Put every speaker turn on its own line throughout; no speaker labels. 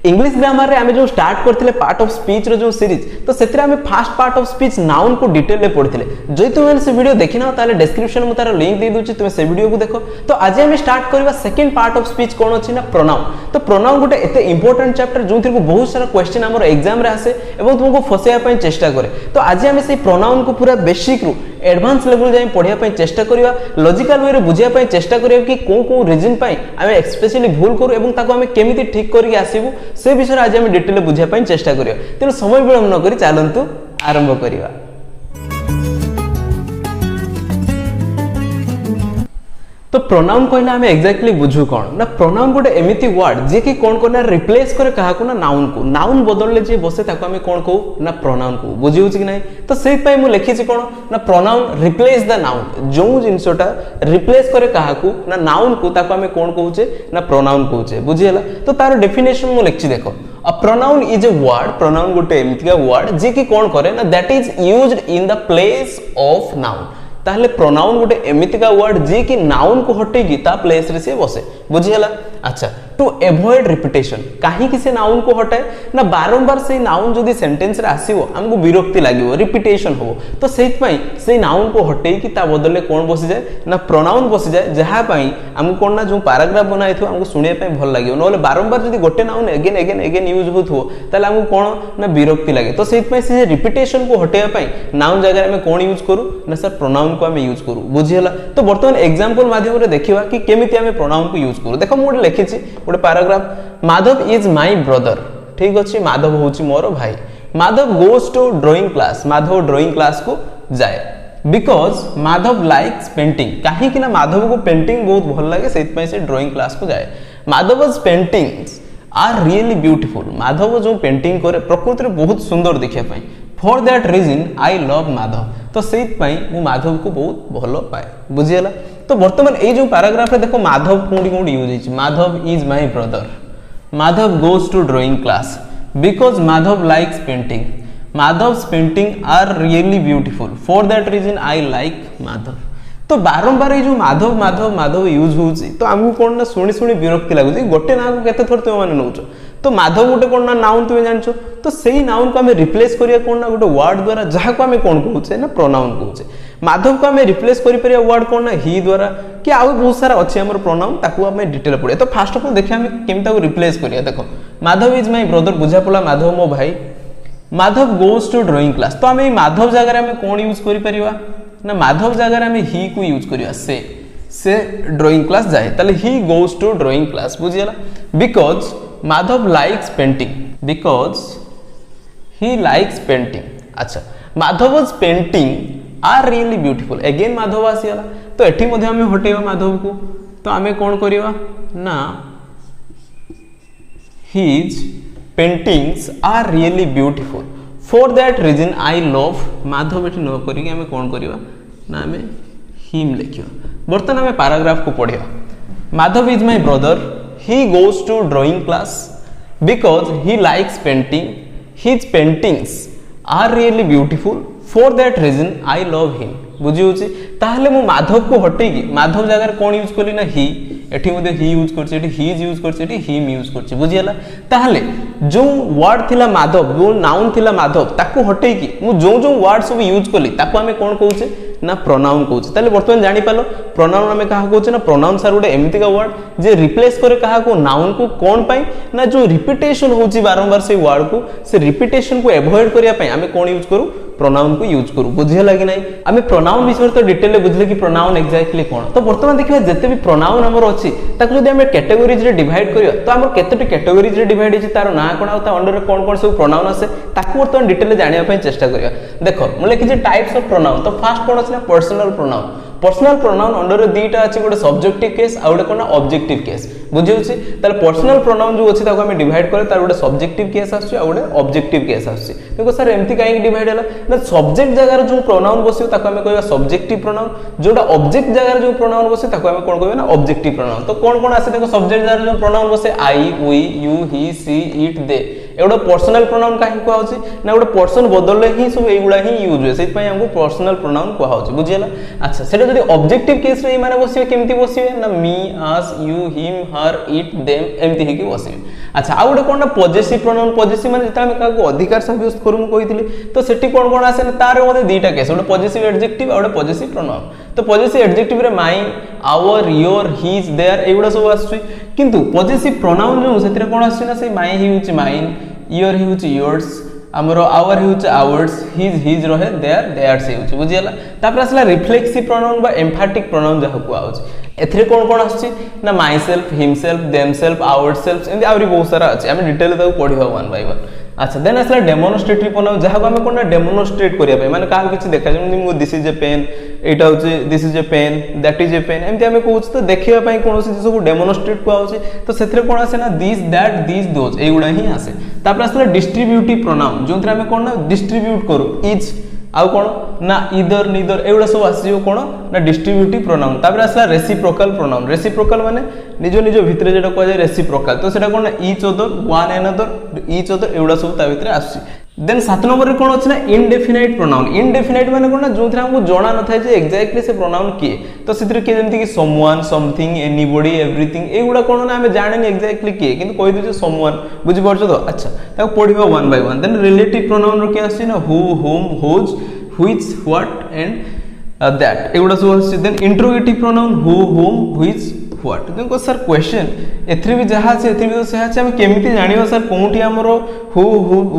English grammar रे आमे जो स्टार्ट करथिले पार्ट ऑफ स्पीच रो जो सीरीज तो सेतरे आमे first part of speech noun को डिटेल रे पढिथिले जै तुमे से वीडियो देखिना ताले डिस्क्रिप्शन में तार लिंक दे दूची तुमे से वीडियो को देखो। तो आज आमे स्टार्ट करबा सेकंड पार्ट ऑफ स्पीच कोन अछि ना प्रोनाउन। तो प्रोनाउन गोटे एते इंपोर्टेंट चैप्टर जोंथि को बहुत सारा क्वेश्चन हमर एग्जाम रे आसे एवं तुमको फसेया पय चेष्टा करे। तो आज आमे से प्रोनाउन को पूरा बेसिक रु एडवांस लेवल जाय पढिया पय चेष्टा करिवा लॉजिकल वे रे बुझिया पय चेष्टा करिवा कि को रीजन पय आमे स्पेशली भूल करू एवं ताको आमे केमिति ठीक करके आसीबू से विषय आज आमे डिटेल बुझिया पय चेष्टा करिवा। तेनु समय विलंब न करी चालंतु आरंभ करिवा। तो प्रोनाउन कहले हमें एक्जेक्टली बुझू कौन ना प्रोनाउन गोटे एमिति वर्ड जे कि कोन कोना रिप्लेस करे कहा को ना नाउन को नाउन बदलले जे बसे ताको हमें कोन कहू ना प्रोनाउन को बुझी होची कि नहीं। तो सेहि पय मु लिखि छी कोन ना प्रोनाउन रिप्लेस द नाउन जो जिंसोटा रिप्लेस करे कहा को ना नाउन को ताको हमें कोन कहूचे ना प्रोनाउन कहूचे बुझी हला। तो तार डेफिनेशन मु लिखि देखो a pronoun is a word pronoun गोटे एमितिका वर्ड जे कि कोन करे ना that is used in the place of noun. ताहले प्रोनाउन गोटे एमितिका वर्ड जे कि नाउन को हटेगी ता प्लेस रे से बसे बुझी हला। अच्छा टू एवॉइड रिपीटेशन काहे कि से नाउन को हटाए ना बारंबार से नाउन जदी सेंटेंस रे आसीबो हमको विरक्ति लागिवो रिपीटेशन हो तो सेहि पई से नाउन को हटेई कि ता बदले कोन बसि जाए ना प्रोनाउन बसि जाए जहा पई हमको कोन ना जो पैराग्राफ बनाइ थो हमको सुनिया पई भल लागिवो नले बारंबार जदी गोटे नाउन अगेन यूज होथो ताले हमको कोन ना विरक्ति लागे। तो सेहि पई से रिपीटेशन को हटेया पई नाउन जगह में कोन यूज करू ना सर प्रोनाउन को हम यूज करू बुझी हला। तो वर्तमान एग्जांपल माध्यम रे देखिबा कि केमिति हम प्रोनाउन को यूज करू। देखो मोड लिखि छी गोटे paragraph Madhav is my brother ठीक अछि माधव होची मोर भाई। Madhav goes to drawing class Madhav drawing class को जाए बिकॉज माधव लाइक्स पेंटिंग काहे कि ना माधव को पेंटिंग बहुत भल लागे सेति पय से ड्राइंग क्लास को जाए। Madhav's paintings are really beautiful Madhav जो पेंटिंग करे प्रकृति रे बहुत सुंदर देखिया पय for that reason I love Madhav. तो सेति पय मु माधव को बहुत भलो पाए बुझी हला। तो वर्तमान ए जो पैराग्राफ रे देखो माधव कोडी यूज हिच Madhav is my brother Madhav goes to drawing class because Madhav likes painting Madhav's painting are really beautiful for that reason I like Madhav. तो बारंबार ये जो माधव माधव माधव यूज होची तो हमको कोन ना सुनी सुनी विरक्ति लागुची गोटे ना को केते थोर तुम माने नउचो। तो माधव गोटे कोन ना नाउन तुम जानछो तो सेही नाउन को हमें रिप्लेस करिया कोन ना गोटे वर्ड द्वारा जहा को हमें कोन कहूचे ना प्रोनाउन कहूचे। माधव को हमें रिप्लेस करि परिया वर्ड कोन ना ही द्वारा कि आउ बहुत सारा अछि हमर प्रोनाउन ताकू हमें डिटेल पड़े। तो फर्स्ट ऑफ ऑल देखिया हमें केमता को रिप्लेस करिया देखो माधव इज माय ब्रदर बुझा पड़ा माधव मो भाई Madhav goes to drawing class. तो हमें माधव जगह हमें कोन यूज करि परिवा ना माधव जगह हमें ही को यूज करिया से ड्राइंग क्लास जाए ताले he goes to drawing class बुझियला। Because Madhav likes painting because he likes painting. अच्छा Madhav's painting are really beautiful again Madhav आसीला तो एठी मध्ये हमें हटेवा माधव को तो हमें कोन करिवा ना his paintings are really beautiful for that reason I love Madhav एठी न करी हमें कोन करिवा ना हमें him लिखियो। बर्तन हमें पैराग्राफ को पढ़िया Madhav is my brother he goes to drawing class because he likes painting his paintings are really beautiful for that reason I love him बुझी होची। ताहले मु माधव को हटेगी माधव जगह कोन यूज करली ना ही एठी मध्ये ही यूज करछि एठी ही यूज करछि एठी हिम यूज करछि बुझी हला। ताहले जो वर्ड थिला माधव जो नाउन थिला माधव ताको हटेगी मु जो वर्ड सब यूज करली ताको हमें कोन कहूचे ना प्रोनाउन कहूचे। ताले वर्तमान जानि पालो प्रोनाउन हमें कहा कहूचे ना प्रोनाउन सर गोटे एमितिका वर्ड जे रिप्लेस करे कहा को नाउन को कोन पई ना जो रिपीटेशन होची बारंबार से वर्ड को से रिपीटेशन को अवॉइड करिया पई हमें कोन यूज करू प्रोनाउन को यूज करू बुझिया लागि नै। हमें प्रोनाउन विषय तो डिटेल बुझले कि प्रोनाउन एक्जेक्टली कोन। तो वर्तमान देखिबा जते भी प्रोनाउन हमर अछि ताको जदि हमें कैटेगोरीज रे डिवाइड करिया तो हमर केतेटी कैटेगोरीज रे डिवाइड अछि तार ना कोन आ ता अंडर रे कोन कोन सब प्रोनाउन आसे ताको वर्तमान डिटेल जानिया पई चेष्टा करिया। देखो मु लिखि जे टाइप्स ऑफ प्रोनाउन तो फर्स्ट कोन अछि ना personal pronoun personal pronoun under रे दीटा अछि गोटे सब्जेक्टिव केस आ गोटे कोन ऑब्जेक्टिव केस बुझी होछि। ताले पर्सनल प्रोनाउन जो अछि ताको हमें डिवाइड करे तार गोटे सब्जेक्टिव केस आछि आ गोटे ऑब्जेक्टिव केस आछि। देखो सर एम्ति काहे डिवाइड हला ना सब्जेक्ट जगह जो प्रोनाउन बसियो ताको हमें कहबा सब्जेक्टिव प्रोनाउन जोटा ऑब्जेक्ट जगह जो प्रोनाउन बसे ताको हमें कोन कहबा ना ऑब्जेक्टिव प्रोनाउन। तो कोन कोन आसे देखो सब्जेक्ट जगह जो प्रोनाउन बसे I we you he she it they एगोटे पर्सनल प्रोनाउन कहीं कहूँ ना गोटे पर्सन बदलले ही सब एगुड़ा ही यूज हुए से हमको पर्सनल प्रोनाउन कहूँ बुझीगला। अच्छा से जब ऑब्जेक्टिव केस रे माने बसिबे केमती बसिबे ना me us you him her it them एमती ही बसिबे। अच्छा आ गोटे कोन ना पॉजिटिव प्रोनाउन पॉजिटिव माने जेता हम काको अधिकार साब्यस्त करू कहितली तो सेठी कोन कोन आसे ना तार मध्ये दुईटा केस गोटे पॉजिटिव एडजेक्टिव और गोटे पॉजिटिव प्रोनाउन। तो पॉजिटिव एडजेक्टिव रे mine our your his their एगुड़ा सब आसुची किंतु पॉजिटिव प्रोनाउन जो सेतिरे कोन आसुची ना से माई ही होची माइन योर ही होची योर्स हमरो आवर ही होची आवर्स हिज रहे देयर देयर्स ही होची बुझियला। तापर असला रिफ्लेक्सिव प्रोनाउन बा एम्फैटिक प्रोनाउन जहा को आउची एथरे कोन कोन आसुची ना माई सेल्फ हिमसेल्फ देमसेल्फ आवर्सेल्फ एंदी आउरी बहुत सारा अछि हम डिटेल ताको पढिबा वन बाय वन। अच्छा देन असला डेमोन्स्ट्रेटिव प्रोनाउन जहा को हम कोन ना डेमोन्स्ट्रेट करिया पे माने का किछि देखा जेमि मु दिस इज ए पेन एटा होची this is a pen that is a pen एमती हम कहूछ तो देखिया पई कोनोसी जिस को डेमोन्स्ट्रेट को आउची तो सेथरे कोन आसे ना दिस दैट दिस दोज एगुडा ही आसे। तापर असला डिस्ट्रीब्यूटिव प्रोनाउन जोंथरे हम कोन ना डिस्ट्रीब्यूट करू इज आउ कोन ना ईदर नीदर एगुडा सब आसीयो कोन ना डिस्ट्रीब्यूटिव प्रोनाउन। तापर असला रेसिप्रोकल प्रोनाउन रेसिप्रोकल माने निजो निजो भितरे जेटा को जाय रेसिप्रोकल तो सेटा कोन ना each other one another each other एगुडा सब ता भितरे आसी। देन 7 नंबर रे कोन अछि ना इनडेफिनाइट प्रोनाउन इनडेफिनाइट माने कोन ना जोंथरे हमको जणा न थाय जे एग्जैक्टली से प्रोनाउन किए तो सितरे के जेमति कि समवन समथिंग एनीबॉडी एवरीथिंग एगुडा कोन ना हमें जाने एग्जैक्टली किए किंतु कहि दे समवन बुझि परछो तो। अच्छा ताको पढिबा one by one. Then relative pronoun रो के अछि ना who whom whose which what and that एगुडा सब अछि। Then interrogative pronoun who whom which what देखो सर क्वेश्चन एथरे भी जहा से एथरे भी तो सेहा हम केमिति जानिबा सर कोउठी हमरो हु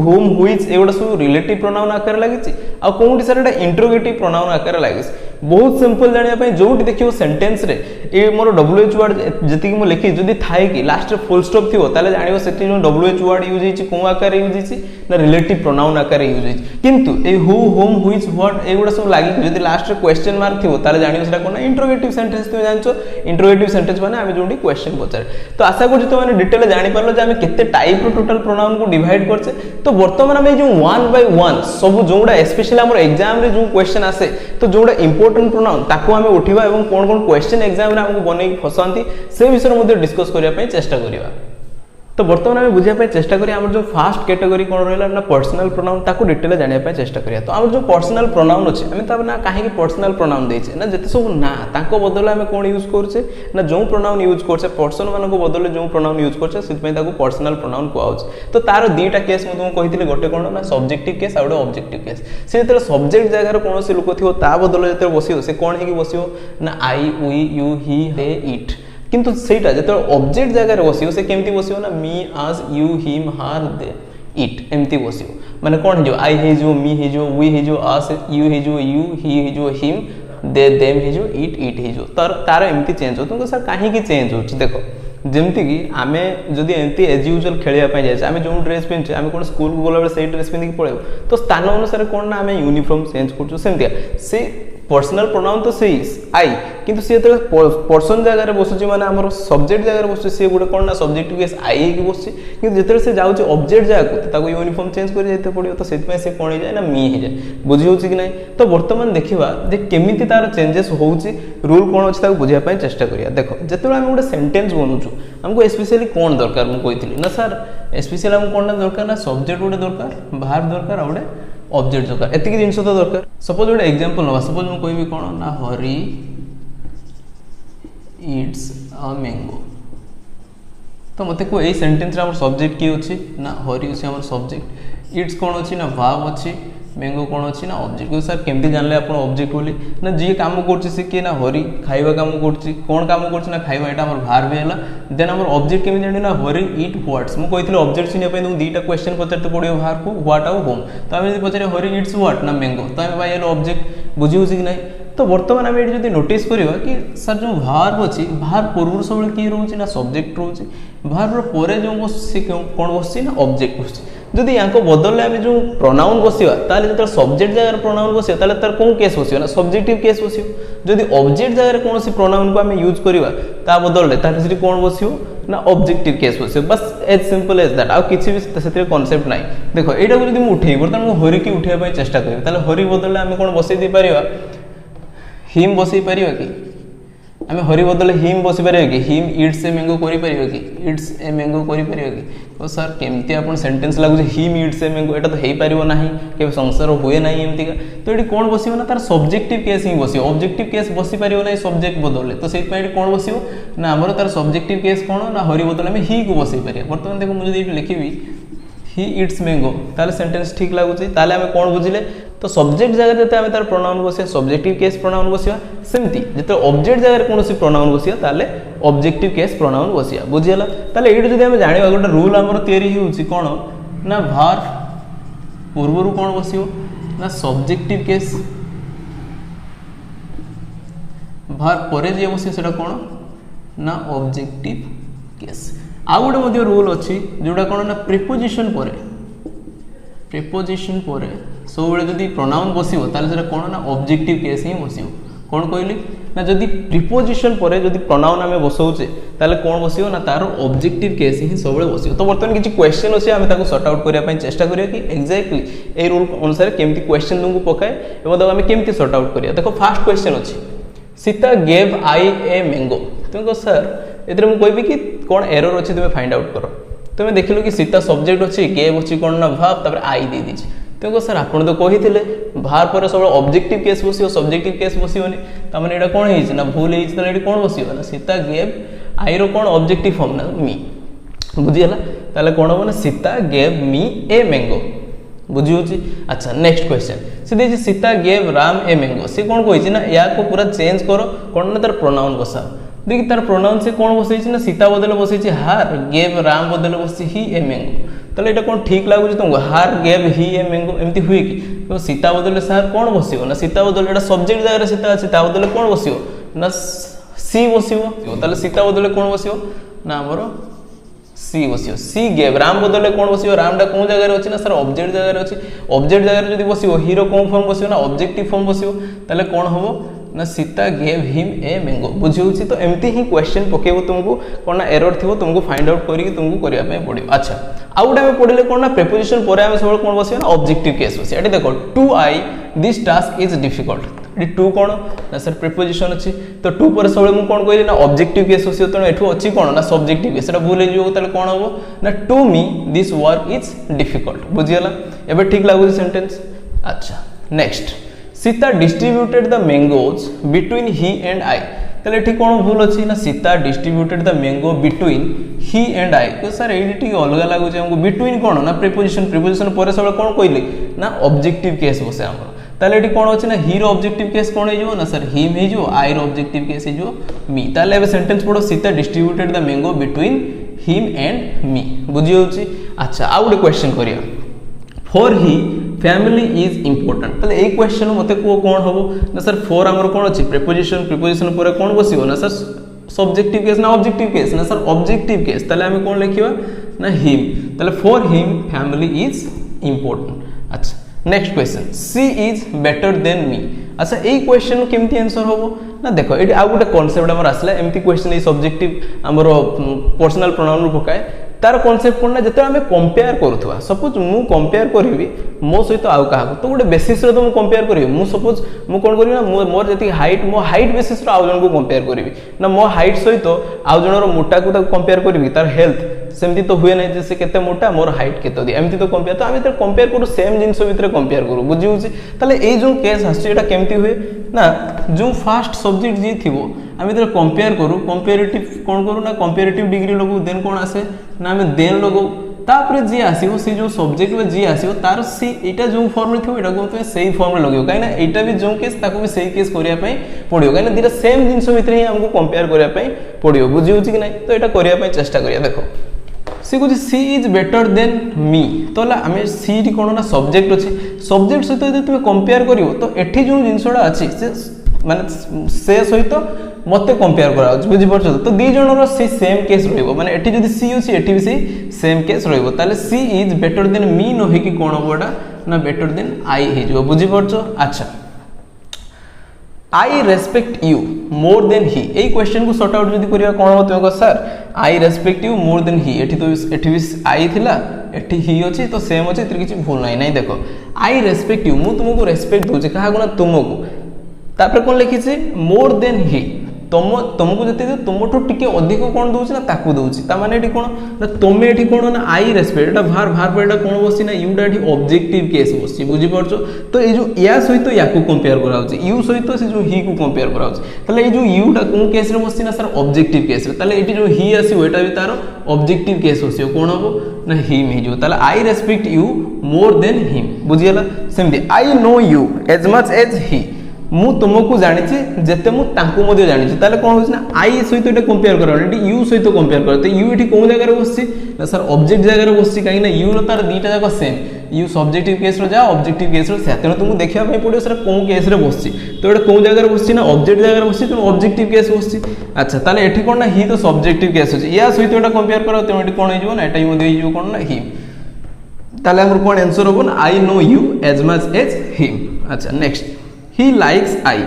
हुम व्हिच एगुडा सब रिलेटिव प्रोनाउन आकार लागिछि आ कोउठी सर एटा इंट्रोगेटिव प्रोनाउन आकार लागिछि। बहुत सिंपल जानिया पई जोठी देखियो सेंटेंस रे ए मोर डब्ल्यूएच वर्ड जति कि मु लिखि जदी थाए कि लास्ट रे फुल स्टॉप थिवो ताले जानिबो सेठी जो डब्ल्यूएच वर्ड यूज हिछि को आकार यूज हिछि ना रिलेटिव प्रोनाउन आकार यूज हिछि किंतु A who whom which what एगुडा सब लागि जदी लास्ट रे क्वेश्चन मार्क थिवो ताले जानिबो सेटा कोन इंट्रोगेटिव सेंटेंस तुम जानछो इंट्रोगेटिव सेंटेंस माने आमे जोठी क्वेश्चन पचारे। तो आशा करछु तो माने डिटेल जानि परलो जे आमे केते टाइप रो टोटल प्रोनाउन को डिवाइड करछे। तो वर्तमान आमे जो वन बाय वन सब जोडा स्पेशली हमर एग्जाम रे जो क्वेश्चन आसे तो जोडा इंपोर्टेंट प्रोनाउन ताको हमें उठिबा एवं कोन कोन क्वेश्चन एग्जाम रे हमको बनै फसांती से विषय मध्ये डिस्कस करिया पई चेष्टा करिवा। तो वर्तमान आमे बुझिया पई चेष्टा करिया हमर जो फर्स्ट कैटेगरी कोन रहला ना पर्सनल प्रोनाउन ताको डिटेल जानिया पई चेष्टा करिया। तो हमर जो पर्सनल प्रोनाउन अछि हमें तब ना काहे कि पर्सनल प्रोनाउन दैछे ना जते सब ना ताको बदले हमें कोन यूज करछे ना जो प्रोनाउन यूज करछे पर्सन मानको को बदले जो प्रोनाउन यूज करछे सित पई ताको पर्सनल प्रोनाउन कहउछ। तो तार दुईटा केस म तुम कहितले गोटे कोन ना सब्जेक्टिव केस आ गोटे ऑब्जेक्टिव केस से जते सब्जेक्ट जगह रे कोनोसी लोक थिवो ता बदले जते बसियो से कोन हे कि बसियो ना I we you he they it किंतु सेटा जते ऑब्जेक्ट जगह रे बसियो से केमती बसियो ना me us you him her they it एमती बसियो माने कोन हे जो आई हे जो मी हे जो वी हे जो अस यू हे जो यू ही हे जो हिम दे देम हे जो इट हे जो तार एमती चेंज हो तुमको सर काहे की चेंज हो देखो जेमती कि आमे जदि एमती एज यूजुअल खेलिया पय जाय आमे जो ड्रेस पिनछे आमे कोन स्कूल को गोला बेले सेही ड्रेस पिन के पळेउ तो स्थान अनुसार कोन ना आमे यूनिफॉर्म चेंज करछु सेमतिया से पर्सनल प्रोनाउन तो सेही आई किंतु से पर्सन जगह रे बसुची माने हमर सब्जेक्ट जगह रे बसुची से गुडे कोन ना सब्जेक्टिव केस आई के बसुची किंतु जेतरे से जाउची ऑब्जेक्ट जगह को ताको यूनिफॉर्म चेंज कर जायते पड़ियो तो सेत में से कोन हे जाय ना मी हे जाय बुझी होची कि नै। तो वर्तमान देखिबा जे केमिति तार चेंजेस होउची रूल कोन अछि ताको बुझिया पय चेष्टा करिया। देखो जेतबे हम गुडे सेंटेंस बनउछु हमको स्पेशली कोन दरकार मु कहितली ना सर स्पेशली हम कोन ना दरकार ना सब्जेक्ट गुडे दरकार भार दरकार आ गुडे ऑब्जेक्ट दरकार एतिकी जिंस तो दरकार। सपोज गोटे एग्जांपल नवा सपोज मु कहबी कोन ना हरी इट्स अ मैंगो तो मते को ए सेंटेंस रे हमर सब्जेक्ट की अछि ना हरी अछि हमर सब्जेक्ट इट्स कोन अछि ना वर्ब अछि मैंगो कोन अछि ना ऑब्जेक्ट को सर केमती जानले आपण ऑब्जेक्ट बोली ना जे काम करछि से के ना हरी खाइबा काम करछि कोन काम करछि ना खाइबा एटा हमर भार भी हला देन हमर ऑब्जेक्ट केमती जानि ना हरी इट व्हाट्स मु कहितले ऑब्जेक्ट चिन्ह पे दु दीटा क्वेश्चन पचरते पडियो भार को व्हाट आउ होम तो हम यदि पचरे हरी इट्स व्हाट ना मैंगो तो हम भाई ऑब्जेक्ट बुझी होछि कि नै। तो वर्तमान आम ये नोटिस करवा कि सर जो भार्ब अच्छी भार्ब पूर्व सब किए रोचे ना सब्जेक्ट रोचे भार्बर पर जो बस कौन बस ना ऑब्जेक्ट बस जदि या बदल आम जो प्रोनाउन बसवा जो सब्जेक्ट जगह प्रोनाउन बसवा तार कौन केस बस ना सब्जेक्टिव केस बस जदि ऑब्जेक्ट जगह कौन प्रोनाउन को आम यूज करवा बदल तार कौन बस ना ऑब्जेक्टिव केस बस बस एज सिंपल एज दैट आउ किसी भी से कॉन्सेप्ट ना देखो यहाँ को जब उठे बर्तमान हरिकी उठाई चेष्टा करी हरि बदल आम कौन बसई दे पार हिम बसई पार कि आम हरि बदले हिम बसी पारे कि हिम इट्स ए मैंगो करि परिबे कि इट्स ए मैंगो करि परिबे कि तो सर केमती आपन सेंटेंस लागु हिम इट्स ए मैंगो एटा तो हेई परिबो नाही के संसार हुए नाही एमती का तो एटी कोन बसिबो ना तार सब्जेक्टिव केस ही बसिबो ऑब्जेक्टिव केस बसी परिबो नाही सब्जेक्ट बदले तो सेहि पई कोन बसिबो ना हमर तार सब्जेक्टिव केस कोन ना हरि बदले हम ही को बसई परिया वर्तमान देखो मु जदी लिखिबी ही इट्स मैंगो ताले सेंटेंस ठीक लागुची ताले हम कोन बुझिले तो सब्जेक्ट जगह जते हम तार प्रोनाउन बसिया सब्जेक्टिव केस प्रोनाउन बसिया सेमती जते ऑब्जेक्ट जगह कोनोसी प्रोनाउन बसिया ताले ऑब्जेक्टिव केस प्रोनाउन बसिया बुझियला ताले एठी जदी हम जानिबा गोटे रूल हमर तयारी होउची कोन ना वर्ब पूर्वरु कोन बसियो ना सब्जेक्टिव केस वर्ब परे जे बसियो सेटा कोन ना ऑब्जेक्टिव केस आ गोटे मध्ये रूल अछि जोडा कोन ना प्रीपोजिशन परे सब बेले जदि प्रोनाउन बसिबो ताले सेटा कोन ना ऑब्जेक्टिव केस ही बसिबो कोन कहली ना जदि प्रीपोजिशन परे जदि प्रोनाउन हमें बसौचे ताले कोन बसिबो ना तार ऑब्जेक्टिव केस ही सब बेले बसिबो तो वर्तमान किछि क्वेश्चन अछि हमें ताको सॉर्ट आउट करिया पई चेष्टा करिया कि एग्जैक्टली ए रूल अनुसार केमति क्वेश्चन तुमको पकाए एवं ताको हमें केमति सॉर्ट आउट करिया देखो फर्स्ट क्वेश्चन अछि Sita gave I a mango तुमको सर एतरे मु कहबी कि कोन एरर अछि तुमे फाइंड आउट करो तुमे देखिलो कि सीता सब्जेक्ट अछि गेव अछि कोन ना वर्ब तापर आई दे दिछि तुमको सर आपण तो कहिथिले वर्ब पर सब ऑब्जेक्टिव केस बसियो सब्जेक्टिव केस बसियोनी त माने एटा कोन हिज ना भूल हिज त एटी कोन बसियो ना सीता गेव आई रो कोन ऑब्जेक्टिव फॉर्म ना मी बुझियला ताले कोन हो ना Sita gave me a mango बुझियोची अच्छा नेक्स्ट क्वेश्चन से देछि Sita gave Ram a mango से कोन कहिछि ना या को पूरा चेंज करो कोन ना तार प्रोनाउन बसा देखि तार प्रोनाउन से कोन बसैछि ना सीता बदले बसैछि हार गेव राम बदले बसैछि ही ए मैंगो तले एटा कोन ठीक लागु जे तुमको हार गेव ही ए मैंगो एमती हुए कि तो सीता बदले सर कोन बसियो ना सीता बदले एटा सब्जेक्ट जगह सीता अछि ता बदले कोन बसियो ना सी बसियो तले सीता बदले कोन बसियो ना हमरो सी बसियो सी गेव राम बदले कोन बसियो राम डा कोन जगह रे अछि ना सर ऑब्जेक्ट जगह रे अछि ऑब्जेक्ट जगह रे जदी बसियो हीरो कोन फॉर्म बसियो ना ऑब्जेक्टिव फॉर्म बसियो तले कोन होबो ना Sita gave him a mango बुझिउछि तो एमती ही क्वेश्चन पकेबो तुमको कोन ना एरर थिबो तुमको फाइंड आउट करी तुमको करिया पे पड़ियो अच्छा आउट में पढिले कोन ना प्रीपोजिशन परे हम सब कोन बसियो ना ऑब्जेक्टिव केस बसियो एटी देखो to I this task is difficult एटी टू कोन ना सर प्रीपोजिशन अछि तो टू पर सब मु कोन कहली ना ऑब्जेक्टिव केस बसियो तो एठु अछि कोन ना सब्जेक्टिव केस एटा भूल हिजो तले कोन होबो ना to me this work is difficult बुझियला एबे ठीक लागु सेंटेंस अच्छा next Sita distributed the mangoes between he and I तले ठीक कोन भूल अछि ना Sita distributed the mango between he and I तो सर एडी ठीक अलग लागु जे हमको बिटवीन कोन ना प्रीपोजिशन परे सब कोन कहली ना ऑब्जेक्टिव केस बसे हमर ताले एडी कोन अछि ना ही रो ऑब्जेक्टिव केस कोन हे जो ना सर हिम हे जो आई रो ऑब्जेक्टिव केस हे जो मी ताले एबे सेंटेंस पढो Sita distributed the mango between him and me बुझियोछि अच्छा आ गुटे क्वेश्चन करिया for he family is important तले ए क्वेश्चन मते को कोन होबो ना सर फॉर हमर कोन अछि प्रीपोजिशन परे कोन बसिबो ना सर सब्जेक्टिव केस ना ऑब्जेक्टिव केस ना सर ऑब्जेक्टिव केस तले हम कोन लिखिबा ना हिम तले for him family is important अच्छा next question she is better than me अच्छा ए क्वेश्चन केमती आंसर होबो ना देखो एडी आ गुटे कांसेप्ट हमर आसला एमती क्वेश्चन ए सब्जेक्टिव हमर पर्सनल प्रोनाउन रु पकाए तार कांसेप्ट कोन ना जते हम कंपेयर करथुवा सपोज मु कंपेयर करबी मो सहित आउ कहा तो गोटे बेसिस रे तो मु कंपेयर करबी मु सपोज मु कोन करबी ना मोर जति हाइट मो हाइट बेसिस रे आउ जन को कंपेयर करबी ना मो हाइट सहित आउ जनर मोटा को कंपेयर करबी तार हेल्थ सेमती तो हुए नहीं जैसे केते मोटा मोर हाइट केते दी एमती तो कंपेयर तो हम तो कंपेयर करू सेम जिंस भितर कंपेयर करू बुझिउछि ताले ए जो केस आछि एटा केमती हुए ना जो फर्स्ट सब्जेक्ट जी थिबो हम इधर कंपेयर करू कंपैरेटिव कोन करू ना कंपैरेटिव डिग्री लगू देन कोन आसे ना हम देन लगू तापर जी आसीबो से जो सब्जेक्ट में जी आसीबो तार सी एटा जो फॉर्म रे थिबो एटा को तो सही फॉर्म रे लगियो काई ना एटा भी जो केस ताको भी सही केस करिया पई पड़ियो काई ना दिरा सेम जिंस भितर ही हमको कंपेयर करिया पई पड़ियो बुझिउछि कि नहीं तो एटा करिया पई चेष्टा करिया देखो सी कुछ सी इज बेटर देन मी तो हमें सी टी कोन ना सब्जेक्ट अछि सब्जेक्ट सहित यदि तुम कंपेयर करिवो तो एठी जो जिंसडा अछि से माने से सहित मते कंपेयर करा बुझि परछ तो दी जनर से सेम केस रहइबो माने एठी जदि सी अछि एठी भी से सेम केस रहइबो ताले सी इज बेटर देन मी न हे कि कोन होबोडा ना बेटर देन आई हे जो बुझि परछ अच्छा I respect you more than he a question को सॉर्ट आउट जदि करिया कोन होतो को sir I respect you more than he एठी तो एठी भी आई थिला एठी ही अछि तो सेम अछि इतरे किछि भूल नाही देखो आई रेस्पेक्ट यू मु तुमको रेस्पेक्ट दोछि कहा गुना तुमको तापर कोन लिखि छी मोर देन ही तुमको जते तुमठू टिके अधिक कौन दूसरी ना ताकू दूसरी ताने ये कौन ना तुम्हें ये कौन ना आई रेस्पेक्ट एटा भार भार पर एटा कौन बसी ना यूटा ये ऑब्जेक्टिव केस बसी बुझी पारछ तो ये जो या सहित या को कंपेयर करा होची यू सहित से जो ही को कंपेयर करा होची तले ये जो यूटा कोन केस रे बसी ना सर ऑब्जेक्टिव केस रे तले एटी जो ही आसी एटा भी तार ऑब्जेक्टिव केस बसी कोन हबो ना हिम ही जो तले I respect you more than him बुझियला सेमती I know you as much as he मु तुमको जानी जिते मुझे जानी ताले कौन हो आई सहित ये कंपेयर कर यू सहित कंपेयर कर तो यू ये कौन जगह बस सर ऑब्जेक्ट जगह बस कहीं यू तार दीटा जाक सेम यू सब्जेक्टिव केस रो जा ऑब्जेक्टिव केस रो तेणु तुमको देखा पड़ो सर कौन केस रे बस तो ये कौन जगह बस ना ऑब्जेक्ट जगह बस तेणु ऑब्जेक्टिव केस बस अच्छा ताले एठी कौन ना ही तो सब्जेक्टिव केस अच्छे या सहित ये कंपेयर कर तेणु कौन हो ये कौन ना हिम ताले हमर कौन आंसर हो ना I know you as much as him अच्छा नेक्स्ट ही लाइक्स आई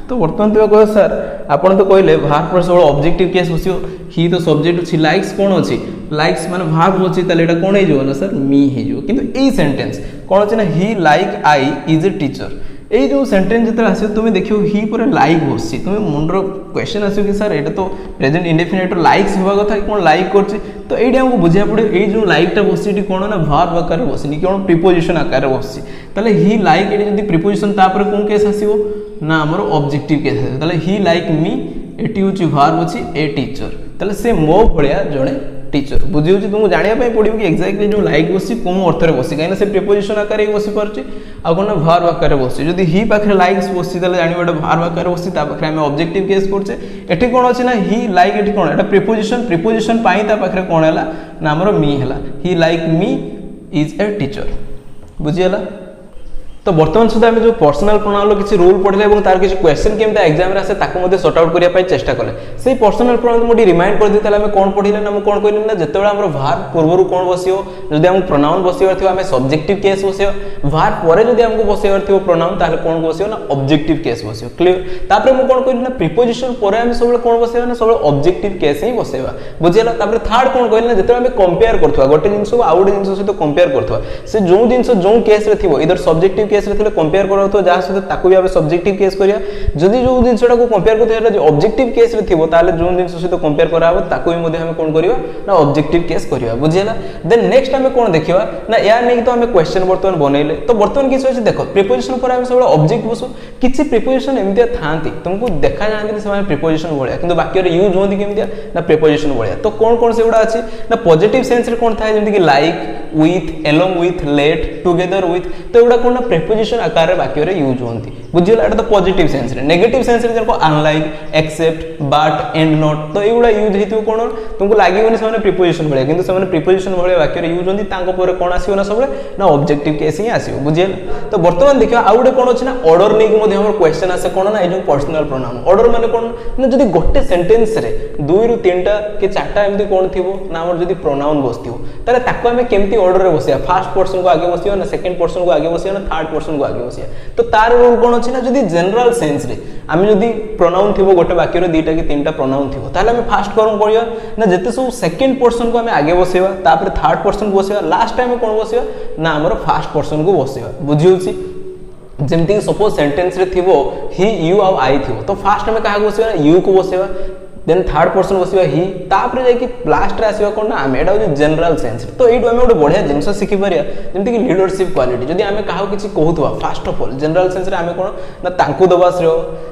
तो बर्तमान तुम कह सर आपन तो कहले भार पर सब ऑब्जेक्टिव केस बसियो ही तो सब्जेक्ट अछि लाइक्स कोन अछि लाइक्स माने भार अछि ताले एटा कोन हे जो ना सर मी हे जो किंतु ए सेंटेंस कोन अछि ना he like I is a teacher ए जो सेंटेंस जते आसे तुम देखियो ही पर लाइक बसछि तुम मुंडर क्वेश्चन आसे कि सर एटा तो प्रेजेंट इंडेफिनिट लाइक्स होबा कथा कोन लाइक करछि तो एडी हमको बुझिया पड़े ए जो लाइक टा बसछि कोन ना भार आकार बसनि कोन प्रीपोजिशन आकार बसछि ताले ही लाइक एडी जदी प्रीपोजिशन ता पर कोन केस आसीबो ना हमर ऑब्जेक्टिव केस आसीबो ताले ही लाइक मी एटी होछि भार बछि ए टीचर ताले से मो भलिया जणे टीचर बुझी होछि तुमको जानिया पय पड़िबो कि एक्जेक्टली जो लाइक बसछि कोन अर्थ रे बसछि काइना से प्रीपोजिशन आकार ही बसि परछि आ कोन भार आकार बसछि जदी ही पाखरे लाइक्स बसछि ताले जानिबो एटा भार आकार बसछि ता पाखरे हम ऑब्जेक्टिव केस करछे एठी कोन अछि ना ही लाइक एठी कोन एटा प्रीपोजिशन पाई ता पाखरे कोन हैला ना हमर मी हैला he like me is a teacher बुझी हैला तो बर्तमान सुधा आम जो पर्सनल प्रोनाउन किसी रूल पढ़ले और तार किसी क्वेश्चन केमती एग्जाम आसे ताको मते सॉर्ट आउट करने चेष्टा कले से पर्सनल प्रोनाउन मुझे रिमाइंड कर देते आम कौन पढ़ले ना मुझे कौन कहली ना जिते आम भार पूर्व कौन बसियो जदि आम प्रोनाउन बसिबार थी आम सब्जेक्टिव केस बसियो भार पर जदि आमको बसिबार थी प्रोनाउन ताले कौन बसियो ना ऑब्जेक्टिव केस बसियो क्लियर तापर मु कौन कहली ना प्रीपोजिशन पर आम सब कौन बसेबा ना सब ऑब्जेक्टिव केस ही बसेबा बुझिला तापर थर्ड कौन कहली ना जिते आम कंपेयर करथवा गोटे जिंस को आउ गोटे जिंस सहित कंपेयर करथवा से जो जिंस जो केस रे थिबो इधर सब्जेक्टिव केस रे थिले कंपेयर करा तो जहाँ सहित ताकू भी सब्जेक्टिव केस करिया जदि जो जिनसटा को कंपेयर करते जो ऑब्जेक्टिव केस रे थिबो ताले जो जिंस सहित कंपेयर करा हो ताकू भी मध्ये हम कोन करिवा ना ऑब्जेक्टिव केस करिवा बुझिला देन नेक्स्ट हम कोन देखिवा ना या नै तो हम क्वेश्चन बर्तमान बनैले तो बर्तमान किछ अछि देखो प्रीपोजिशन पर हम सब ऑब्जेक्ट बसो किछि प्रीपोजिशन एमितिया थांती तुमको देखा जानती से प्रीपोजिशन भलिया किंतु वाक्य रे यूज होंदी केमितिया ना प्रीपोजिशन भलिया तो कोन कोन से गुडा अछि ना पॉजिटिव सेंस रे कोन थाय जेंति कि like with along with let together with तो एगुडा कोन ना प्रीपोजिशन आकार रे वाक्य रे यूज होंती बुझिला एटा तो पॉजिटिव सेंस रे नेगेटिव सेंस रे जको unlike except but and not तो एगुडा यूज हेतिबो कोन तुमको लागिबोनी से प्रीपोजिशन भलिया किंतु से प्रीपोजिशन भलिया वाक्य रे यूज होंती तांको पर कोन आसीबो ना सबले ना ऑब्जेक्टिव केस ही आसीबो बुझिला तो वर्तमान देखियो आ गुडे कोन अछि ना ऑर्डर नै मध्ये हमर क्वेश्चन आसे कोन ना ए जो पर्सनल प्रोनाउन ऑर्डर माने कोन ना जदी गोटे सेंटेंस रे 2 रु 3टा के 4टा एमती कोन थिबो ना हमर जदी प्रोनाउन बसथिबो ताले ताको हमें केमती ऑर्डर रे बसिया फर्स्ट पर्सन को आगे बसिया ना सेकंड पर्सन को आगे बसिया ना थर्ड पर्सन को आगे बसिया तो तार रूल कोन अछि ना जदी जनरल सेंस रे आमे जदी प्रोनाउन थिबो गोटे वाक्य रे 2टा कि 3टा प्रोनाउन थिबो ताले हमें फर्स्ट करम पड़ियो ना जते सब सेकंड पर्सन को हमें आगे बसेबा तापर थर्ड पर्सन को बसेबा लास्ट टाइम कोन बसेबा ना हमर फर्स्ट पर्सन को बसेबा बुझियोछि जेमती सपोज सेंटेंस रे थिबो ही यू आ आई थिबो तो फर्स्ट में कहा बसेबा यू को बसेबा देन थर्ड पर्सन बसेबा ही तापर जाय कि लास्ट रे आसीबा कोन ना हम एडा जनरल सेंस तो एडू हम गोटे बढ़िया जिंस सिखि परिया जेमती कि लीडरशिप क्वालिटी जदी हमें कहा किछि कहउतबा first of all general sense रे हमें कोन ना तांकू दबा श्रेय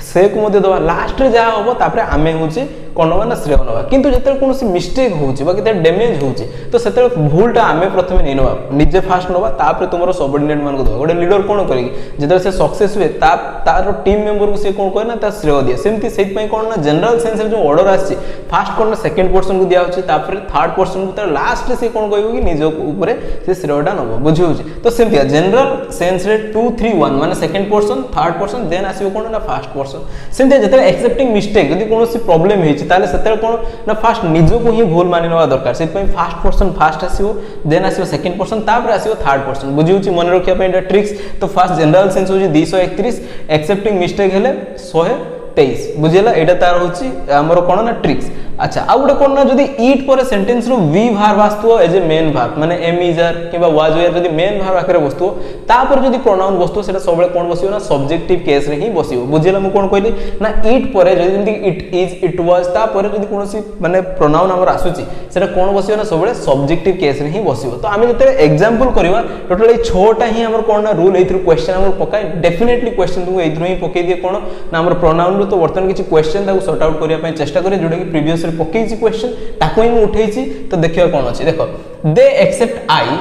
से को मध्ये दबा लास्ट रे जा होबो तापर हमें होछि कोन ना श्रेय नबा किंतु जते कोनोसी मिस्टेक होछि बा केते डैमेज होछि तो सेते भूलटा हमें प्रथमे नै नबा निजे फास्ट नबा तापर तुमरो सबऑर्डिनेट मान को दबा गोटे लीडर कोन करेगी जते से सक्सेस हुए तार टीम मेंबर को से कोन कहे ना ता श्रेय दिया सेमती सेत पई कोन ना जनरल सेंस रे जो ऑर्डर आछि फर्स्ट कोन ना सेकंड पर्सन को दिया होछि तापर थर्ड पर्सन को तार लास्ट रे से कोन कहबो कि निज ऊपर से श्रेयटा नबा बुझि होछि तो सेमती जनरल सेंस रे 2 3 1 माने second person third person then आसीबो कोन ना फर्स्ट पर्सन सेमती जते एक्सेप्टिंग मिस्टेक जदी कोनोसी प्रॉब्लम हेछि ताले सेते कोन ना फर्स्ट निजो को ही भूल मानि नवा दरकार सेत पई फर्स्ट पर्सन फर्स्ट आसीबो देन आसीबो सेकंड पर्सन तापर आसीबो थर्ड पर्सन बुझि होछि मन रखिया पई एटा ट्रिक्स तो फर्स्ट जनरल सेंस होछि 231 एक्सेप्टिंग मिस्टेक हेले 123 बुझिला एटा तार होछि हमर कोन ना ट्रिक्स अच्छा आ गोटे कोन ना जदी इट पर सेंटेंस रो वी भार वास्तव एज ए मेन भार माने एम इज आर किबा वाज वेयर जदी मेन भार आकरे बस्तु तापर जदी प्रोनाउन बस्तु सेटा सबले कोन बसियो ना सब्जेक्टिव केस रे ही बसियो बुझिला म कोन कहली ना इट पर जदी जेंति इट इज इट वाज तापर जदी कोनसी माने प्रोनाउन हमर आसुची सेटा कोन बसियो ना सबले सब्जेक्टिव केस रे ही बसियो तो आमे जते एग्जांपल करबा टोटल 6टा ही हमर कोन ना रूल एथ्रु क्वेश्चन हमर पकाय डेफिनेटली क्वेश्चन तुम एथ्रु ही पके दिए कोन ना हमर प्रोनाउन रो तो वर्तमान किछि क्वेश्चन ताको सॉर्ट आउट करिया पय चेष्टा करे जोडा कि प्रीवियस रे पकेछि क्वेश्चन ताको ही म उठेछि तो देखियो कोन अछि देखो they except I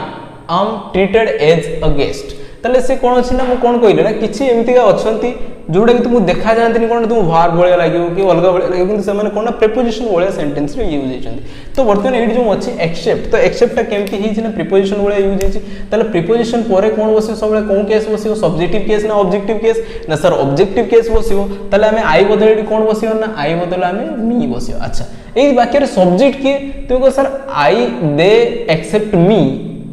am treated as a guest तले से कोन अछि ना म कोन कहले ना किछि एमितिका अछंती जोडा कि तुम देखा जानतनी कोन तुम भार भळे लागियो कि अलगा भळे लागियो कि से माने कोन ना प्रीपोजिशन भळे सेंटेंस रे यूज हेचंती तो वर्तमान एडी जो अछि एक्सेप्ट तो एक्सेप्ट केमति हि छि ना प्रीपोजिशन भळे यूज हेछि तले प्रीपोजिशन परे कोन बसियो सबले कोन केस बसियो सब्जेक्टिव केस ना ऑब्जेक्टिव केस ना सर ऑब्जेक्टिव केस बसियो तले हमें आई बदले एडी कोन बसियो ना आई बदले हमें मी बसियो अच्छा एई वाक्य रे सब्जेक्ट के तो को sir I they except me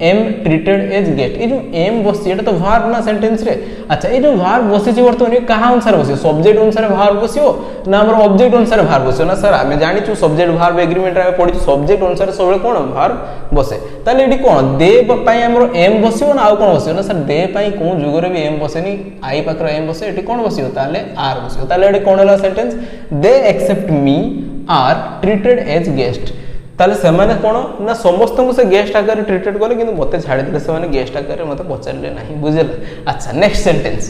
am treated as guest ए जो एम बसी एटा तो वर्ब ना सेंटेंस रे अच्छा ए जो वर्ब बसी छी वर्तमान कहा अनुसार बसियो सब्जेक्ट अनुसार वर्ब बसियो ना हमर ऑब्जेक्ट अनुसार वर्ब बसियो ना सर हमें जानि छु सब्जेक्ट वर्ब एग्रीमेंट रे पढि सब्जेक्ट अनुसार सबले कोन वर्ब बसे ताले एडी कोन दे पई हमर एम बसियो ना आ कोन बसियो ना सर दे पई कोन जुगरे भी एम बसेनी आई पाकर एम बसे एटी कोन बसियो ताले आर बसियो ताले एडी कोन हला sentence they except me are treated as guest ताले से माने कोन ना समस्त को से गेस्ट आकर ट्रीटेड करले किंतु मते छाडी दिले से माने गेस्ट आकर मते पचारले नाही बुझिला अच्छा next sentence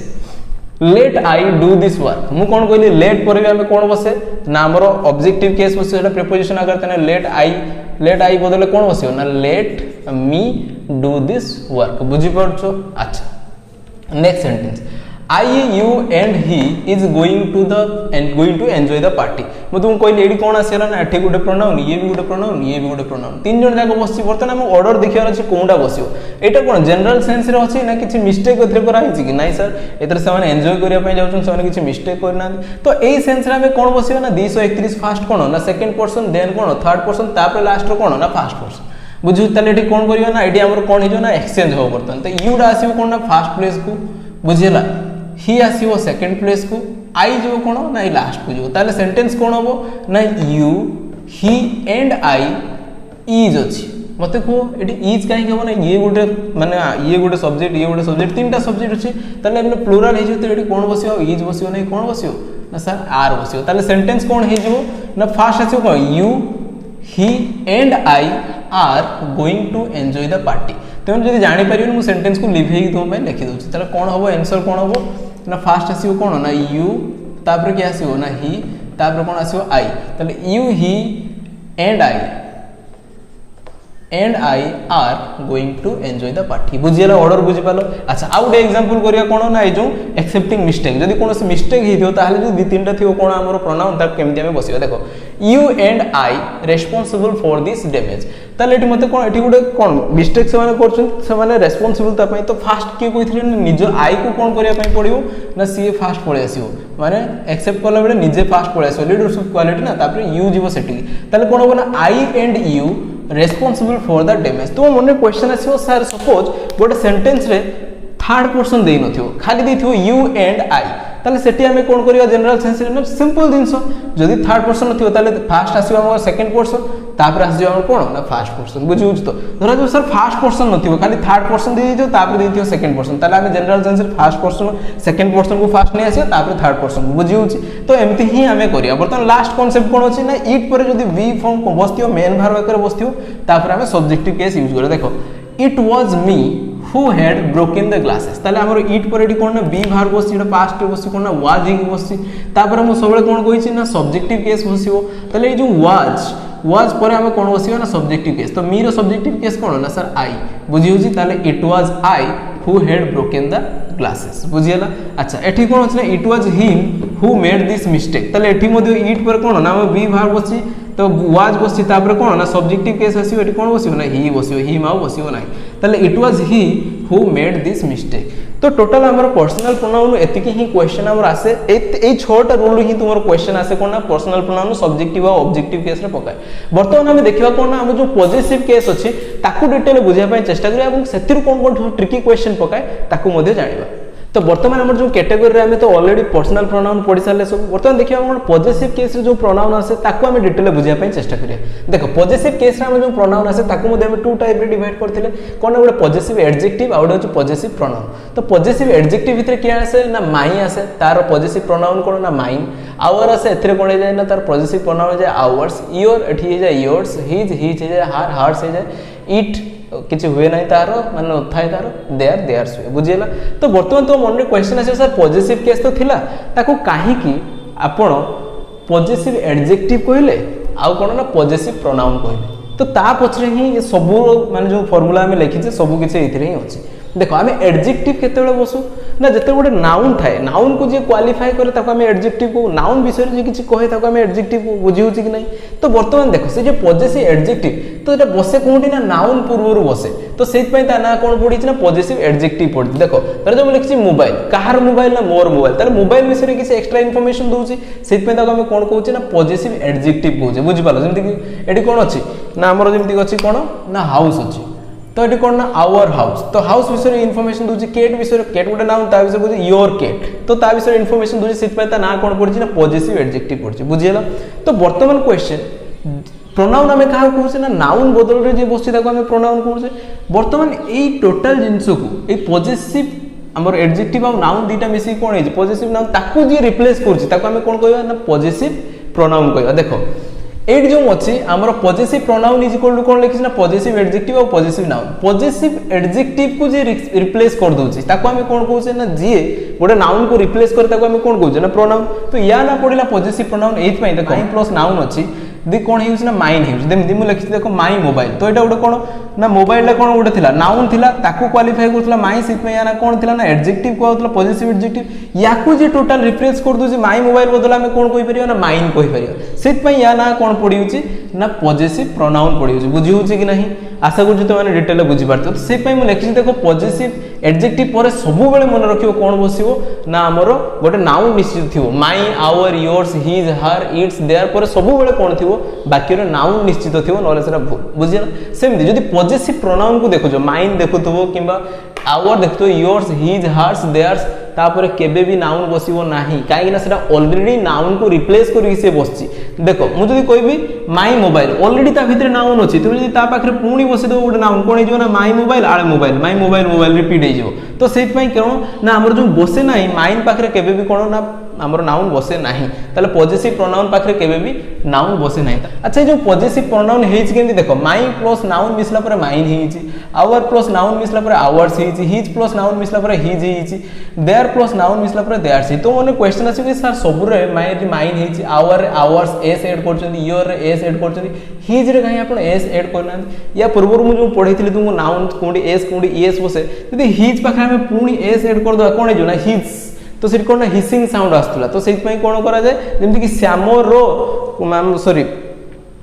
let I do this work मु कोन कहली लेट पर भी हमें कोन बसे ना हमरो ऑब्जेक्टिव केस बसे एटा प्रीपोजिशन आकर तने लेट आई बदले कोन बसियो ना let me do this work बुझि पड़छो अच्छा next sentence I, you and he is going to enjoy the party मु तुम कहली एडी कोन आसेला ना एठी गुटे प्रोनाउन ये भी गुटे प्रोनाउन ये भी गुटे प्रोनाउन तीन जन जाक बसि बर्तन हम ऑर्डर देखियार अछि कोनटा बसियो एटा कोन जनरल सेंस रे अछि ना किछि मिस्टेक एथरे करा हिछि कि नाही सर एथरे से माने एन्जॉय करिया पय जाउछन से माने किछि मिस्टेक करना तो एई सेंस रे हमें कोन बसियो ना 231 फर्स्ट कोन ना सेकंड पर्सन देन कोन थर्ड पर्सन तापर लास्ट रो कोन ना फर्स्ट पर्सन बुझु तले एठी कोन करियो ना एठी हमर कोन हिजो ना एक्सचेंज हो बर्तन तो यू डा आसीबो कोन ना फर्स्ट प्लेस को बुझिला ही आसीबो सेकंड प्लेस को आई जो कोन ना लास्ट को जो ताले सेंटेंस कोन होबो ना you he and I is अछि मते को एटी इज काहे के ना ये गुटे सब्जेक्ट तीनटा सब्जेक्ट अछि ताले हमने प्लुरल हे जते एटी कोन बसियो इज बसियो नै कोन बसियो ना सर आर बसियो ताले सेंटेंस कोन हे जो ना फर्स्ट आसीबो कोन you he and I are going to enjoy the party तेन जदि जानि परियो मु सेंटेंस को लिख हेई तुम लिखि दउछि ताले कोन होबो आंसर कोन होबो ना फर्स्ट आसीबो कोन ना यू तापर के आसीबो ना ही तापर कोन आसीबो आई ताले you he and I are going to enjoy the party बुझिला ऑर्डर बुझि पालो अच्छा आ गुटे एग्जांपल करिया कोन ना ए जो एक्सेप्टिंग मिस्टेक जदि कोन से मिस्टेक हे थियो ताले जो 2-3टा थियो कोन हमर प्रोनाउन ता केमति हमें बसियो देखो you and I responsible for this damage ताले एटी मते कोन एटी गुटे कोन मिस्टेक से माने करछन से माने रेस्पोंसिबल ता पई तो फास्ट के कोइथिले निज आई को कोन करिया पई पड़ियो ना सी फास्ट पळे आसीओ माने एक्सेप्ट करला बेले निजे फास्ट पळे आसीओ लीडरशिप क्वालिटी ना तापर यू जीवो सेटिंग ताले कोन होबो ना I and you responsible for the damage तो मन क्वेश्चन आसीओ सर सपोज गोटे सेंटेंस रे थर्ड पर्सन देई नथियो खाली देथियो यू एंड आई ताले सेठी हमें कोन करिया जनरल सेंस रे सिंपल दिनसो जदी थर्ड पर्सन नथियो ताले फर्स्ट आसीबो हमर सेकंड पर्सन तापर आसीबो हमर कोन ना फर्स्ट पर्सन बुझिउछ तो धरा जो सर फर्स्ट पर्सन नथियो खाली थर्ड पर्सन देई दियो तापर देई दियो सेकंड पर्सन ताले हमें जनरल सेंस रे फर्स्ट पर्सन सेकंड पर्सन को फर्स्ट नै आसीयो तापर थर्ड पर्सन बुझिउछ तो एम्ति ही हमें करिया बर्तन लास्ट कांसेप्ट कोन अछि ना इट पर जदी वी फॉर्म को बस्तियो मेन भार वाक्य रे बस्तियो तापर हमें सब्जेक्टिव केस यूज करे देखो it was me who had broken the glasses ताले हमर इट पर एडी कोन ना बी भार बसी एटा पास्ट रे बसी कोन ना वाज ही बसी तापर हम सबले कोन कहि छी ना सब्जेक्टिव केस बसियो ताले ए जो वाज पर हम कोन बसियो ना सब्जेक्टिव केस तो मी रो सब्जेक्टिव केस कोन ना सर आई बुझियो जी ताले it was I who had broken the glasses बुझियला अच्छा एठी कोन अछि ना it was him who made this mistake ताले एठी मध्य इट पर कोन ना बी भार बसी तो वाज बसी तापर कोन ना सब्जेक्टिव केस आसीयो एठी कोन बसियो ना ही बसियो ही माउ बसियो नाही ताले it was he who made this mistake तो टोटल हमर पर्सनल प्रोनाउन एतिकी ही क्वेश्चन हमर आसे ए 6टा रूल ही तुमर क्वेश्चन आसे कोन ना पर्सनल प्रोनाउन सब्जेक्टिव और ऑब्जेक्टिव केस रे पकाय वर्तमान हम देखिबा कोन ना हम जो पॉजिटिव केस अछि ताकू डिटेल बुझिया पय चेष्टा करिया एवं सेतिर कोन कोन ट्रिकी क्वेश्चन पकाय ताकू मध्ये जानिबा तो बर्तमान आम जो कैटेगोरी आम तो ऑलरेडी पर्सनल प्रोनाउन पढ़ी सारे सब बर्तमान देखिए हम पॉजिटिव केस जो प्रोनाउन आसे ताको आम डिटेल बुझाई चेष्टा करिए देखो पॉजिटिव केस रे जो प्रोनाउन आसे ताको मध्ये हम टू टाइप रे डिवाइड करथिले कोन गोटे पॉजिटिव एडजेक्टिव आ गोटे पॉजिटिव प्रोनाउन तो पॉजिटिव एडजेक्टिव भितर किया आसे ना माई आसे तार पॉजिटिव प्रोनाउन कोन ना माइन आवर आसे एथरे कोन जाय ना तार पॉजिटिव प्रोनाउन जाय आवर्स योर एठी जाय योर्स हिज जाय हार हार्स जाय इट किसी हुए ना तार मान थाए तार देयर देयर्स हुए बुझीला तो बर्तमान तो मन रे क्वेश्चन आसे सर पॉजिटिव केस तो थिला ताको काहे कि आपण पॉजिटिव एडजेक्टिव कहले आ कोन ना पॉजिटिव प्रोनाउन कहले तो ता पछरे ही ये सब माने जो फार्मूला हम लिखि छे सब किछि एथिरे ही अछि देखो आम एडजेक्टिव केतेबेले बसु ना जते गोटे नाउन थाए नाउन को जे क्वालिफाई करे ताको आम एडजेक्टिव को नाउन विषय जे किछि कहे ताको आम एडजेक्टिव को बुझी होछि कि नहीं तो बर्तमान देखो से जे पॉजिटिव एडजेक्टिव तो एटा बसे कोंडी ना नाउन पूर्वरु बसे तो सेत पई ता ना कोन पड़ी छि ना पॉजिटिव एडजेक्टिव पड़ी देखो तर जो लिखि मोबाइल कहार मोबाइल ना मोर मोबाइल तार मोबाइल विषय किछि एक्स्ट्रा इंफॉर्मेशन दोछि सेत पई ताको आम कोन कहउछि ना पॉजिटिव एडजेक्टिव कहउछि बुझि पालो जेमति कि एडी कोन अछि ना हमर जेमति अछि कोन ना हाउस अछि तो ये कौन ना आवर हाउस तो हाउस विषय इनफॉरमेशन दूसरी केट विषय केट गोटे नाउन ता विषय कहूँ योर केट तो ता विषय इनफॉरमेशन दूसरी सिर्फ ता ना कौन पड़ी ना पॉजिटिव एडजेक्टिव पड़ी बुझीला तो बर्तमान क्वेश्चन प्रोनाउन आम क्या कहूँ ना नाउन बदल रे जे बसछि ताको आम प्रोनाउन कहूँ बर्तमान यही टोटाल जिनस को ये पॉजिटिव आमर एडजेक्टिव और नाउन दुटा मिसी कौन है पॉजिटिव नाउन ताको जे रिप्लेस करछि ताको आम कौन कहबा ना पॉजिटिव प्रोनाउन कहबा देखो एट जो अच्छी आमर positive pronoun is equal to कौन लिखी ना पॉजिटिव एडजेक्टिव और पॉजिटिव नाउन पॉजिटिव एडजेक्टिव को जे रिप्लेस कर दोछि ताको हम कोन कहउछे ना जे गोटे नाउन को रिप्लेस करे ताको हम कोन कहउछे ना प्रोनाउन तो या ना पड़िला पॉजिटिव प्रोनाउन एथ पई देखो माइन प्लस नाउन अछि दे कोन हिउछ ना माइन हिउछ देमति मु लिखि देखो माई मोबाइल तो एटा गोटे कोन ना मोबाइल ला कोन गोटे थिला नाउन थिला ताको क्वालिफाई करथला माई सिट में या ना कोन थिला ना एडजेक्टिव कहउतला पॉजिटिव एडजेक्टिव याकू जे टोटल रिप्लेस कर दोछि माई मोबाइल बदला में कोन कहि परियो ना माइन कहि परियो सेत पई या ना कोन पडिउछि ना पॉजिटिव प्रोनाउन पडिउछि बुझी होछि कि नहीं आशा करू तो माने डिटेल बुझी पारतो तो से पई मु लिखि देखो पॉजिटिव एडजेक्टिव पर सब बेले मन रखियो कोन बसिबो ना हमरो गोटे नाउन निश्चित थिबो my our yours his her its their पर सब बेले कोन थिबो बाकी रे नाउन निश्चित थिबो नले सेरा भूल बुझिला सेमति जदी पॉजिटिव प्रोनाउन को देखो जो माइन देखुथबो किबा आवर देखतो योर्स हिज हर्स देयर्स तापर केबे भी नाउन बसिबो नाही काहे ना सेटा ऑलरेडी नाउन को रिप्लेस करी से बसछि देखो मु जदी कहबी माई मोबाइल ऑलरेडी ता भितर नाउन अछि तुम जदी ता पाखरे पूणी बसि दो गोटे नाउन कोन हिजो ना माई मोबाइल आळे mobile my mobile mobile repeat हिजो तो सेत पई कोन ना हमर जो बसे नाही माइन पाखरे केबे भी कोन ना हमर नाउन बसे नाही ताले पॉजिटिव प्रोनाउन पाखरे केबे भी नाउन बसे नाही अच्छा जो पॉजिटिव प्रोनाउन हेछि केंति देखो माई प्लस नाउन मिसला पर माइन हेछि आवर प्लस नाउन मिसला पर आवर्स हेछि हिज प्लस नाउन मिसला पर हिज हेछि देयर प्लस नाउन मिसला पर देयर्स तो मने क्वेश्चन आसी सर सब रे माइन हेछि आवर आवर्स एस ऐड करछन्ती योर रे एस ऐड करछन्ती हिज रे काहे आपण एस ऐड करना या पूर्व मु जो पढैथिले तुमको नाउन कोंडी एस कोंडी एस बसे यदि हिज पाखरे हम पूणी एस ऐड कर दो कोन जो ना हिज तो सिर कोन हिसिंग साउंड आस्तला तो सेत पई कोन करा जाय जेमति कि श्यामर रो सॉरी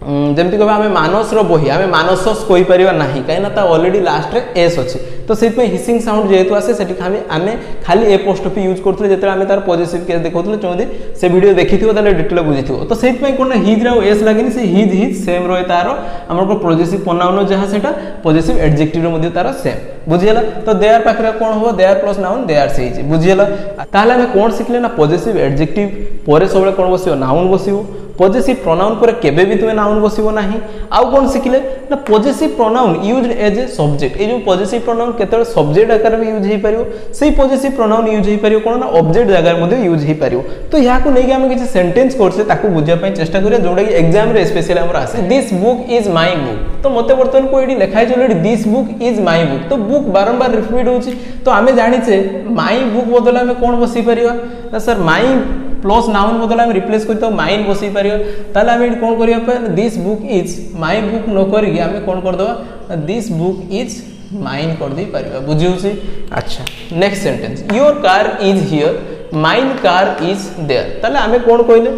जेमति कहबा हमें मानस रो बही हमें मानसस कोइ परिबा नाही काहे ना ता ऑलरेडी लास्ट रे एस अछि तो सेत पई हिसिंग साउंड जेतु आसे सेठी हमें खाली ए पोस्टफी यूज करथले जेते हमें तार पॉजिटिव केस देखौथले चोंदी से वीडियो देखिथिबो ताले डिटेल बुझिथिबो तो सेत पई कोन हिज रो एस लागिनी से हिज सेम रोय तार हमर को पॉजिटिव प्रोनाउन जहा सेटा पॉजिटिव एडजेक्टिव रो मध्ये तार सेम बुझियला तो देयर पाखरे कोन हो देयर प्लस नाउन देयर से हिज बुझियला ताले हमें कोन सिखले ना पॉजिटिव एडजेक्टिव परे सबले कोन बसियो नाउन बसियो पॉजिटिव प्रोनाउन पर केबे भी तुमे नाउन बसिबो नाही आउ कोन सिखले ना positive pronoun used as a subject ए जो पॉजिटिव प्रोनाउन केतले सब्जेक्ट आकार में यूज हे परियो सेही पॉजिटिव प्रोनाउन यूज हे परियो कोन ना ऑब्जेक्ट जगह मध्ये यूज हे परियो तो या को नै कि हम किछि सेंटेंस करसे ताको बुझिया पय चेष्टा करिया जोडा कि एग्जाम रे स्पेशली हमर आसे this book is my book तो मते वर्तमान को एडी लिखाय छै already this book is my book तो बुक बारंबार रिपीट होछि तो हमें जानि छे माय बुक बदला में कोन बसि परियो ना सर माय प्लस नाउन बदला में रिप्लेस करतो माइन बसि परियो ताले हम कोन करिया पे this book is my book न करी हम कोन कर दबा दिस बुक इज माइन कर दी परिबा बुझियो छी अच्छा next sentence your car is here mine car is there ताले हमें कोन कहले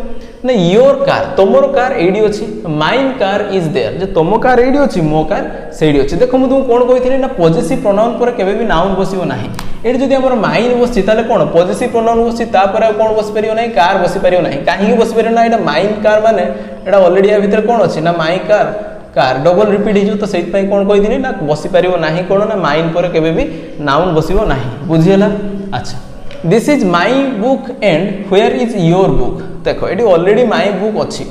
ना योर कार तमरो कार एडी अछि माइन कार इज देयर जे तमो कार एडी अछि मो कार सेडी अछि देखो मु तुम कोन कहिथिले ना पॉजिटिव प्रोनाउन पर केबे भी नाउन बसिबो नाही एडी जदी हमर माइन बसि ताले कोन पॉजिटिव प्रोनाउन बसि ता पर कोन बसि परियो नाही कार बसि परियो नाही काहे कि बसि परियो ना एटा माइन कार माने एटा ऑलरेडी आ भीतर कोन अछि ना my car car double repeat हिजो तो सेत पई कोन कहिदिनी ना बसि परियो नाही कोन ना माइन पर केबे भी नाउन बसिबो नाही बुझियला अच्छा this is my book and where is your book देख ये ऑलरेडी माई बुक अच्छी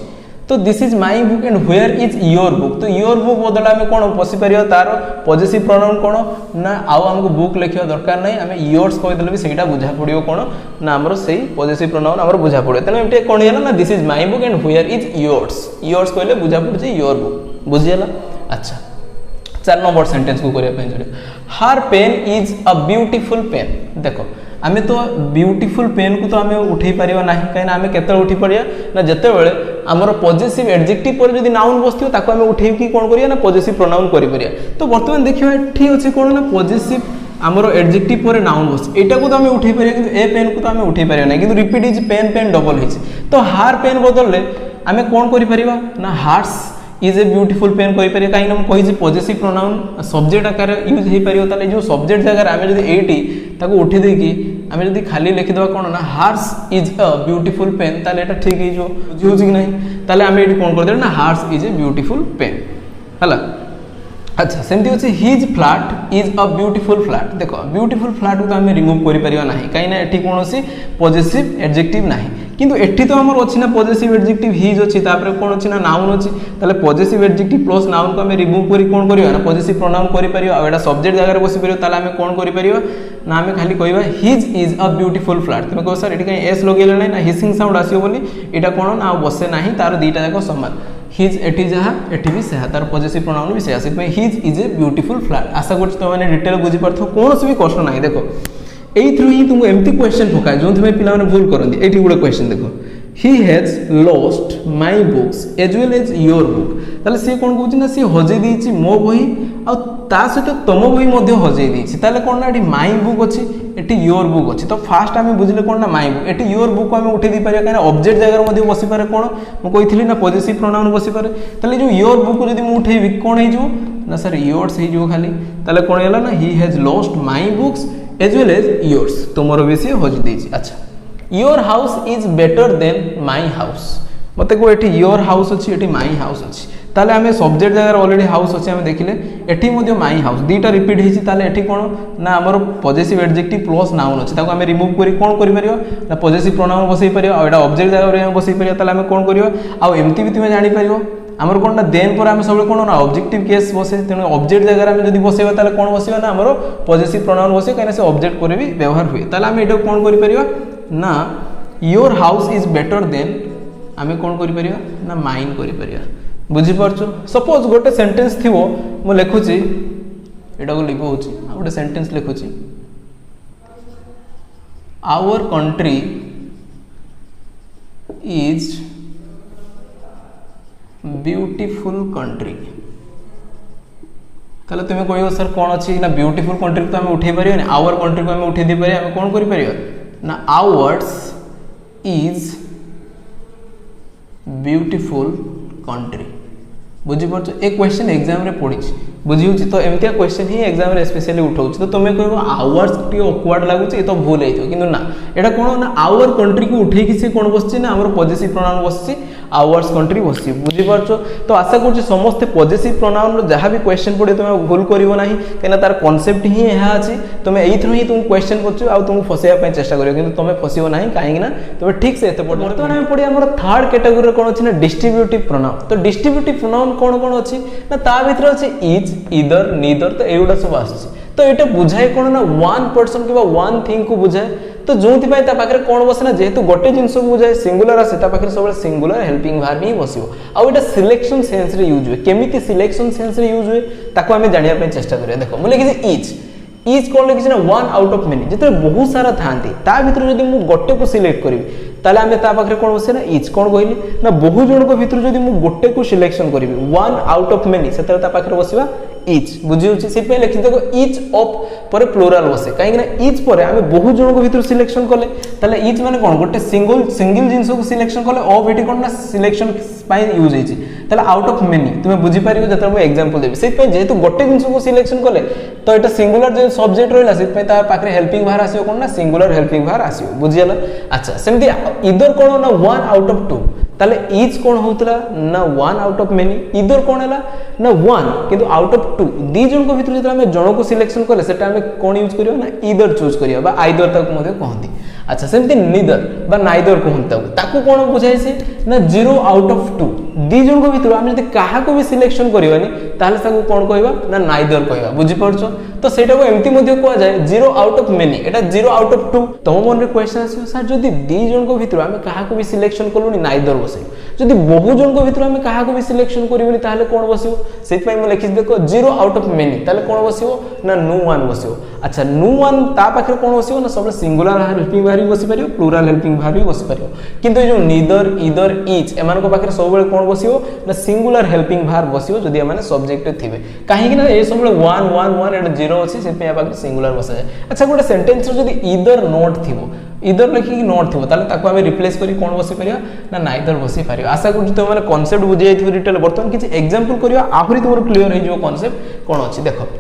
तो this is my book and where is your book तो योर बुक बदल आम कौन पशिपर तार पॉजिटिव प्रोनाउन कौन ना आउ आमको बुक लिखा दरकार नहीं आम योर्स कहीदेले भी सहीटा बुझा पड़ो कौन ना आमर से पॉजिटिव प्रोनाउन आमर बुझा पड़ो तेना एमती कौन है ना this is my book and where is yours yours कहले बुझा पड़े योर बुक बुझीगला। अच्छा 4 नंबर सेंटेंस को करने her pen is a beautiful pen देखो आमे तो ब्यूटीफुल पेन को तो आमे उठे पारिबा नाही कहीं आमे केते उठी पड़िया ना जते बेले हमर पॉजिटिव एडजेक्टिव पर जदी नाउन बसथियो ताको आमे उठे की कोन करिया ना पॉजिटिव प्रोनाउन करि परिया तो वर्तमान देखियो एठी अछि कोन ना पॉजिटिव हमर एडजेक्टिव पर नाउन बस एटा को तो आमे उठे परिया किंतु ए पेन को तो आमे उठे परिया नै किंतु repeat is pen pen double his तो हार पेन बदलले आमे कोन करि परिबा ना hers is a beautiful pen कहि परिया काहे ना हम कहि जे पॉजिटिव प्रोनाउन सब्जेक्ट आकार यूज हे परियो ताले जो सब्जेक्ट जगह आमे जदी एटी ताको उठे दे की आमे जदी खाली लिखि दवा कोन ना hers is a beautiful pen ताले एटा ठीक हे जो बुझियो कि नहीं ताले आमे एटी कोन कर दे ना hers is a beautiful pen हला। अच्छा सेमती अछि his flat is a beautiful flat देखो ब्यूटीफुल फ्लैट को आमे रिमूव करि परिया नाही काहे ना एटी कोनोसी पॉजिटिव एडजेक्टिव नाही किंतु एठी तो हमर अछि ना पॉजिटिव एडजेक्टिव हिज अछि तापर कोन अछि ना नाउन अछि ताले पॉजिटिव एडजेक्टिव प्लस नाउन को हमें रिमूव करी कोन करियो ना पॉजिटिव प्रोनाउन करि परियो आ एटा सब्जेक्ट जगह रे बसि परियो ताले हमें कोन करि परियो ना हमें खाली कहबा his is a beautiful flat तुम कहो सर एठी कहीं एस लगेले नै ना हिसिंग साउंड आसियो बोली एटा कोन ना बसे नाही तार दीटा जाको समान हिज एठी जहा एठी भी सेहा तार पॉजिटिव प्रोनाउन भी सेहा से his is a beautiful flat आशा करछ तो माने डिटेल बुझी परथो कोन से भी कष्ट नाही देखो एई थ्रू ही तुमको एमती क्वेश्चन पकाय जो तुम पिला माने भूल करंदी एठी गुडे क्वेश्चन देखो he has lost my books as well as your book ताले से कोन कहउची ना से हजे देछि मो बही आ ता सहित तम बही मध्ये हजे देछि ताले कोन ना एठी माय बुक अछि एठी योर बुक अछि तो फास्ट आमे बुझले कोन ना माय बुक एठी योर बुक को आमे उठे दी पारे काना ऑब्जेक्ट जगह मध्ये बसि पारे कोन मो कहिथिली ना पॉजिटिव प्रोनाउन बसि पारे ताले जो योर बुक जदी मु उठेबी कोन हे जो ना सर योर्स हे जो खाली ताले कोन हैला ना he has lost my books as well as yours Tomar विषय हजे देछि। अच्छा your house is better then my house मत को एठी योर हाउस अच्छी एठी माई हाउस अच्छी ताले आमे सब्जेक्ट जगह ऑलरेडी हाउस अच्छे आमे देखिले एठी मध्ये माई हाउस दीटा रिपीट हिची ताले एठी कोन ना हमर पॉजिटिव एडजेक्टिव प्लस नाउन अच्छे ताको आमे रिमूव करी कोन करि परियो ना पॉजिटिव प्रोनाउन बसै परियो आ एटा ऑब्जेक्ट जगह रे बसै परियो ताले आमे कोन करियो आ एम्ति भी तुमे जानि परियो हमर कोन ना देन पर आमे सबले कोन ना ऑब्जेक्टिव केस बसे तेनो ऑब्जेक्ट जगह आमे जदी बसेबा ताले कोन बसेबा ना हमर पॉजिटिव प्रोनाउन बसे काहे से ऑब्जेक्ट करे भी व्यवहार हुए ताले आमे एटा कोन करि परियो ना your house is better then आमे कोन करि परिया ना माइन करि परिया बुझी परछु सपोज गोटे सेंटेंस थिवो मु लिखुची एटा को लिखौची आ गोटे सेंटेंस लिखुची our country is beautiful country ताले तुमे कहयो सर कोन अछि ना ब्यूटीफुल कंट्री तो हमें उठे परियो ना आवर कंट्री को हमें उठे दे परिया हमें कोन करि परियो ना आवर्स इज ब्यूटीफुल कंट्री बुझी परछ एक क्वेश्चन एग्जाम रे पड़ी बुझी होची तो एमतिया क्वेश्चन ही एग्जाम रे स्पेशली उठाउची तो तुमे कहबो आवर्स टी ऑकवर्ड लागुची ए तो भूल हेतो किंतु ना एटा कोन ना आवर कंट्री को उठे कि से कोन बसची ना हमर पॉजिटिव प्रोनाउन बसची आवर्स कंट्री बसची बुझी परछ तो आशा करछि समस्त पॉजिटिव प्रोनाउन रो जहां भी क्वेश्चन पड़े तुमे भूल करिवो नाही केना तार कांसेप्ट ही एहा अछि तुमे एई थ्रू ही तुम क्वेश्चन करछु आ तुम फसेया पय चेष्टा करियो किंतु तुमे फसियो नाही काहे ना तुमे ठीक से एते पड़ तो हम पड़ी हमर थर्ड कैटेगरी रे कोन अछि ना डिस्ट्रीब्यूटिव प्रोनाउन तो डिस्ट्रीब्यूटिव प्रोनाउन कोन कोन अछि ना ता भीतर अछि इज ईदर नीदर तो एउडा सब आछि तो एटा बुझाय कोन ना वन पर्सन किबा वन थिंग को बुझाय तो जोंति पाए ता पाखरे कोन बसे ना जेहेतु गोटे जिंस को बुझाय सिंगुलर आसे ता पाखरे सबले सिंगुलर हेल्पिंग वर्ब ही बसियो आ एटा सिलेक्शन सेंस रे यूज होय केमिति सिलेक्शन सेंस रे यूज होय ताको हमें जानिया पे चेष्टा करिया देखो मु लिखि इज इज कोन लिखि ना वन आउट ऑफ मेनी जेते बहुत सारा थांती ता भीतर जदी मु गोटे को सिलेक्ट करबी ताले हमें ता पाखरे कोन बसे ना इज कोन कहली ना बहु जण को भीतर जदी मु गोटे को सिलेक्शन करबी वन आउट ऑफ मेनी सेते ता पाखरे बसिबा इच बुझिउची से पे लिखि देखो इच ऑफ पर प्लुरल बसे काहे ना इच पर हमें बहु जण को भीतर सिलेक्शन करले ताले इच माने कोन गोटे सिंगल जिंस को सिलेक्शन करले ऑफ एटी कोन ना सिलेक्शन पाई यूज हेची ताले आउट ऑफ मेनी तुमे बुझी पारियो जते मु एग्जांपल देबी से पे जेहेतु गोटे जिंस को सिलेक्शन करले तो एटा सिंगुलर जे सब्जेक्ट रहला से पे ता पाखरे हेल्पिंग वर्ब आसीयो कोन ना सिंगुलर हेल्पिंग वर्ब आसीयो बुझियला। अच्छा सेमती इधर कोन ना वन आउट ऑफ टू ताले इज कोन होतला ना वन आउट ऑफ मेनी इधर कोन हला ना वन किंतु आउट ऑफ टू दी जन को भीतर जते हम जण को सिलेक्शन करले सेटा हम कोन यूज करियो ना इधर चूज करियो बा आइदर तक मध्ये कहंती अच्छा सेमती निदर बा नाइदर कहते ताकू कौन बुझाए से ना 0 आउट ऑफ 2 दी जन को भितर आम जदि काहाको भी सिलेक्शन करबानी ताहले ताकू कौन कहबा ना नाइदर कहबा बुझी परछो तो सेटा को एमती मध्ये कोआ जाए 0 out of many Etah 0 out of 2 तम मन रे क्वेश्चन आसी सर जदि दी जन को भितर आम काहाको भी सिलेक्शन करलुनी नाइदर बसे जदि बहु जन को भितर आम काहाको भी सिलेक्शन करबनी ताहले कौन बसियो सेति पय म लिखि देखो 0 आउट ऑफ मेनी ताहले कौन बसियो ना नो वन बसियो अच्छा नो वन ता पाखरे कौन बसियो ना सब सिंगुलर हेल्पिंग वर्ब बसि परियो प्लुरल हेल्पिंग वर्ब भी बसि परियो किंतु जो नीदर ईदर ईच एमान को पाखरे सब बेले कौन बसियो ना सिंगुलर हेल्पिंग वर्ब बसियो जदि एमाने सब्जेक्ट थिबे काहे कि ना ए सब बेले 1 1 1 एटा 0 अछि से पे पाखरे सिंगुलर बसा जाय अच्छा गोटे सेंटेंस रो जदि ईदर नॉट थिबो ईदर लिखि कि नॉट थिबो ताले ताको हमें रिप्लेस करी कौन बसि परियो ना नाइदर बसि परियो आशा करू तो माने कांसेप्ट बुझि जाइथिबो डिटेल बर्तन किछि एग्जांपल करियो आहुरी तोर क्लियर हे जो कांसेप्ट कोन अछि देखो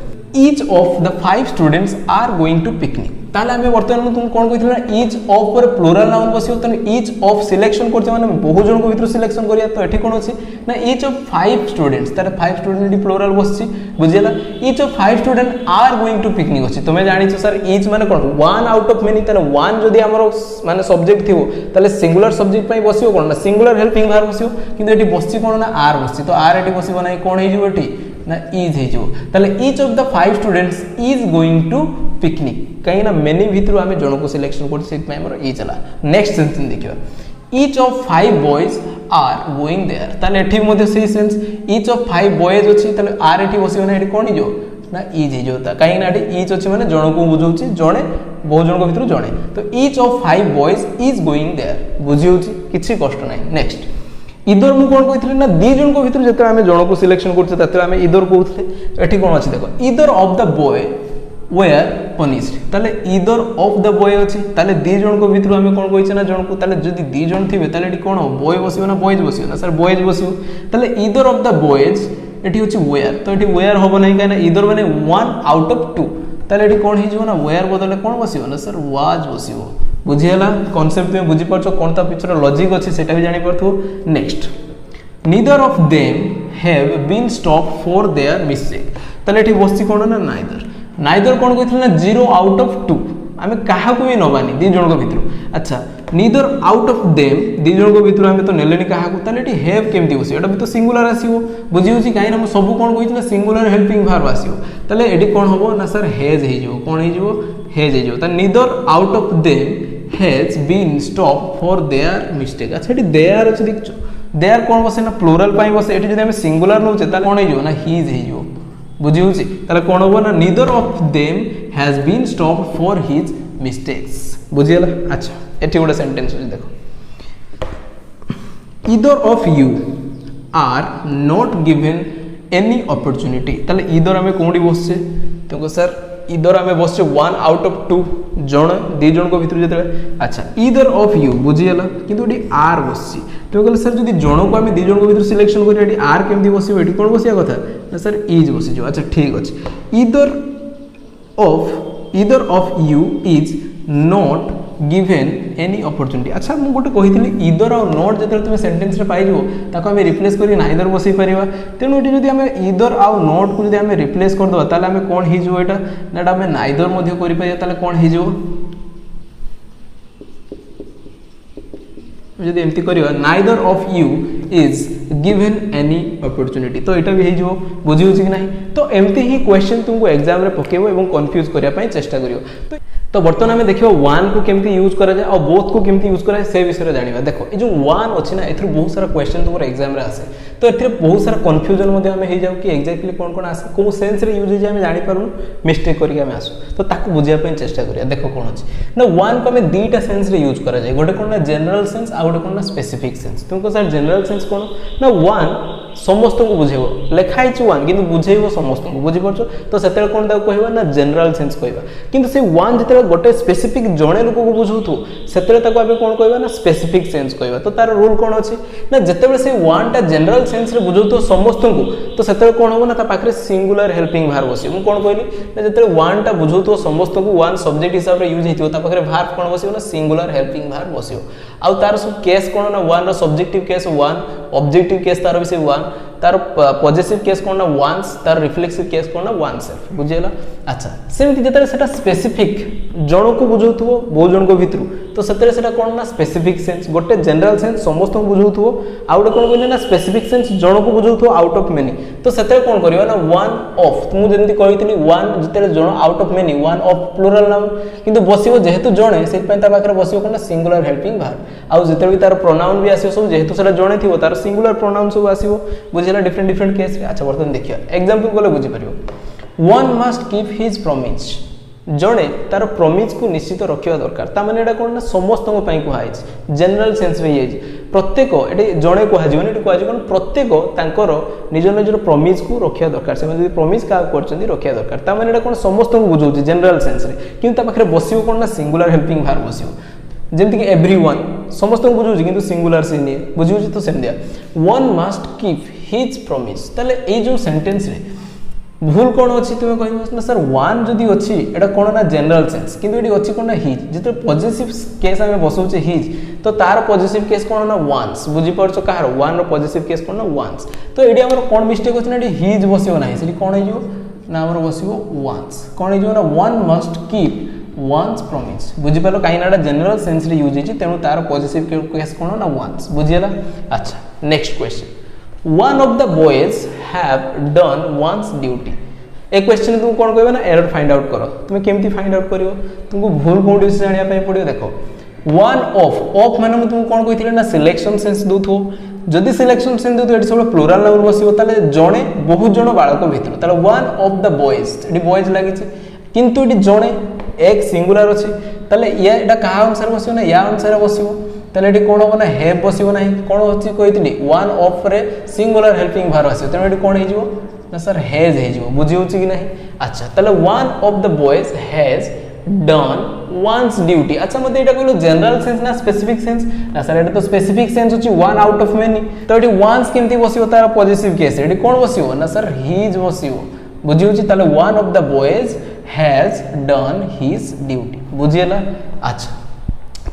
each of the 5 students are going to picnic ताले हमें वर्तमान तुम कोन कहिथिला each of पर प्लुरल नाउन बसियो तने each of सिलेक्शन करते माने बहु जन को भीतर सिलेक्शन करिया तो एठी कोन अछि ना each of 5 students ताले 5 स्टूडेंट डी प्लुरल बसछि बुझियला each of 5 student are going to picnic अछि तमे जानि छ सर each माने कोन 1 आउट ऑफ मेनी ताले 1 जदि हमरो माने सब्जेक्ट थिवो ताले सिंगुलर सब्जेक्ट पई बसियो कोन ना सिंगुलर हेल्पिंग वर्ब बसियो किंतु एठी बसछि कोन ना आर बसछि तो आर एठी बसिबो नै कोन हे जो एठी ना इज हे जो ताले each of the 5 students is going to picnic कहीं ना मेनी भीतर आमे जण को सिलेक्शन करछि सेट में हमर इज चला नेक्स्ट सेंटेंस देखिबा each of 5 boys are going there ताले एठी मध्ये सेही सेंस each of 5 boys अछि ताले आर एठी बसियो ना एठी कोन हे जो ना इज हे जो ता कहीं ना एठी इज अछि माने जण को बुझौछि जणे बहु जण को भीतर जणे तो each of 5 boys is going there बुझियोछि किछि कष्ट नै नेक्स्ट इधर मु कोन कहितले ना दी जन को भीतर जेतरा हमें जण को सिलेक्शन करछे ततरा हमें इधर कहउथले एठी कोन अछि देखो either of the boy were punished ताले इधर ऑफ द बॉय अछि ताले दी जन को भीतर हमें कोन कहिछे ना जण को ताले जदि दी जन थिबे ताले एठी कोन बॉय बसियो ना बॉयज बसियो ना सर बॉयज बसियो ताले इधर ऑफ द बॉयज एठी होछि वेयर तो एठी वेयर होबो नै काना इधर माने 1 आउट ऑफ 2 ताले एठी कोन हि जो ना वेयर बदले कोन बसियो ना सर वाज बसियो बुझियला कांसेप्ट में बुझी परछो कोन ता पिछर लॉजिक अछि सेटा भी जानि परथो next neither of them have been stop for their mistake ताले एठी बसछि कोन ना नाइदर कोन कहिथले ना 0 आउट ऑफ 2 आमे काहा को भी नबानी दी जण को भीतर अच्छा neither out of them the जण को भीतर आमे तो नेलेनी काहा को ताले एठी हैव केमती बसियो एटा भी तो सिंगुलर आसीबो बुझियोछि काहे ना सब कोन कहिथले सिंगुलर हेल्पिंग वर्ब आसीबो ताले एठी कोन होबो ना सर हैज हे जो कोन हे जो हैज हे जो ता neither out of them has been stopped for their mistake अच्छा एठी देयर अछि देखछो देयर कोन बसे ना प्लुरल पाई बसे एठी जदि हम सिंगुलर नउचे ताले कोन हे जो ना हिज हे जो बुझियोछि ताले कोन होबो ना neither of them has been stopped for his mistakes बुझियला अच्छा एठी गोटे सेंटेंस अछि देखो either of you are not given any opportunity ताले ईदर हमें कोंडी बसছে तो सर ईदर हमें बसছে 1 आउट ऑफ 2 जण दी जण को भीतर जेते अच्छा ईदर ऑफ यू बुझियला किंतु एटी आर बसछि तो कहले सर जदि जण को हमें दी जण को भीतर सिलेक्शन करी एटी आर केमदी बसियो एटी कोन बसिया कथा ना सर इज बसि जो अच्छा ठीक अछि either of you is not given any opportunity अच्छा मु गोटे कहितली ईदर और नॉट जेते तुम सेंटेंस रे पाइ जो ताको हमें रिप्लेस करी नाइदर बसि परिबा तेनु एटी जदि हमें ईदर और नॉट को जदि हमें रिप्लेस कर दबा ताले हमें कोन हि जो एटा नाटा हमें नाइदर मध्ये करि परिया ताले कोन हि जो जदि एमती करिवा neither of you is given any opportunity तो एटा भी हे जो बुझी होछि कि नाही तो एमती ही क्वेश्चन तुमको एग्जाम रे पकेबो एवं कंफ्यूज करिया पई चेष्टा करियो तो बर्तमान हमें देखियो वन को केमती यूज करा जाए और बोथ को केमती यूज करा से विषय रे जानिबा देखो ए जो वन अछि ना एथरो बहुत सारा क्वेश्चन तुमर एग्जाम रे आसे तो एथरे बहुत सारा कंफ्यूजन मध्ये हमें हे जाउ कि एग्जैक्टली कोन कोन आसे को सेंस रे यूज जे हमें जानि पारु मिस्टेक करिके हमें आसु तो ताको बुझिया पे चेष्टा करिया देखो कोन अछि ना वन को हमें दीटा सेंस रे यूज करा जाए गोटे कोन ना जनरल सेंस आ गोटे कोन ना स्पेसिफिक सेंस तुमको सर जनरल सेंस कोन ना वन समस्त को बुझेबो लेखाइ छु वन किंतु बुझेबो समस्त को बुझि परछो तो सेते कोन दा कहबा ना जनरल सेंस कहबा किंतु से वन जते गोटे स्पेसिफिक जणे लोक को बुझौथु सेते ताको आबे कोन कहबा ना स्पेसिफिक सेंस कहबा तो तार रूल कोन अछि ना जते से वन टा जनरल सेंस रे बुझौथु समस्त को तो सेते कोन होबो ना ता पाखरे सिंगुलर हेल्पिंग वर्ब बसियो मु कोन कहली ना जते वन टा बुझौथु समस्त को वन सब्जेक्ट हिसाब रे यूज हेतियो ता पाखरे वर्ब कोन बसियो ना सिंगुलर हेल्पिंग वर्ब बसियो आ तार सब केस कोन ना वन रो subjective case one objective case तार भी से वन तार पॉजिटिव केस कोन ना वंस तार रिफ्लेक्सिव केस कोन ना वन सेल्फ बुझियला अच्छा सेमति जतरे सेटा स्पेसिफिक जण को बुझौथबो बहु जण को भितरु तो सेतरे सेटा कोन ना स्पेसिफिक सेंस गोटे जनरल सेंस समस्त को बुझौथबो आउट कोन कहले ना स्पेसिफिक सेंस जण को बुझौथबो आउट ऑफ मेनी तो सेतरे कोन करबा ना वन ऑफ तुमु जेंति कहितली वन जतरे जण out of many one of plural noun किंतु बसिबो जेहेतु जणे से पय ता पाखरे बसिबो कोन ना सिंगुलर हेल्पिंग वर्ब आउ जतरे भी तार प्रोनाउन भी आसीबो सब जेहेतु सेटा जणे थिबो तार सिंगुलर प्रोनाउन सब आसीबो बुझिला डिफरेंट डिफरेंट केस रे अच्छा वर्तन देखिया एग्जांपल कोले बुझि परिबो one must keep his promise जणे तार प्रॉमिस को निश्चित रखिया दरकार ता माने एटा कोन ना समस्त को पई कुहाय जनरल सेंस रे ये प्रत्येक एटी जणे कुहा जीवन एटी कुहा जीवन प्रत्येक तांकर निज निजर प्रॉमिस को रखिया दरकार से जदी प्रॉमिस का करचंदी रखिया दरकार ता माने एटा कोन समस्त को बुझौची जनरल सेंस रे किंतु ता पाखरे बसियो कोन ना सिंगुलर हेल्पिंग वर्ब बसियो जेमति कि एवरीवन समस्त को बुझौची किंतु सिंगुलर से नहीं बुझौची तो सेम दिया one must keep his promise ताले ए जो सेंटेंस रे भूल कोन अछि तुमे कहबो ना सर वन जदी अछि एटा कोन ना जनरल सेंस किंतु एडी अछि कोन ना हिज जते पॉजिटिव केस हमें बसौचे हिज तो तार पॉजिटिव केस कोन ना वंस बुझि परछो कहार वन रो पॉजिटिव केस कोन ना वंस तो एडी हमर कोन मिस्टेक अछि ना एडी हिज बसियो नाही सेडी कोन हिजो ना हमर बसियो वंस कोन हिजो ना one must keep once promise बुझि पालो काई नाडा जनरल सेंस रे यूज अछि तेनु तार पॉजिटिव केस कोन ना वंस बुझियला अच्छा next question one of the boys have done one's duty A question तुम कोन कहबे ना एरर फाइंड आउट करो तुम केमती फाइंड आउट करियो तुमको भूल कोन से जानिया पय पड़ियो देखो वन ऑफ माने मैं तुम कोन कहिथिले ना सिलेक्शन सेंस दोथो जदि सिलेक्शन सेंस दोथो एटी सब प्लुरल नाउन बसिबो ताले जणे बहुत जण बाळक भितर ताले one of the boys eighty boys लागि छै किंतु एटी जणे एक सिंगुलर अछि ताले या एटा कहा अनुसार बसिबो ना या अनुसार बसिबो ताले एटी कोन होबो ना हैव बसिबो नाही कोन होछि कहितली वन ऑफ रे सिंगुलर हेल्पिंग वर्ब आसे तने एटी कोन हेजिवो ना सर हैज हेजिवो बुझि होछि कि नाही अच्छा ताले one of the boys has done one's duty अच्छा मते एटा कहलो जनरल सेंस ना स्पेसिफिक सेंस ना सर एटा तो स्पेसिफिक सेंस होछि वन आउट ऑफ मेनी तो एटी वंस केमती बसिबो तार पॉजिटिव केस एटी कोन बसिबो ना सर हिज बसिबो बुझि होछि ताले one of the boys has done his duty बुझियला अच्छा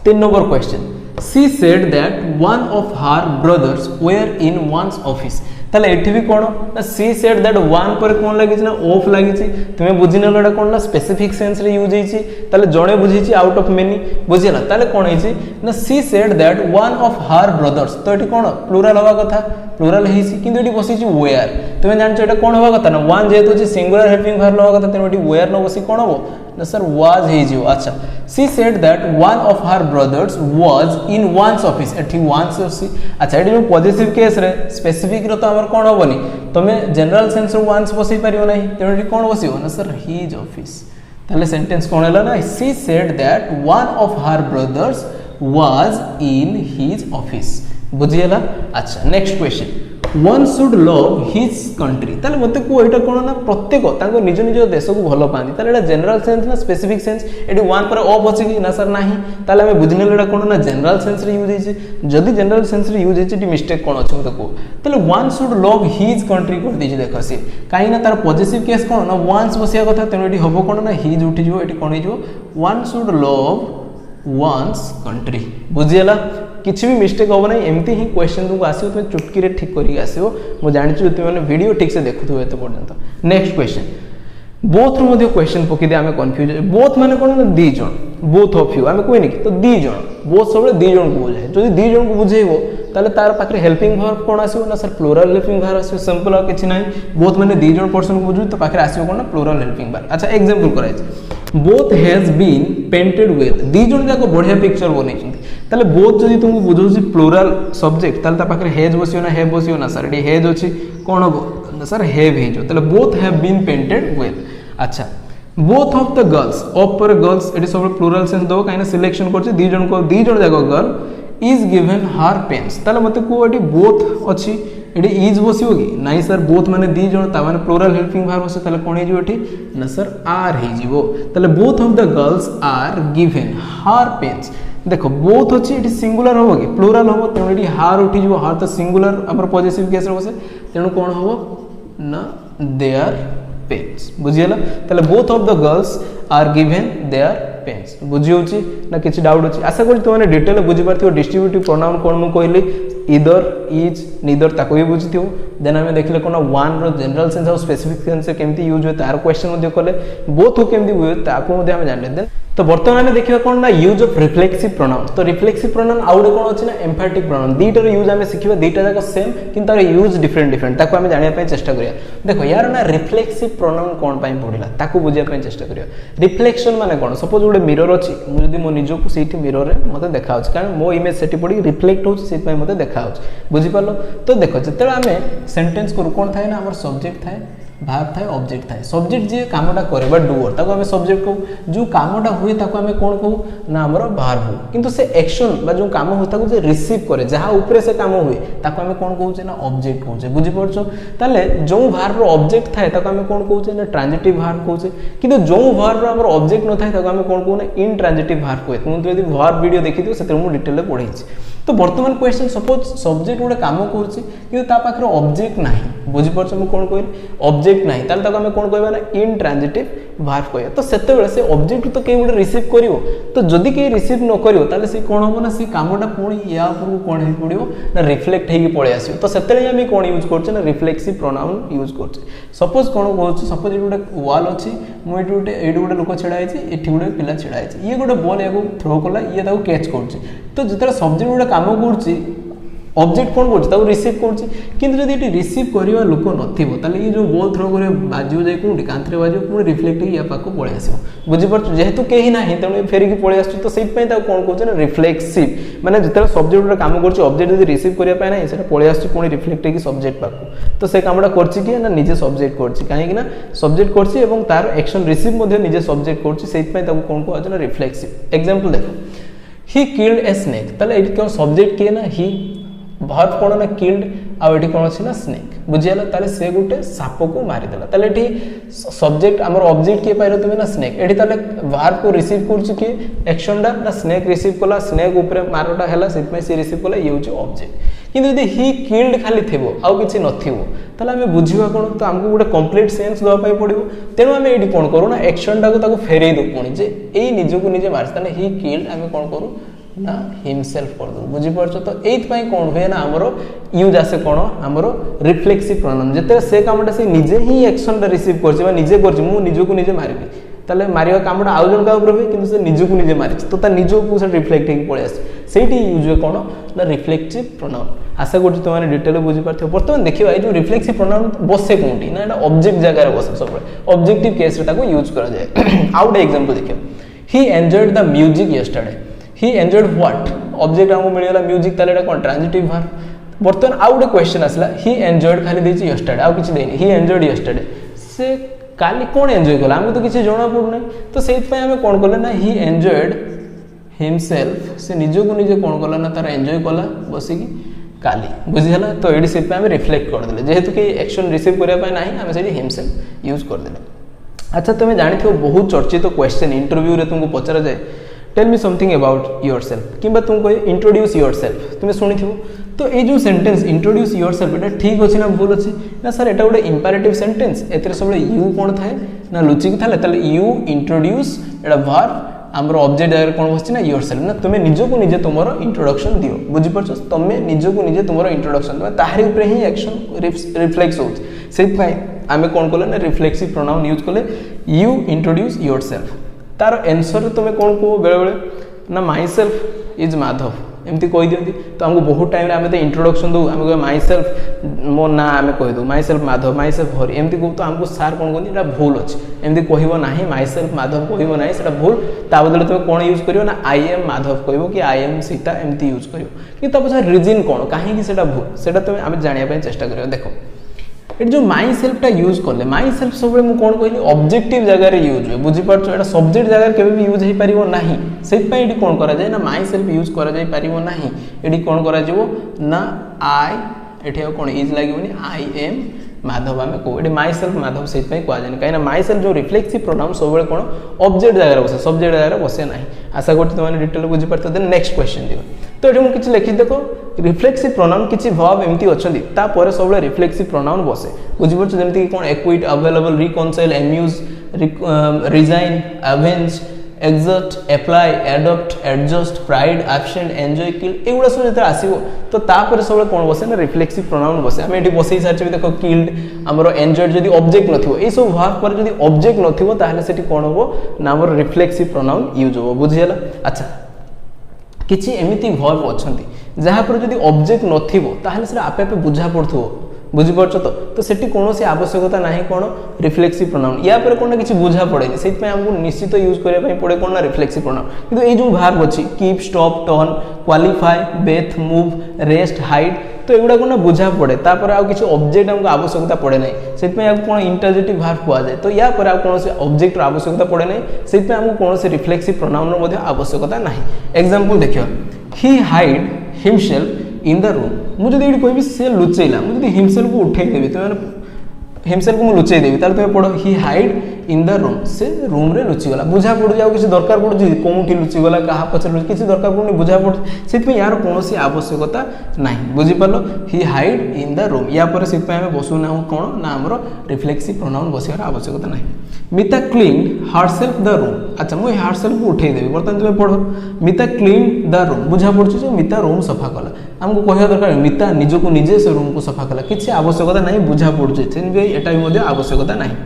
3 number question she said that one of her brothers were in one's office ताले एठी भी कोन ना she said that one पर कोन लागि छी ना ऑफ लागि छी तुमे बुझिनलो एटा कोन ना स्पेसिफिक सेंस रे यूज होई छी ताले जणे बुझी छी आउट ऑफ मेनी बुझिला ताले कोन होई छी ना she said that one of her brothers तो एठी कोन प्लुरल होवा कथा प्लुरल हेई छी किंतु एठी बसी छी were तुमे जानछो एटा कोन होवा कथा ना वन जेतो छी सिंगुलर हेल्पिंग वर्ब होवा कथा तेनो एठी were न बसी कोन हो ना सर was हेई जियो अच्छा she said that one of her brothers was in one's office एठी one's अछि अच्छा एठी जो पॉजिटिव केस रे स्पेसिफिक रो तो हमर कोन होबनी तमे जनरल सेंस रो one's बसई परियो नाही तेनो एठी कोन बसियो ना सर his office ताले सेंटेंस कोन हला ना she said that one of her brothers was in his office बुझियला अच्छा next question one should love his country ताले मते को एटा कोन ना प्रत्येक तांको निज निज देश को भलो पानी ताले एटा जनरल सेंस ना स्पेसिफिक सेंस एटी वन पर ऑफ अछि कि ना सर नाही ताले हमें बुझनेल एटा कोन ना जनरल सेंस रे यूज होइছে जदी जनरल सेंस रे यूज होइছে टी मिस्टेक कोन अछि मते को ताले one should love his country कोन दिछि देखो से काई ना तार पॉजिटिव केस कोन ना वंस बसिया कथा तेनो एटी हबो कोन ना हिज उठी जो एटी कोन हिजो one should love one's country बुझियला किछि भी मिस्टेक होबो नै एमती ही क्वेश्चन तुमको आसीओ तुम चुटकी रे ठीक करी आसीओ मो जानि छु तुम माने वीडियो ठीक से देखुथु एते पर्यंत नेक्स्ट क्वेश्चन बोथ रो मध्ये क्वेश्चन पकि दे हमें कंफ्यूज बोथ माने कोन ना दी जण बोथ ऑफ यू हमें कोइ नै तो दी जण बोथ सबले दी जण को बुझाय जदी दी जण को बुझेइबो ताले तार पाखरे हेल्पिंग वर्ब कोन आसीओ ना सर प्लुरल हेल्पिंग वर्ब आसीओ सिंपल आ किछि नै बोथ माने दी जण पर्सन को बुझु तो पाखरे आसीओ कोन ना प्लुरल हेल्पिंग वर्ब अच्छा एग्जांपल कराइ both has been painted with the जण जाको बढ़िया पिक्चर बनै छथि ताले बोथ जदी तुमको बुझौसी प्लुरल सब्जेक्ट ताले ता पाखरे हैज बसियो ना हैव बसियो ना सर एडी हैज अछि कोन हो ना सर हैव हेजो ताले both have been painted with अच्छा both of the girls of पर गर्ल्स एडी सब प्लुरल सेंस दो काइना सिलेक्शन करछि दी जण जाको girl is given her pens ताले मते को एडी बोथ अछि एडी इज बसियो कि नाही सर बोथ माने दी जण ता माने प्लुरल हेल्पिंग वर्ब बसे ताले कोन हेजिवो एठी ना सर आर हेजिवो ताले both of the girls are given her pens देखो बोथ अछि एठी सिंगुलर होबो कि प्लुरल होबो तेनो एठी हार उठी जिवो हार तो सिंगुलर हमर पॉजिटिव केस रे बसे तेनो कोन होबो ना देयर पेन्स बुझियला ताले both of the girls are given their pens बुझियोछि ना किछि डाउट अछि आशा करी तुमने डिटेल बुझि पारथियो डिस्ट्रीब्यूटिव प्रोनाउन कोन मु कहली इदर इज निदर ताको भी बुझी थियो देन हमें देखले कोन वन रो जनरल सेंस और स्पेसिफिक सेंस केमती यूज होय तार क्वेश्चन मध्ये कले बोथ हो केमती हुए ताको मध्ये हम जानले देन तो बर्तमान हमें देखिबा कोन ना यूज ऑफ रिफ्लेक्सिव प्रोनाउन तो रिफ्लेक्सिव प्रोनाउन आउडे कोन अछि ना एम्फैटिक प्रोनाउन दीटर यूज हमें सिखिबा दीटा जाक सेम किंतु तार यूज डिफरेंट डिफरेंट ताको हमें जानिया पय चेष्टा करिया देखो यार ना रिफ्लेक्सिव प्रोनाउन कोन पय पडिला ताको बुझिया पय चेष्टा करिया रिफ्लेक्शन माने कोन सपोज गोटे मिरर अछि मु जदी मो निजो को सेठी मिरर रे मते देखा होछ कारण मो इमेज सेठी पडी रिफ्लेक्ट होछ सेट पय मते देखा होछ बुझि पालो तो देखो जते हमें सेंटेंस को कोन थाए ना हमर सब्जेक्ट थाए भाव थाए ऑब्जेक्ट थाए सब्जेक्ट जे कामटा करे बा डूअर ताको हमें सब्जेक्ट कहू जो कामटा हुए ताको हमें कोन कहू ना हमर भाव हो किंतु से एक्शन बा जो काम हो ताको जे रिसीव करे जहां ऊपर से काम हुए ताको हमें कोन कहू ना ऑब्जेक्ट कहू बुझि पड़छो ताले जो भाव रो ऑब्जेक्ट थाए ताको हमें कोन कहू ना ट्रांजिटिव भाव कहू किंतु जो भाव रो हमर ऑब्जेक्ट न थाए ताको हमें कोन कहू ना इनट्रांजिटिव भाव कहू तुम यदि भाव वीडियो देखि दियो सेते मु डिटेल पढै छी तो वर्तमान क्वेश्चन सपोज सब्जेक्ट गोटे काम करछि कि ता पाखर ऑब्जेक्ट नाही बुझि परछ हम कोन कहै ऑब्जेक्ट नाही ताल तक हम कोन कहबा ना इनट्रांजिटिव वर्ब कहै तो सेते बेले से ऑब्जेक्ट तो के गोटे रिसीव करिवो तो जदी के रिसीव न करिवो ताले से कोन हो ना से कामटा पुणी या ऊपर कोन हे पडिवो ना रिफ्लेक्ट हेकी पळे आसीयो तो सेते हम कोन यूज करछ ना रिफ्लेक्सिव प्रोनाउन यूज करछ सपोज कोन कहछ सपोज गोटे वॉल अछि मु एटी गोटे लोक छेडा आइछि एठी गोटे पिला छेडा आइछि ये गोटे बॉल याको थ्रो कला ये ताको कैच करछि तो जतरा सब्जेक्ट गोटे काम करछि ऑब्जेक्ट कोन करछि ताको रिसीव करछि किंतु जदी एटी रिसीव करिवा लोक नथिबो ताले ये जो बॉल थ्रो करे बाजियो जाय कोन कांथरे बाजियो पुणी रिफ्लेक्ट या पाको पळे आसीबो बुझि परछ जेहेतु केही नाही तणे फेरिकी पळे आछी तो सेट पय ताको कोन कहछ ना रिफ्लेक्सिव माने जतरा सब्जेक्ट गोटे काम करछि ऑब्जेक्ट जदी रिसीव करिया पाय नाही सेटा पळे आछी पुणी रिफ्लेक्ट हेकी सब्जेक्ट पाको तो से कामडा करछि कि ना निजे सब्जेक्ट करछि काहे कि ना सब्जेक्ट करछि एवं तार एक्शन रिसीव मध्ये निजे सब्जेक्ट करछि सेट पय ताको कोन कहछ ना रिफ्लेक्सिव एग्जांपल देखो ही किल्ड ए स्नेक ताले एटी कोन सब्जेक्ट के ना ही वर्ब कोन ना किल्ड आ एटी कोन अछि ना स्नेक बुझियाला ताले से गुटे साप को मारि देला ताले एटी सब्जेक्ट हमर ऑब्जेक्ट के पाइरो तुमे ना स्नेक एटी ताले वर्ब को रिसीव करछु के एक्शन डा ना स्नेक रिसीव कला स्नेक ऊपर मारोटा हैला सेट में से रिसीव कला ये होछि ऑब्जेक्ट किंतु यदि ही किल्ड खाली थेबो आ किछि नथिबो ताले हमें बुझिबा कोन तो हमको गुटे कंप्लीट सेंस दवा पय पडिबो तेनु हमें एटी कोन करू ना एक्शन डा को ताको फेरै दो पुणी जे एई निजो को निजे मारस ताले ही किल्ड हमें कोन करू ना हिमसेल्फ कर दो बुझि परछ तो एत पय कोन होय ना हमरो यूज आसे कोन हमरो रिफ्लेक्सिव प्रोनाउन जते से कामटा से निजे ही एक्शन रिसीव करछि बा निजे करछि मु निजो को निजे मारिबी ताले मारिया कामटा आउ जन का ऊपर होय किंतु से निजो को निजे मारिछ तो ता निजो को से रिफ्लेक्ट हेकी पळे आसे सेठी यूज होय कोन ना रिफ्लेक्सिव प्रोनाउन आशा करछि तुमाने डिटेल बुझि परथियो वर्तमान देखिबा ए जो रिफ्लेक्सिव प्रोनाउन बसे कोंटी ना एटा ऑब्जेक्ट जगह रे बसे सब ऑब्जेक्टिव केस रे ताको यूज करा जाय आउट एग्जांपल देखियो he enjoyed the music yesterday he enjoyed what object हमको मिलला म्यूजिक ताले एटा कोन ट्रांजिटिव वर्ब वर्तमान आउट क्वेश्चन आसला ही एन्जॉयड खाली देछि यस्टरडे आ किछि देनी ही एन्जॉयड यस्टरडे से काली कोन एन्जॉय कला हमको तो किछि जणा पडु नै तो सेत पय हमें कोन करले ना ही एन्जॉयड हिमसेल्फ से निजो को निजे कोन कला ना तार एन्जॉय कला बसी की काली बुझिहला तो एडी सेत पय हमें रिफ्लेक्ट कर देले जेहेतु कि एक्शन रिसीव करिया पय नाही हमें सेठी हिमसेल्फ यूज कर देले अच्छा तुम जानिथियो बहुत चर्चित क्वेश्चन इंटरव्यू रे तुमको पचरा जाय tell me something about yourself किंबा तुमको इंट्रोड्यूस योरसेल्फ तुम शुणिथिबो तो ए जो सेंटेंस इंट्रोड्यूस योरसेल्फ एटा ठीक अछि ना भूल अछि ना सर एटा गोटे इंपेरेटिव सेंटेंस एतरे सबले यू कोन थाए ना लुचिक थाले तले यू इंट्रोड्यूस एटा वर्ब हमर ऑब्जेक्ट जगह कोन बसछि ना योरसेल्फ ना तुमे निजो को निजे तुमरो इंट्रोडक्शन दियो बुझि परछ तुमे निजो को निजे तुमरो इंट्रोडक्शन तुमे ताहारी ऊपर ही एक्शन रिफ्लेक्स होत सेत पय आमे कोन कोले ना रिफ्लेक्सिव प्रोनाउन यूज कोले यू इंट्रोड्यूस योरसेल्फ तार आंसर तुमे कोन को बेले बेले ना माई सेल्फ इज माधव एमती कहि दियंती तो हमको बहुत टाइम रे आमे तो इंट्रोडक्शन दो आमे माई सेल्फ मो ना आमे कहि दो my self Madhav my self Hari एमती को तो हमको सार कोन कोनी एटा भूल अछि एमती कहिबो नाही माई सेल्फ माधव कहिबो नाही सेटा भूल ता बदले तुमे कोन यूज करियो ना आई एम माधव कहिबो कि आई एम सीता एमती यूज करियो कि तब से रीजन कोन काहे कि सेटा भूल सेटा तुमे आमे जानिया पय चेष्टा करियो देखो एट जो माई सेल्फ टा यूज करले माई सेल्फ सब मु कोन कहली ऑब्जेक्टिव जगह रे यूज होय बुझि परछो एटा सब्जेक्ट जगह केबे भी यूज हे परिबो नाही सेत पय एडी कोन करा जाय ना माई सेल्फ यूज करा जाय परिबो नाही एडी कोन करा जेबो ना आई एठी कोन इज लागिबोनी आई एम माधव आमे को एडी माई सेल्फ माधव सेत पय को जाने काई ना माई सेल्फ जो रिफ्लेक्सिव प्रोनाउन सब बेले कोन ऑब्जेक्ट जगह रे बसे सब्जेक्ट जगह रे बसे नाही आशा करते तुमाने डिटेल बुझि परतो देन नेक्स्ट क्वेश्चन दियो तो एठी मु किछि लिखि देखो रिफ्लेक्सिव प्रोनाउन किछि वर्ब एमती अछंती ता परे सब बेले रिफ्लेक्सिव प्रोनाउन बसे बुझि परछो जेमति कोन acquit available reconcile amuse resign avenge exert, apply, adopt, adjust, pride, absent, enjoy, kill एगुड़ा सब जेते आसीबो तो तापर सब कोन बसे ना रिफ्लेक्सिव प्रोनाउन बसे हम एठी बसई सारचे देखो killed हमरो enjoyed जदी ऑब्जेक्ट नथिबो ए सब वर्ब पर जदी ऑब्जेक्ट नथिबो ताहले सेठी कोन होबो ना हमरो रिफ्लेक्सिव प्रोनाउन यूज होबो बुझियला अच्छा किछि एमिति वर्ब अछंती जहा पर जदी ऑब्जेक्ट नथिबो ताहले से आपे आपे बुझा पड़थो बुझी पारछ तो सेठी कोनोसी आवश्यकता नाही कोन रिफ्लेक्सिव प्रोनाउन या पर कोन किछि बुझा पड़ेनी सेति पे हमको निश्चित यूज करे पई पड़े कोन ना रिफ्लेक्सिव प्रोनाउन किंतु ए जो वर्ब अछि keep stop turn qualify Beth move rest hide तो एगुडा कोन बुझा पड़े तापर आ किछि ऑब्जेक्ट हमको आवश्यकता पड़े नै सेति पे हमको कोन इंटरजेक्टिव वर्ब कुआ जाय तो या पर आ कोनोसी ऑब्जेक्ट र आवश्यकता पड़े नै सेति पे हमको कोनोसी रिफ्लेक्सिव प्रोनाउन र मध्ये आवश्यकता नाही एग्जांपल देखियो he hide himself in the room मुझे यदि कहबी से लुचेला मुझे हिमसेल्फ को उठे देबी तो हिमसेल्फ को लुचेई देबी ताले तुम पढ़ो ही हाइड इन द रूम से रूम रे लुचि गला बुझा पड़ जाउ किसी दरकार पड़ जी कोउठी लुचि गला कहा पछर लुचि किसी दरकार पड़नी बुझा पड़ सेति पे यार कोनोसी आवश्यकता नाही बुझी पालो ही हाइड इन द रूम या पर सेति पे हम बसु ना कोन ना हमरो रिफ्लेक्सिव प्रोनाउन बसियार आवश्यकता नाही मिता क्लीन हरसेल्फ द रूम अच्छा मु हरसेल्फ को उठे देबी बर्तन तुम पढ़ो मिता क्लीन द रूम बुझा पड़ जो मिता रूम सफा कला हमको कहया दरकार मिता निज को निजे से रूम को सफा कला किछि आवश्यकता नाही बुझा पड़ जे एटा भी मध्ये आवश्यकता नाही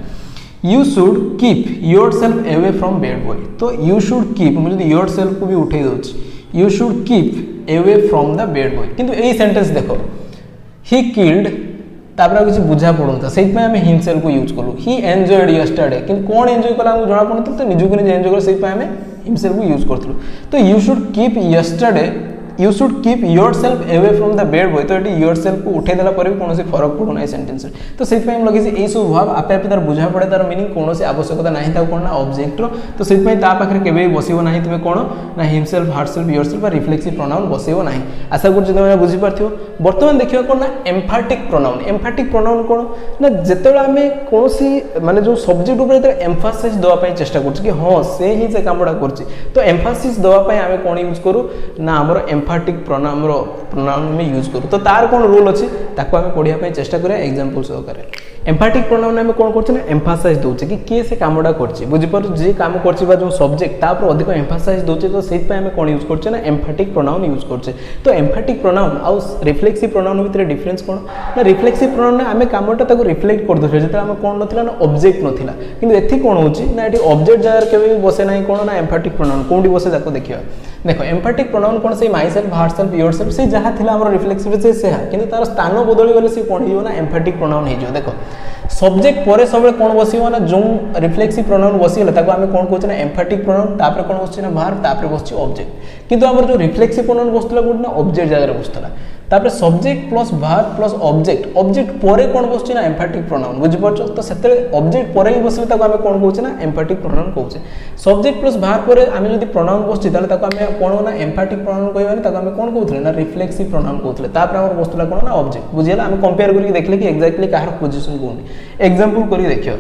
You should keep yourself away from bad boy तो you should keep मुझे yourself को भी उठे दोछि you should keep away from the bad boy किंतु एई सेंटेंस देखो he killed तापर किछि बुझा पड़नता सेति पे हम himself को यूज करलु he enjoyed yesterday किंतु कोन एन्जॉय कला हमको जणा पड़न तो निजु को निजे एन्जॉय कर सेति पे हम himself को यूज करथलु तो you should keep yesterday you should keep yourself away from the bad boy तो एटी yourself को उठे देला पर भी कोनोसी फरक पड़ो नै सेंटेंस तो सेति पे हम लगे ए सब वर्ब आपे आपे तार बुझा पड़े तार मीनिंग कोनोसी आवश्यकता नाही ता कोन ना ऑब्जेक्ट रो तो सेति पे ता पाखरे केबे बसिबो नाही तमे कोन ना himself herself yourself reflexive pronoun बसिबो नाही आशा कर जे बुझी पारथियो वर्तमान देखियो कोन ना एम्फैटिक प्रोनाउन कोन ना जेतेबेला हमें कोनोसी माने जो सब्जेक्ट ऊपर जेते एम्फासिस दवा पई चेष्टा करछ कि हां से ही से कामडा करछ तो एम्फासिस दवा पई हमें कोन यूज करू ना हमरो एम्फैटिक प्रोनाउन में यूज करू तो तार कोन रूल अछि ताको हमें पढिया पई चेष्टा करिया एग्जांपल सहकारे एम्फैटिक प्रोनाउन में कोन करछ ना एम्फासाइज दोछ कि के से कामडा करछ बुझि पर जे काम करछ बा जो सब्जेक्ट ता पर अधिक एम्फासाइज दोछ तो सेति पे हमें कोन यूज करछ ना एम्फैटिक प्रोनाउन यूज करछ तो एम्फैटिक प्रोनाउन आ रिफ्लेक्सिव प्रोनाउन भितर डिफरेंस कोन ना रिफ्लेक्सिव प्रोनाउन में हमें कामटा ताको रिफ्लेक्ट कर दोछ जेता हम कोन नथिला ना ऑब्जेक्ट नथिला किंतु एथि कोन होची ना एठी ऑब्जेक्ट जायर केबे बसे नाही कोन ना एम्फैटिक प्रोनाउन कोंडी बसे जाको देखियो देखो एम्फैटिक प्रोनाउन कोन से माई सेल्फ हरसेल्फ योरसेल्फ से जहा थिला हमर रिफ्लेक्सिव से हा किंतु तार स्थान बदली गले से कोन हियो ना एम्फैटिक प्रोनाउन हिजो देखो सब्जेक्ट परे सबले कोन बसियो ना जो रिफ्लेक्सिव प्रोनाउन बसियला ताको हमें कोन कहछ ना एम्फैटिक प्रोनाउन तापर कोन बसछ ना वर्ब तापर बसछ ऑब्जेक्ट किंतु हमर जो रिफ्लेक्सिव प्रोनाउन बसतला कोन ना ऑब्जेक्ट जगह रे बसतला तापर subject plus verb plus object परे कोन बसछ ना एम्फैटिक प्रोनाउन बुझि परछ तो सेते ऑब्जेक्ट परे ही बसले ताको हमें कोन कहछ ना एम्फैटिक प्रोनाउन कहछ सब्जेक्ट प्लस वर्ब परे हमें जदी प्रोनाउन बसछ ताले ताको हमें कोन ना एम्फैटिक प्रोनाउन कहबानी ताको हमें कोन कहथले ना रिफ्लेक्सिव प्रोनाउन कहथले तापर हमर बसतला कोन ना ऑब्जेक्ट बुझियला हम कंपेयर करी देखले कि एग्जैक्टली काहर पोजीशन कोन एग्जांपल करी देखियो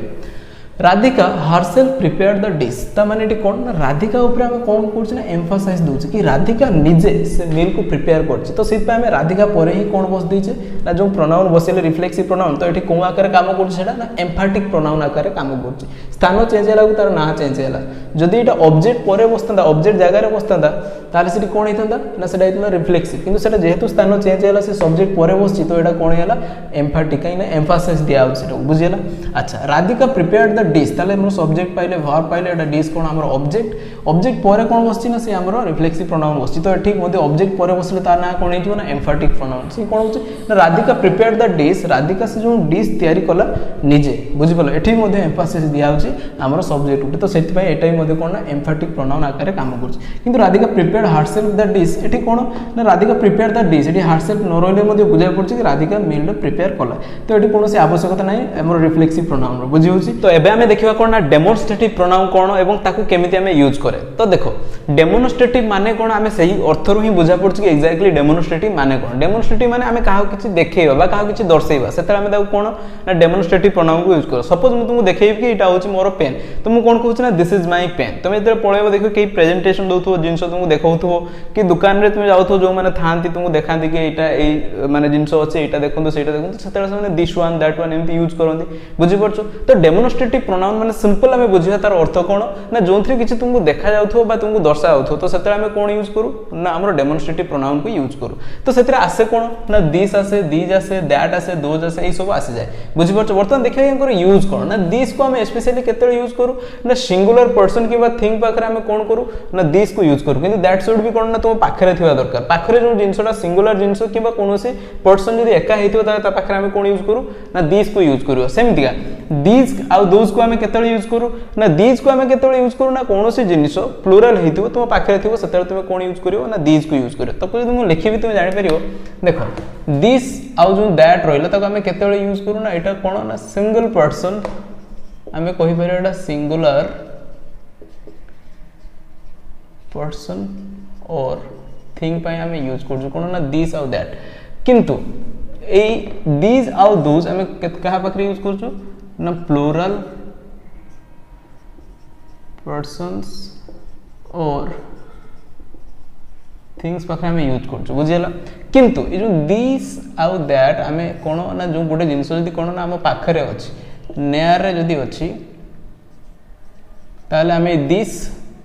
Radhika herself prepared the dish ता माने एटी कोन ना राधिका ऊपर हम कोन करछ ना एम्फसाइज दोछ कि राधिका निजे से मील को प्रिपेयर करछ तो सेति पे हम राधिका परे ही कोन बस दीचे ना जो प्रोनाउन बसेले रिफ्लेक्सिव प्रोनाउन तो एटी कोन आकार काम करछ सेटा ना एम्फैटिक प्रोनाउन आकार काम करछ स्थान चेंज होला तार ना चेंज होला जदी एटा ऑब्जेक्ट परे बसतंदा ऑब्जेक्ट जगह रे बसतंदा ताले सेटी कोन हेतंदा ना सेटा हेतला रिफ्लेक्सिव किंतु सेटा जेहेतु स्थान चेंज होला से सब्जेक्ट परे बसछि तो एटा कोन होला एम्फैटिक काइना एम्फसाइज दिया हो सेटा बुझियला अच्छा राधिका प्रिपेयर्ड द डिश ताले हमर सब्जेक्ट पाइले वर्ब पाइले एटा डिश कोन हमर ऑब्जेक्ट परे कोन बसछि ना से हमर रिफ्लेक्सिव प्रोनाउन बसछि तो ठीक मध्ये ऑब्जेक्ट परे बसले तार ना कोन हेतिबो ना एम्फैटिक प्रोनाउन से कोन होछि ना Radhika prepared the dish Radhika से जो डिश तयारी कला निजे बुझि पलो एठी मध्ये एम्फसाइज दिया होछि हमर सब्जेक्ट उठे तो सेति पय एटाई मध्ये कोन ना एम्फैटिक प्रोनाउन आकार काम करछि किंतु Radhika prepared herself the dish एठी कोन ना राधिका प्रिपेयर्ड द डिश एठी हरसेल्फ न रहले मध्ये बुझाय पड़छि कि राधिका मील प्रिपेयर कला तो एठी कोनोसी आवश्यकता नै हमर रिफ्लेक्सिव प्रोनाउन रो बुझि होछि तो एबे हमें देखिबा कोन ना डेमोन्स्ट्रेटिव प्रोनाउन कोन एवं ताकू केमिति हमें यूज करे तो देखो डेमोन्स्ट्रेटिव माने कोन हमें सही अर्थ रो ही बुझा पड़छि कि एक्जेक्टली डेमोन्स्ट्रेटिव माने काहा किछि देखैबा बा काहा किछि दर्शैबा सेतरा हमें ताकू कोन ना डेमोन्स्ट्रेटिव प्रोनाउन को यूज करो सपोज मु तुमको देखैब कि एटा होछि मोर पेन तो मु कोन कहउछि ना दिस इज माय पेन तुम एतरे पळेबो देखो कि प्रेजेंटेशन दउथो जिंस तुमको देखाउथो कि दुकान रे तुम जाउथो जो माने थांती तुमको देखांती कि एटा ए माने जिंस अछि एटा देखंतो सेटा देखंतो सेतरा से माने दिस वन दैट वन एमती यूज करंती बुझि परछो तो डेमोन्स्ट्रेटिव प्रोनाउन माने सिंपल हमें बुझिया तार अर्थ कोन ना जोंथरे किछि तुमको देखा जाउथो बा तुमको दर्शा जाउथो तो सेते आमे कोन यूज करू ना हमर डेमोन्स्ट्रेटिव प्रोनाउन को यूज करू तो सेते आसे कोन ना दिस आसे दीज आसे दैट आसे दोज आसे ए सब आसे जाय बुझि परछ वर्तमान देखिया हमर यूज कोन ना दिस को हम स्पेशली केते यूज करू ना सिंगुलर पर्सन किबा थिंग पाखरे हम कोन करू ना दिस को यूज करू किंतु दैट शुड बी कोन ना तुम पाखरे थिबा दरकार पाखरे जो जिंसटा सिंगुलर जिंस किबा कोनोसी पर्सन जदी एका हेतिबो ता पाखरे हम कोन यूज करू ना दिस को यूज करू सेमतिका दिस आ दोज को हम केते यूज करू ना दिस को हम केते यूज करू ना कोनोसी जिंस प्लुरल हेतिबो तुम पाखरे थिबो सेते तुम कोन यूज करियो ना दिस को यूज करियो तो जदी मु लिखिबी तुम जानि परियो देखो दिस आ जो दैट रहिला ताको हम केते यूज करू ना एटा कोन ना सिंगल पर्सन हमें कहि परियो एटा सिंगुलर पर्सन और थिंग पाई हमें यूज करजु कोन ना दिस आउ दैट किंतु ए दिस आउ दोज हमें कहा पाखरे यूज करजु ना प्लुरल पर्सन्स और थिंग्स पाखरे हमें यूज करजु बुझियला किंतु ए जो दिस आउ दैट हमें कोन ना जो गोटे जिंस जदी कोन ना हम पाखरे अछि नेयर रे जदी अछि ताले हमें दिस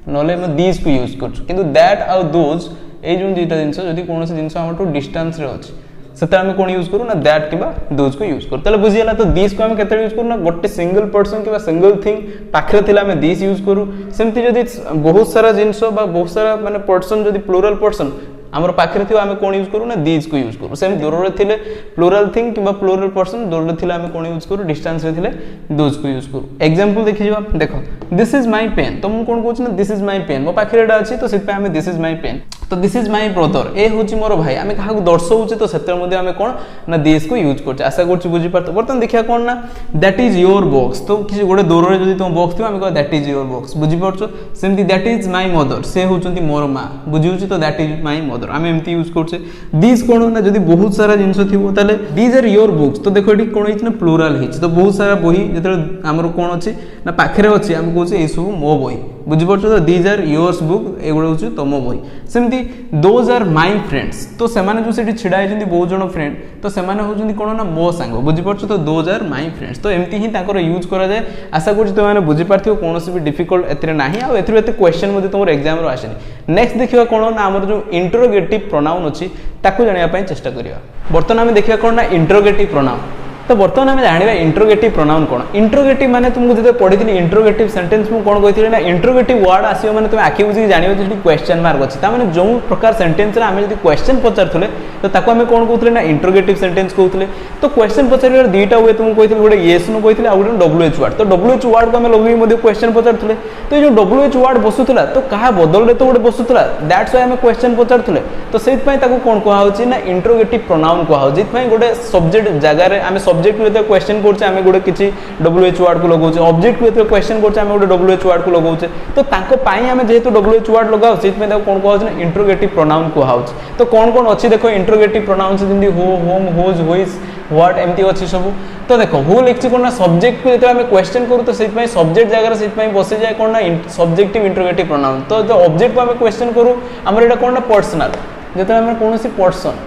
नले हम दिस को यूज करछु किंतु दैट आउ दोज ए जो दुईटा जिंस जदी कोनोसी जिंस हम टू डिस्टेंस रे अछि सेते हम कोन यूज करू ना दैट किबा दोज को यूज करू ताले बुझियला तो दिस को हम केते यूज करू ना गोटे सिंगल पर्सन किबा सिंगल थिंग पाखरे थिला हम दिस यूज करू सेमति जदी बहुत सारा जिंस बा बहुत सारा माने पर्सन जदी प्लुरल पर्सन हमर पाखरे थियो हम कोन यूज करू ना दिस को यूज करू सेम दूर रे थिले प्लुरल थिंग किबा प्लुरल पर्सन दूर रे थिले हम कोन यूज करू डिस्टेंस रे थिले दोज को यूज करू एग्जांपल देखि जबा देखो दिस इज माय पेन तो मु कोन कहू ना दिस इज माय पेन मो पाखरे डा अछि तो सेत पे हम दिस इज माय पेन तो this is my brother A होची मोर भाई हम कहा को दर्शाउचे तो सेते मध्ये हम कोन ना दिस को यूज करछ आशा करछु बुझि परत बर्तन देखिया कोन ना दैट इज योर बॉक्स तो किसी गोटे दूर रे जदी तुम बॉक्स थियो हम कह दैट इज योर बॉक्स बुझि परछ सेमति दैट इज माय मदर से होचंती मोर मां बुझिउची तो दैट इज माय मदर हम एमती यूज करछे दिस कोन ना जदी बहुत सारा जिंस थिबो ताले दीज आर योर बुक्स तो देखो एठी कोन हिच ना प्लुरल हिच तो बहुत सारा बही जेते हमर कोन अछि ना पाखरे अछि हम कहू ए सब मो बही बुझि परछ तो दीज आर योर्स बुक एगुडा होची तमो बही सेमति दोज आर माय फ्रेंड्स तो सेमाने जो सेठी छिडा हिचंती बहुत जण फ्रेंड तो सेमाने होचंती कोन ना मो संग बुझि परछ तो दोज आर माय फ्रेंड्स तो एमती ही ताकर यूज करा जाय आशा करछ तो माने बुझि पारथियो कोनोसी भी डिफिकल्ट एतरे नाही आ एतरे एते क्वेश्चन मध्ये तमर एग्जाम रो आसेनी नेक्स्ट देखिबा कोन ना हमर जो इंटरोगेटिव प्रोनाउन अछि ताकू जानिया पय चेष्टा करिया बर्तमान हम देखिबा कोन ना इंटरोगेटिव प्रोनाउन तो बर्तमान हम जानिबा इंटरोगेटिव प्रोनाउन कोन इंटरोगेटिव माने तुमको जते पढिथिली इंटरोगेटिव सेंटेंस मु कोन कहिथिली ना इंटरोगेटिव वर्ड आसीयो माने तुम आखि बुझी जानिबो जे क्वेश्चन मार्क अछि ता माने जो प्रकार सेंटेंस रे हम जदी क्वेश्चन पचारथले तो ताको हम कोन कहउथले ना इंटरोगेटिव सेंटेंस कहउथले तो क्वेश्चन पचारिबार दुईटा हुए तुमको कहिथिली गोटे यस नो कहिथिली आ गोटे डब्ल्यूएच वर्ड तो डब्ल्यूएच वर्ड को हम लगई मध्ये क्वेश्चन पचारथले तो ये जो डब्ल्यूएच वर्ड बसुथला तो कहा बदल रे तो गोटे बसुथला दैट्स व्हाई हम क्वेश्चन पचारथले तो सेत पय ताको कोन कहआ होची ना इंटरोगेटिव प्रोनाउन कहआ हो जित पय गोटे सब्जेक्ट जगह रे हम सब्जेक्ट में क्वेश्चन करछे हम गोटे किछि डब्ल्यूएच वर्ड को लगाउछे ऑब्जेक्ट को क्वेश्चन करछे हम गोटे डब्ल्यूएच वर्ड को लगाउछे तो ताको पाई हम जेहेतु डब्ल्यूएच वर्ड लगाउ सेत में ताको कोन कहआ होची ना इंटरोगेटिव प्रोनाउन कहआ होची तो कोन कोन अछि देखो इंटरोगेटिव प्रोनाउन से जेंदी हो होम होज होइस व्हाट एमती अछि सब तो देखो हु लिखछि कोन ना सब्जेक्ट को जेते हम क्वेश्चन करू तो सेत में सब्जेक्ट जगह रे सेत में बसि जाय कोन ना सब्जेक्टिव इंटरोगेटिव प्रोनाउन तो जो ऑब्जेक्ट को हम क्वेश्चन करू हमर एटा कोन ना पर्सनल जेते हम कोनोसी person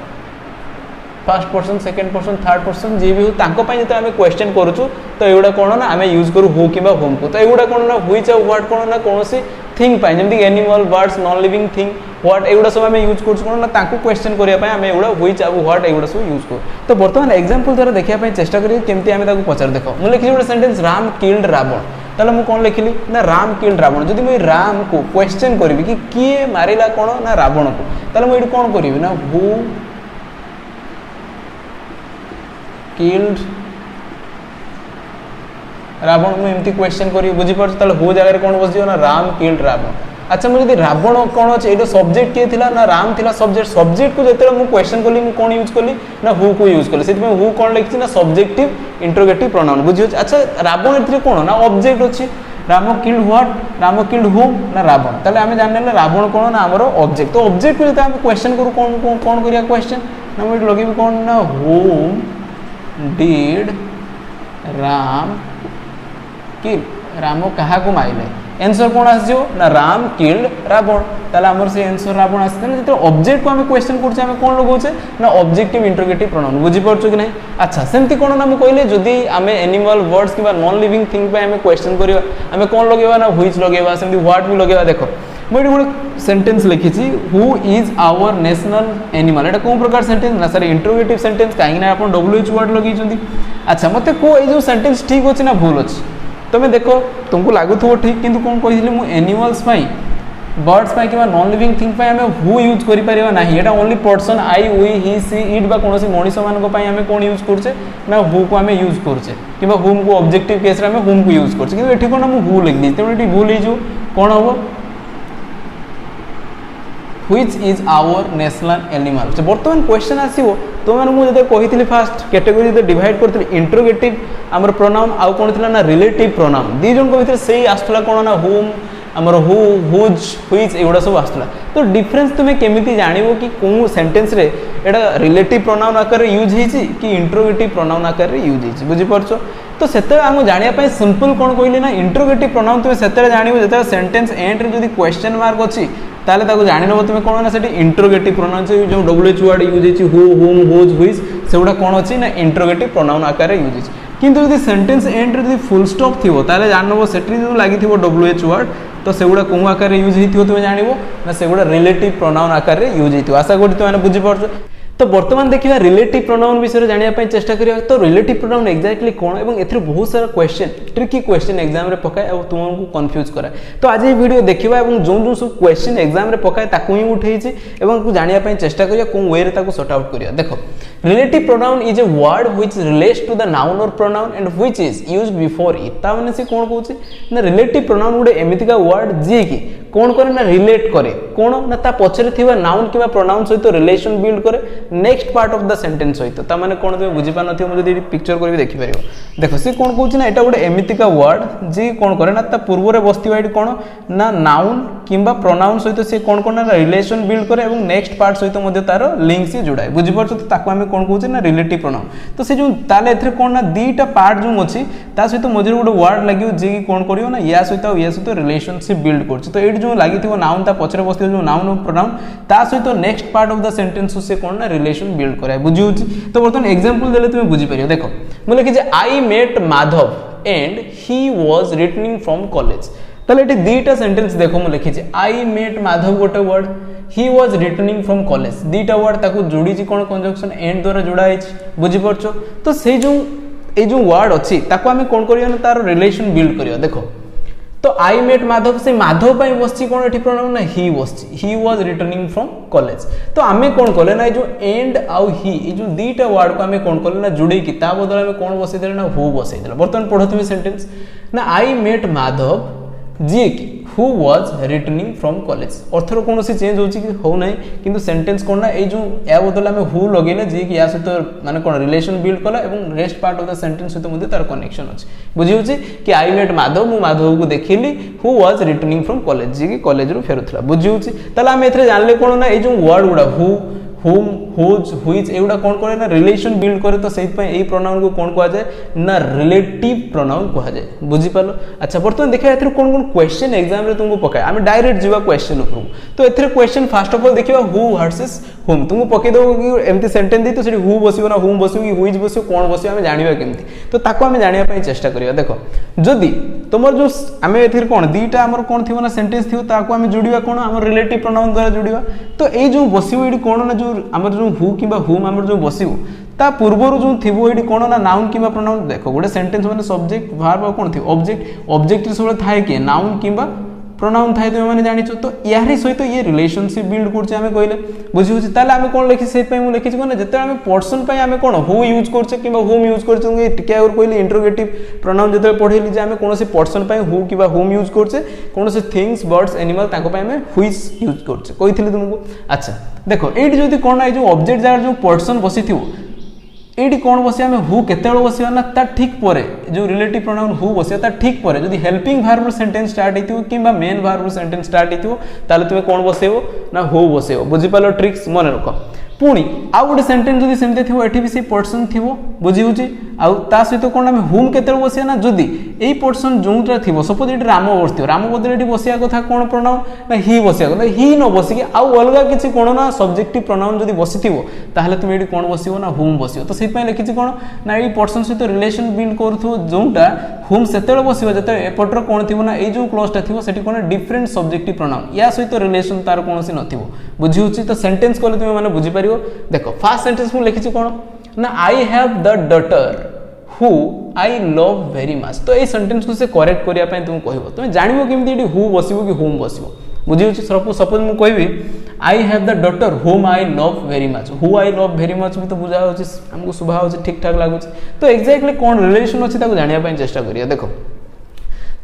first person second person third person जे भी हो तांको पय जेते हम क्वेश्चन करूछु तो एगुडा कोन ना हमें यूज करू हु किबा होम को तो एगुडा कोन ना व्हिच और व्हाट कोन ना कोनोसी थिंग पय जेमति animal birds non living thing what एगुडा सब हमें यूज करछु कोन ना तांको क्वेश्चन करिया पय हमें एगुडा व्हिच और व्हाट एगुडा सब यूज करू तो वर्तमान एग्जांपल द्वारा देखिया पय चेष्टा करी केमति हमें ताको पचार देखो मु लिखि गोटे सेंटेंस राम किल्ड रावण ताले मु कोन लिखिली ना राम किल्ड रावण जदी मु राम को क्वेश्चन करबी कि किए मारिला कोन ना रावण को ताले मु एडी कोन करबी ना हु किल्ड रावण मु एमती क्वेश्चन करी बुझी परछ ताले हो जगह रे कोन बस दियो ना राम किल्ड रावण अच्छा मु जदी रावण कोन अछि एडो सब्जेक्ट के थिला ना राम थिला सब्जेक्ट को जेते मु क्वेश्चन करली मु कोन यूज करली ना हु को यूज करली सेति में हु कोन लिखछि ना सब्जेक्टिव इंटरोगेटिव प्रोनाउन बुझियो अच्छा रावण एथि कोन ना ऑब्जेक्ट अछि Ram killed what Ram killed हुम ना रावण ताले हमें जानले ना रावण कोन ना हमरो ऑब्जेक्ट तो ऑब्जेक्ट को जेते हम क्वेश्चन करू कोन करिया क्वेश्चन ना मु लगे कोन ना हुम डिड राम किल राम कहा को माइले आंसर कौन आसो ना राम किल्ड रावण ताले हमर से आंसर रावण आसते जो ऑब्जेक्ट को हम क्वेश्चन करछे हम कोन लगाउछे ना ऑब्जेक्टिव इंटरोगेटिव प्रोनाउन बुझी परछो कि नै अच्छा सेमती कोन ना हम कहले जदी हमें एनिमल वर्ड्स किबा नॉन लिविंग थिंग पे हमें क्वेश्चन करिवा हमें कोन लगेबा ना व्हिच लगेबा सेमती व्हाट भी लगेबा देखो मैं गोटे सेंटेंस लिखी who is our national animal एटा कौन प्रकार सेंटेंस ना सर इंटरोगेटिव सेंटेंस कहीं ना आप WH वर्ड लगे अच्छा मत को ये सेंटेंस ठीक अच्छे ना भूल अच्छे तुम्हें देखो तुमको लगुव ठीक किंतु कौन कही मुझे एनिमल्स बर्ड्स कि नॉन लिविंग थिंग आम हु यूज करना ये only person I we he she it बा कौन मनीष मान कौन यूज करचे ना हु को आम यूज करचे कि हुम को ऑब्जेक्टिव केस रे आम हुम को यूज करचे किंतु एठी कौन हु लिख दी तेणु भूल हो कौन हम Which is our national animal तो बर्तमान क्वेश्चन आसीबो तो माने मु जदे कहितली फास्ट कैटेगरी जदे डिवाइड करतली इंटरोगेटिव हमर प्रोनाउन आउ कोन थिला ना रिलेटिव प्रोनाउन दी जन को भितर सेही आस्तला कोन ना हुम हमर हु हुज व्हिच एगुडा सब आस्तला तो डिफरेंस तुमे केमिति जानिबो कि कोन सेंटेंस रे एडा रिलेटिव प्रोनाउन आकार रे यूज हेछि कि इंटरोगेटिव प्रोनाउन आकार रे यूज हेछि बुझि परछो तो सेते हम जानिया पय सिंपल कोन कहली ना इंटरोगेटिव प्रोनाउन तुमे सेते जानिबो जते सेंटेंस एंड रे जदी क्वेश्चन मार्क अछि ताले ताको जानि नबो तुमे कोन ना सेठी इंटरोगेटिव प्रोनाउन जो WH वर्ड यूज हेछि हु हुम हुज व्हिच सेउडा कोन अछि ना इंटरोगेटिव प्रोनाउन आकार रे यूज हेछि किंतु यदि सेंटेंस एंड रे यदि फुल स्टॉप थिवो ताले जानबो सेठी जो लागि थिवो WH वर्ड तो सेगुड़ा कौ आकार रे यूज हेतिबो तुमे जानिबो ना सेगुड़ा रिलेटिव प्रोनाउन आकार रे यूज हेतिबो आशा करी तुमे बुझि परछो तो बर्तमान देखिए रिलेटिव प्रोनाउन विषय जानिया चेष्टा करिया तो रिलेटिव प्रोनाउन एक्जाक्टली कौन और एथि बहुत सारा क्वेश्चन ट्रिकी क्वेश्चन एग्जाम रे पकाए और तुमको कंफ्यूज कराए तो आज ये वीडियो देखिबा और जो जो सब क्वेश्चन एग्जाम रे पकाए ताकू ही उठेइछि एवं जानिया चेष्टा करिया कोन वे रे ताकू सॉर्ट आउट करिया देखो relative pronoun is a word which relates to the noun or pronoun and which is used before it ता माने से कोन कहूछि ना रिलेटिव प्रोनाउन गुडे एमितिका वर्ड जे कि कोन करे ना रिलेट करे कोन ना ता पछरे थिबा नाउन किबा प्रोनाउन सहित रिलेशन बिल्ड करे next part of the sentence सहित ता माने कोन तुमे बुझि पा नथियो जदी पिक्चर करबी देखि परियो देखो से कोन कहूछि ना एटा गुडे एमितिका वर्ड जे कोन करे ना ता पूर्व रे बस्तिबा एटी कोन ना नाउन किबा प्रोनाउन सहित से कोन कोन ना रिलेशन बिल्ड करे एवं नेक्स्ट पार्ट सहित मध्ये तारो लिंक से जोड़ाए बुझि परछो तो ताको हम कोन कहूछि ना रिलेटिव प्रोनाउन तो से जो ताले एथरे कोन ना दीटा पार्ट जो अछि ता सहित मझे गुडे वर्ड लागियो जे कि कोन करियो ना या सहित रिलेशनशिप बिल्ड करछि तो एटी जो लागि थिबो नाउन ता पछरे बस्तिबो जो नाउन और प्रोनाउन ता सहित next part of the sentence से कोन ना रिलेशन बिल्ड कराए बुझि होछि तो बर्तमान एग्जांपल देले तुमे बुझि परियो देखो मु लिखि जे I met Madhav and he was returning from college ताले एटी दीटा सेंटेंस देखो मु लिखि जे आई मेट माधव गोटे word he was returning from college दीटा वर्ड ताको जोड़ी छि कोन कंजक्शन एंड द्वारा जोड़ा छि बुझि परछो तो से जो ए जो वर्ड अछि ताको हम कोन करियो ना तार रिलेशन बिल्ड करियो देखो तो आई मेट माधव से माधव पाई बसछि कोन एठी प्रोनाउन ना ही बसछि he was returning from college तो आमे कोन कले ना जो एंड आउ ही ए जो दीटा वर्ड को आमे कोन कले ना जुड़े कि ता बदल आमे कोन बसै देले ना हु बसै देले बर्तमान पढो तुमे सेंटेंस ना आई मेट माधव जी कि who was returning from college अर्थर कौन सी चेंज होची कि हो नाही किंतु सेंटेंस कोन ना ए जो या बदल आमे हु लगेले जे कि या सहित माने कोन रिलेशन बिल्ड कला एवं rest part of the sentence सहित मध्ये तार कनेक्शन अछि बुझी होची कि आई मेट माधव मु माधव को देखिली who was returning from college जे कि कॉलेज रो फेरुथला बुझी होची तला आमे एथरे जानले कोन ना ए जो वर्ड गुडा हु हुम हुज व्हिच एगुडा कोन करे ना रिलेशन बिल्ड करे तो सेहि पय एई प्रोनाउन को कोन कहा जाय ना रिलेटिव प्रोनाउन कहा जाय बुझी पालो अच्छा बर्तमान देखा एथरे कोन कोन क्वेश्चन एग्जाम रे तुमको पकाय आमे डायरेक्ट जीवा क्वेश्चन ऊपर तो एथरे क्वेश्चन फर्स्ट ऑफ ऑल देखिबा हु वर्सेस हुम तुमको पके दो कि एमती सेंटेंस दी तो सेठी हु बसिबो ना हुम बसिबो कि व्हिच बसिबो कोन बसिबो आमे जानिबा केमती तो ताको आमे जानिया पय चेष्टा करिया देखो जदी तमर जो आमे एथरे कोन दीटा हमर कोन थिबो ना सेंटेंस थिबो ताको आमे जुडिबा कोन हमर रिलेटिव प्रोनाउन द्वारा जुडिबा तो ए जो बसिबो एडी कोन ना जो हमर जो हु किबा हुम हमर जो बसिबो ता पूर्वरु जो थिबो एडी कोन ना नाउन किबा प्रोनाउन देखो गोटे सेंटेंस माने सब्जेक्ट वर्ब कोन थिबो ऑब्जेक्ट सब थाए के नाउन किबा प्रोनाउन थाए तुम माने जानिछो तो यारी सहित ये रिलेशनशिप बिल्ड करछे हमें कहले बुझी होछि ताले हमें कोन लिखि से पय मु लिखि कोन जते हमें पर्सन पय हमें कोन हु यूज करछे किबा हुम यूज करछे टिके और कहले इंटरोगेटिव प्रोनाउन जते पढेली जे हमें कोनोसी पर्सन पय हु किबा हुम यूज करछे कोनोसी थिंग्स बर्ड्स एनिमल ताको पय हमें व्हिच यूज करछे कहिथिली तुमको अच्छा देखो एडी जदी कोन ना जो ऑब्जेक्ट जार जो पर्सन बसिथिवो एडी कोन बसिया हमें हु केतेळ बसिया ना ता ठीक परे जो रिलेटिव प्रोनाउन हु बसिया ता ठीक परे जदी हेल्पिंग वर्ब सेंटेंस स्टार्ट हेतिवो किबा मेन वर्ब सेंटेंस स्टार्ट हेतिवो ताले तुमे कोन बसेबो ना हु बसेबो बुझि पालो ट्रिक्स मन रखो पुणी आउ गोटे सेंटेंस जदि सेमती थी एठी भी से पर्सन थी बुझी होची आउ ता सहित कोन आम हुम केते बसिया ना जदि एई पर्सन जोंटा थी सपोज ये राम बसथियो राम बदल ये बसिया कथा कौन प्रोनाउन ना ही बसिया कथा ही न बसिक आउ अलग किसी कौन ना सब्जेक्टिव प्रोनाउन जदि बसिथिबो ताहले तुम ये कौन बसिबो ना हुम बसिबो तो सेहि लिखिछि कौन ना ये पर्सन सहित रिलेशन बिल्ड करूथो जोंटा हुम सेतेबेले बसिबो जते एपटर कौन थिबो ना ए जो क्लॉजटा थिबो सेठी कौन डिफरेंट सब्जेक्टिव प्रोनाउन या सहित रिलेशन तार कोनोसी नथिबो बुझी होची तो सेंटेंस कोले तुम माने बुझी पारियो देखो फर्स्ट सेंटेंस में लिखिछि कौन ना आई have the daughter who I love very much तो ये सेंटेंस को से करेक्ट करिया पय तुम कहबो तुम जानिबो केमती एडी हु बसिबो कि हुम बसिबो बुझी होची सपोज मु कहबी आई हैव द डॉटर हुम I love very much who I love very much भी तो बुझा होची हमको सुभा होची ठीक ठाक लागुची तो एग्जैक्टली कौन रिलेशन अछि ताको जानिया पय चेष्टा करिया देखो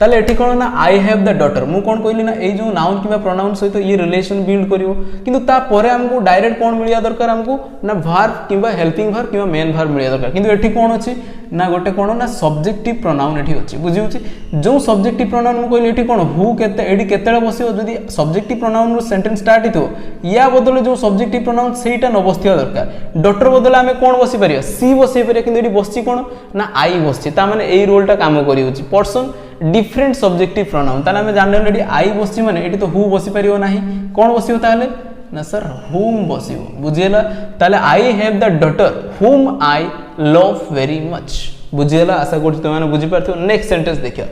ताले एठी कोन ना आई हैव द डॉटर मु कोन कहली ना ए जो नाउन किबा प्रोनाउन सहित ये रिलेशन बिल्ड करिवो किंतु ता परे हमको डायरेक्ट कोन मिलिया दरकार हमको ना वर्ब किबा हेल्पिंग वर्ब किबा मेन वर्ब मिलिया दरकार किंतु एठी कोन अछि ना गोटे कोन ना सब्जेक्टिव प्रोनाउन एठी अछि बुझी होछि जो सब्जेक्टिव प्रोनाउन मु कहली एठी कोन हु केते एडी केतेले बसियो जदी सब्जेक्टिव प्रोनाउन रो सेंटेंस स्टार्ट हितो या बदले जो सब्जेक्टिव प्रोनाउन सेटा न बसिया दरकार डॉटर बदले हमें कोन बसि परिया सी बसि परिया किंतु एडी बसछि कोन ना आई बसछि ता माने एई रोलटा काम करि होछि पर्सन डिफरेंट सब्जेक्टिव प्रोनाउन ताले हमें जानले एडी आई बसछि माने एडी तो हु बसि परियो नाही कोन बसियो ताले ना सर हुम बसियो बुझियला ताले आई हैव द डॉटर हुम आई लव वेरी मच बुझियला आशा करछि तुम माने बुझि पारथियो नेक्स्ट सेंटेंस देखियो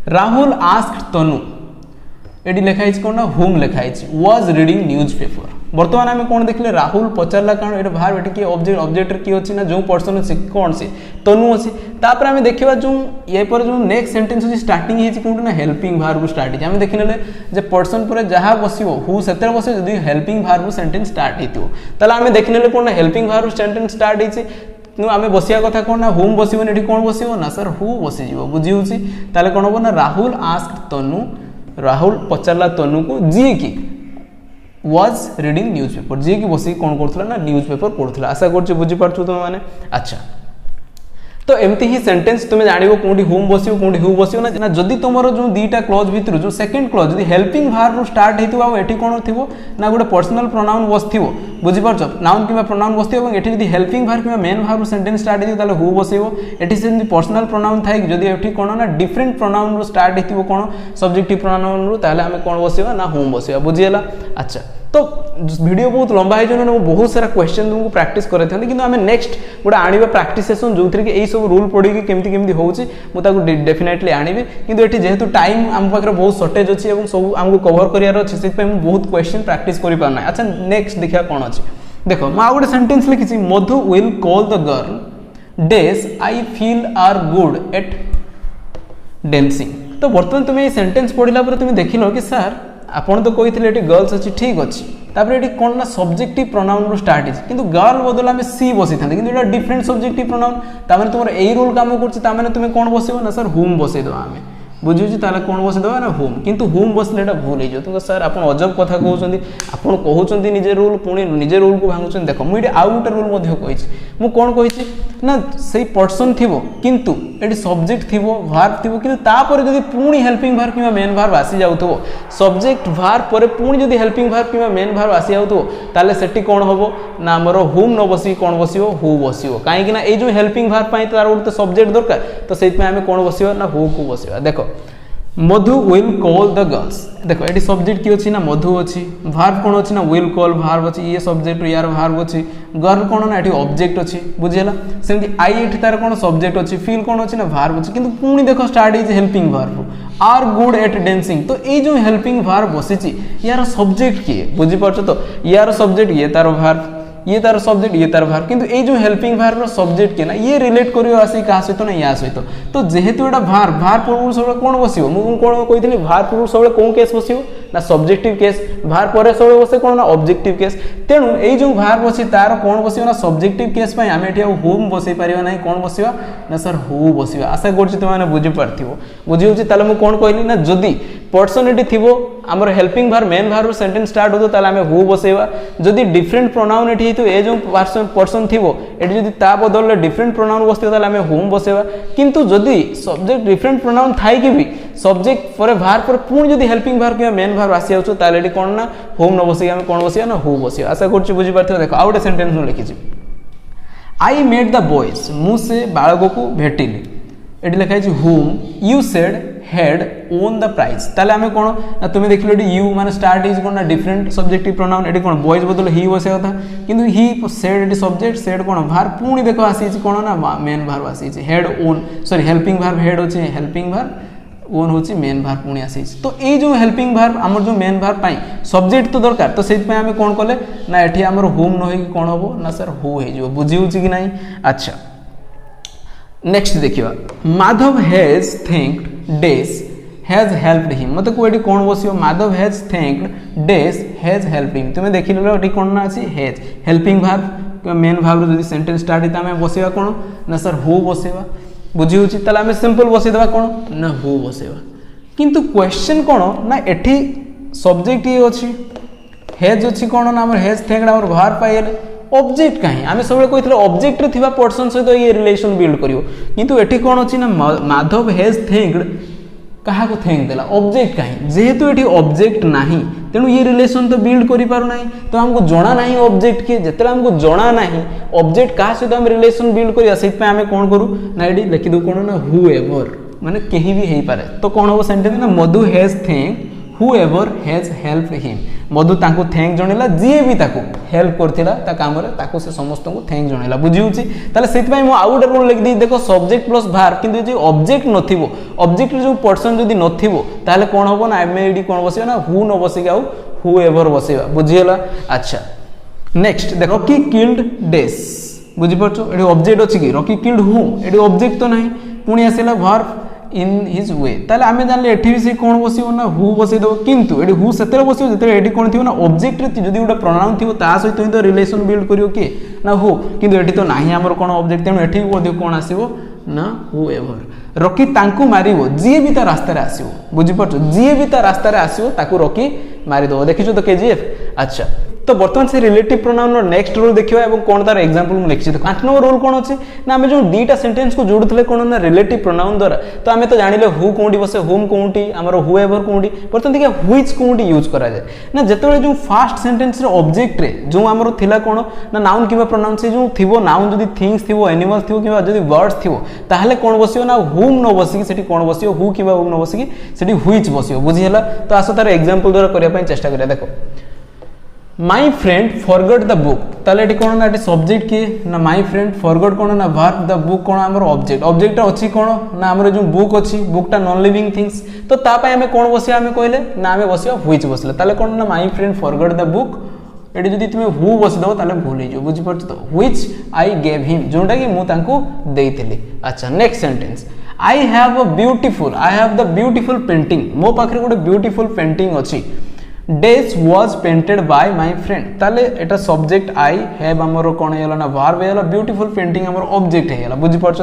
राहुल आस्क्ड तनु एडी लिखा हिच कोन ना हुम लिखा हिच वाज रीडिंग न्यूज़पेपर वर्तमान आम कौन देखले राहुल पचारा कारण ये भार एटी किए ऑब्जेक्टर किए अच्छी ना जो पर्सन अच्छे कौन सी तनु अच्छी तापर आम देखा जो ये पर जो नेक्स्ट सेंटेंस अच्छी स्टार्टिंग होती कौन ना हेल्पिंग भार्ब स्टार्ट आम देखने जे पर्सन पर जहाँ बसो हु से बस जो हेल्पिंग भार्ब सेंटेंस स्टार्ट होता आम देखने कौन ना हेल्पिंग भार्ब सेंटेंस स्टार्ट होती आम बसिया कथा कौन ना हुम बसबनी कौन बस ना सर हु बसीज बुझी होता कौन हम ना राहुल आस्क्ड तनु राहुल पचारा तनु को जी की वाज रीडिंग न्यूज़पेपर जी की बस कौन करूला ना न्यूज़पेपर पढ़ुला आशा कर बुझी पार्छ तुम मैंने अच्छा तो एमती ही सेंटेंस तुम्हें जानिबो कोंडी हुम बसियो कोंडी हु बसियो ना जदी तुमरो जो दीटा क्लॉज भितर जो सेकंड क्लॉज जदी हेल्पिंग वर्ब रो स्टार्ट हेतिबो आ एठी कोन थिबो ना गोटे पर्सनल प्रोनाउन बसथिबो बुझी पारछ नाउन किबा प्रोनाउन बसथिबो एवं एठी जदी हेल्पिंग वर्ब किबा मेन वर्ब रो सेंटेंस स्टार्ट हेतिबो ताले हु बसिबो एठी सेंदी पर्सनल प्रोनाउन थाइ जदी एठी कोन ना डिफरेंट प्रोनाउन रो स्टार्ट हेतिबो कोन सब्जेक्टिव प्रोनाउन रो ताले हमें कोन बसिबो ना हुम बसिबो बुझियला अच्छा तो वीडियो बहुत लंबा है जो बहुत सारा क्वेश्चन तुमको प्रैक्टिस करे थे कि आम नेक्स्ट गोटे आने प्रैक्टिस सेशन जो थी कि सब रूल पढ़ी केमती केमती होगी डेफिनेटली आनी कि जेहेतु टाइम आम पाखे बहुत सर्टेज अच्छी और सब आमको कवर करार अच्छे से बहुत क्वेश्चन प्रैक्टिस कर पारना अच्छा नेक्स्ट देखा कौन अच्छे देखो मैं गोटे सेंटेंस लिखी Madhu will call the girl डेज I feel are good at dancing तो बर्तमान तुम्हें सेंटेंस पढ़ला तुम्हें देख लो कि सर आपन तो कही गर्ल्स अच्छी ठीक अच्छी तापर ये कौन ना सब्जेक्टिव प्रोनाउन रो स्टार्ट है किंतु गर्ल बदल आम सी बसई था कि डिफरेंट सब्जेक्टिव प्रोनाउन तामें तुम यही रोल काम कर तुम्हें कौन बसो ना सर हुम बसईद आम बुझे कौन बसईद ना हुम किंतु हुम बसले भूल हो तुम सर आप अजब कथा कहते आपड़ कहते निजे रूल पुणी निजे रूल को भांगुं देख मुझे आउ गोटे रूल कही कौन कही ना से पर्सन थी किंतु ये सब्जेक्ट थी भार्ब थी कि जब पुणी हेल्पिंग भार्ब कि मेन भार्ब आसी जाऊ सब्जेक्ट भार्ब पर पुणी जब हेल्पिंग भार्ब कि मेन भार्ब आसी जाऊ ताले सेठी कौन हम ना आमर हुम न बसिक कौन बसो हु बसो कहीं ये जो हेल्पिंग भार्ब तार गोटे सब्जेक्ट दरकार तो से आम कौन बस ना हु को बस देख मधु विल कॉल द गर्ल्स देखो ये सब्जेक्ट किए अच्छी ना मधु अच्छी भार्ब कौन अच्छी ना विल कॉल भार्ब अच्छी ये सब्जेक्ट यार भार्ब अच्छी गर्ल कौन ना ये ऑब्जेक्ट अच्छी बुझेगा सेमती आई ये तार कौन सब्जेक्ट अच्छी फील कौन अच्छी ना भार्ब अच्छी किंतु पुणी देख स्टार्ट है helping verb are good at dancing तो ये जो हेल्पिंग भार्ब बसी यार सब्जेक्ट किए बुझीपार तो यार सब्जेक्ट ये तार भार्ब ये तार सब्जेक्ट ये तार भार्ब किंतु ये जो हेल्पिंग भार्ब सब्जेक्ट के ना ये रिलेट करियो आसी का सहित ना या सहित तो जेहेतु एटा भार्ब भार्ब पूर्व सब कौन बसियो मु कौन कहितली भार्ब पूर्व सब कौन केस बसियो ना सब्जेक्टिव केस भार्ब पर सब बसे कौन ना ऑब्जेक्टिव केस तेणु ये जो भार्ब अछि तार कौन बसियो ना सब्जेक्टिव केस पय आमे एठी हुम बसई परिबा नै कौन बसियो ना सर हु बसियो आशा करछि तुम माने बुझि पारथिबो बुझि होछि ताले मु कौन कहली ना जदी पर्सन एठी थिबो आमर हेल्पिंग भार मेन भार सेंटेंस स्टार्ट हो ताले आमे हु बसेवा जदि डिफरेंट प्रोनाउन एठी हेतु ए जो पर्सन थिवो एठी जदि ता बदल डिफरेंट प्रोनाउन बसथिबो ताले आमे हुम बसेवा किंतु जदि सब्जेक्ट डिफरेंट प्रोनाउन थाई कि भी सब्जेक्ट पर भार पर पुणी जदि हेल्पिंग भार कि मेन भार आसी आउछ ताले एठी कोन ना हुम न बसेई आमे कोन बसेया ना हु बसेया आशा करछु बुझी पारथिबो देखो आउटे सेंटेंस नु लिखिछि आई मेट द बॉयज मु से बाळको को भेटिली एठी लिखा है whom you said had won the prize ताले आमे कोन तुमे देखिलो एठी यू माने स्टार्ट इज कोन ना डिफरेंट सब्जेक्टिव प्रोनाउन एठी कोन बॉयज बदल ही बसे था किंतु ही सेड एठी सब्जेक्ट सेड कोन भार पुणी देखो आसी कोन ना मेन भार आसी हेड ओन सॉरी हेल्पिंग भार हेड होची हेल्पिंग भार ओन होची मेन भार पुणी आसी तो ए जो हेल्पिंग भार हमर जो मेन भार पाई सब्जेक्ट तो दरकार तो सेति पे आमे कोन कले ना एठी हमर होम न होई कोन होबो ना सर हो हे जो बुझी होची कि नाही अच्छा नेक्स्ट देखिवा माधव हैज थिंक्ड डेस हैज हेल्प्ड हिम मते को एठी कोन बसियो माधव हैज थिंक्ड डेस हैज हेल्प्ड हिम तुमे देखिलो एठी कोन ना अछि हैज हेल्पिंग भार मेन भार जदी सेंटेंस स्टार्ट हिता में बसेवा कोन ना सर हो बसेवा बुझी होची ताले आमे सिंपल बसे देबा कोन ना हो बसेवा किंतु क्वेश्चन कोन ना एठी सब्जेक्ट ही अछि हैज अछि कोन ना हमर हैज थिंक्ड हमर भार पाइले ऑब्जेक्ट काहे आमे सबले कहितले ऑब्जेक्ट रे थिबा पर्सन सहित ये रिलेशन बिल्ड करियो किंतु एठी कोन अछि ना माधव हैज थिंक्ड कहा को थैंक देला ऑब्जेक्ट काहे जेहेतु एठी ऑब्जेक्ट नाही तेनु ये रिलेशन तो बिल्ड करि पारु नाही तो हमको जणा नाही ऑब्जेक्ट के जेतला हमको जणा नाही ऑब्जेक्ट का सहित हम रिलेशन बिल्ड करिया सेत पे हमें कोन करू ना एठी लिखि दो कोन ना हूएवर माने केही भी हेई पारे तो कोन हो सेंटेंस ना Madhu has thank whoever has helped him Madhu ताको थैंक जणेला जे भी ताको हेल्प करथिला ता काम रे ताको से समस्त को थैंक जणेला बुझी होची ताले सेति पई मो आउट रोल लिख दी देखो सब्जेक्ट प्लस भार किंतु जे ऑब्जेक्ट नथिबो ऑब्जेक्ट जो पर्सन जदी नथिबो ताले कोन होबो ना एमएडी कोन बसियो ना हु न बसिके आउ whoever बसिबा बुझियला अच्छा नेक्स्ट देखो की किल्ड डेस बुझी परछो एडी ऑब्जेक्ट अछि की रॉकी किल्ड हु एडी ऑब्जेक्ट तो नाही पुणी आसेला वर्ब इन हिज वे ताले आमे जानले एठी भी से कोन बसियो ना हु बसि दो किंतु एडी हु सेतेले बसियो जेतेले एडी कोन थियो ना ऑब्जेक्ट रे जदी उडा प्रोनाउन थियो ता सहित तो रिलेशन बिल्ड करियो के ना हु किंतु एठी तो नाही हमर कोन ऑब्जेक्ट तेनु एठी भी कोन आसीबो ना whoever रॉकी तांकू मारिबो जे भी ता रास्ता रे आसीबो बुझी परछो जे भी ता रास्ता रे आसीबो ताकू रॉकी मारि दो देखिछो तो केजीएफ अच्छा तो बर्तमान से रिलेटिव प्रोनाउन रो नेक्स्ट रूल देखियो एवं कोन तार एग्जांपल मु लिखछि देखो 8 नंबर रूल कोन अछि ना हमें जो दीटा सेंटेंस को जोडुथले कोन ना रिलेटिव प्रोनाउन द्वारा तो हमें तो जानिले हु कोंडी बसे हुम कोंडी हमरो whoever कोंडी बर्तमान देखिया व्हिच कोंडी यूज करा जाय ना जेतेबे जो फर्स्ट सेंटेंस रे ऑब्जेक्ट रे जो हमरो थिला कोन ना नाउन किबा प्रोनाउन से जो थिबो नाउन जदी थिंग्स थिबो एनिमल्स थिबो किबा जदी वर्ड्स थिबो ताहले कोन बसियो ना हुम न बसिकी सेठी कोन बसियो हु किबा हुम न बसिकी सेठी व्हिच बसियो बुझियला तो आसो तार एग्जांपल द्वारा करिया पई चेष्टा करिया देखो my friend forgot the book ताले एटी कोन ना एटी सब्जेक्ट की ना माय फ्रेंड फॉरगॉट कोन ना वर्ब द बुक कोन हमर ऑब्जेक्ट ऑब्जेक्ट अछि कोन ना हमर जो बुक अछि बुकटा नॉन लिविंग थिंग्स तो ता पय हमें कोन बसिया हमें कहले ना हमें बसिया व्हिच बसले ताले कोन ना my friend forgot the book eighty जदी तुमे हु बस दो ताले भूल ही जो बुझि परछ तो व्हिच आई गेव हिम जोंटा कि मु तांको देइथिली अच्छा next sentence I have the beautiful painting मो पाखरे गोटे ब्यूटीफुल पेंटिंग अछि डेस was painted by my friend ताले एटा सब्जेक्ट आई हैव हमरो कोन हेला ना वर्ब हेला ब्यूटीफुल पेंटिंग हमरो ऑब्जेक्ट हेला बुझि परछ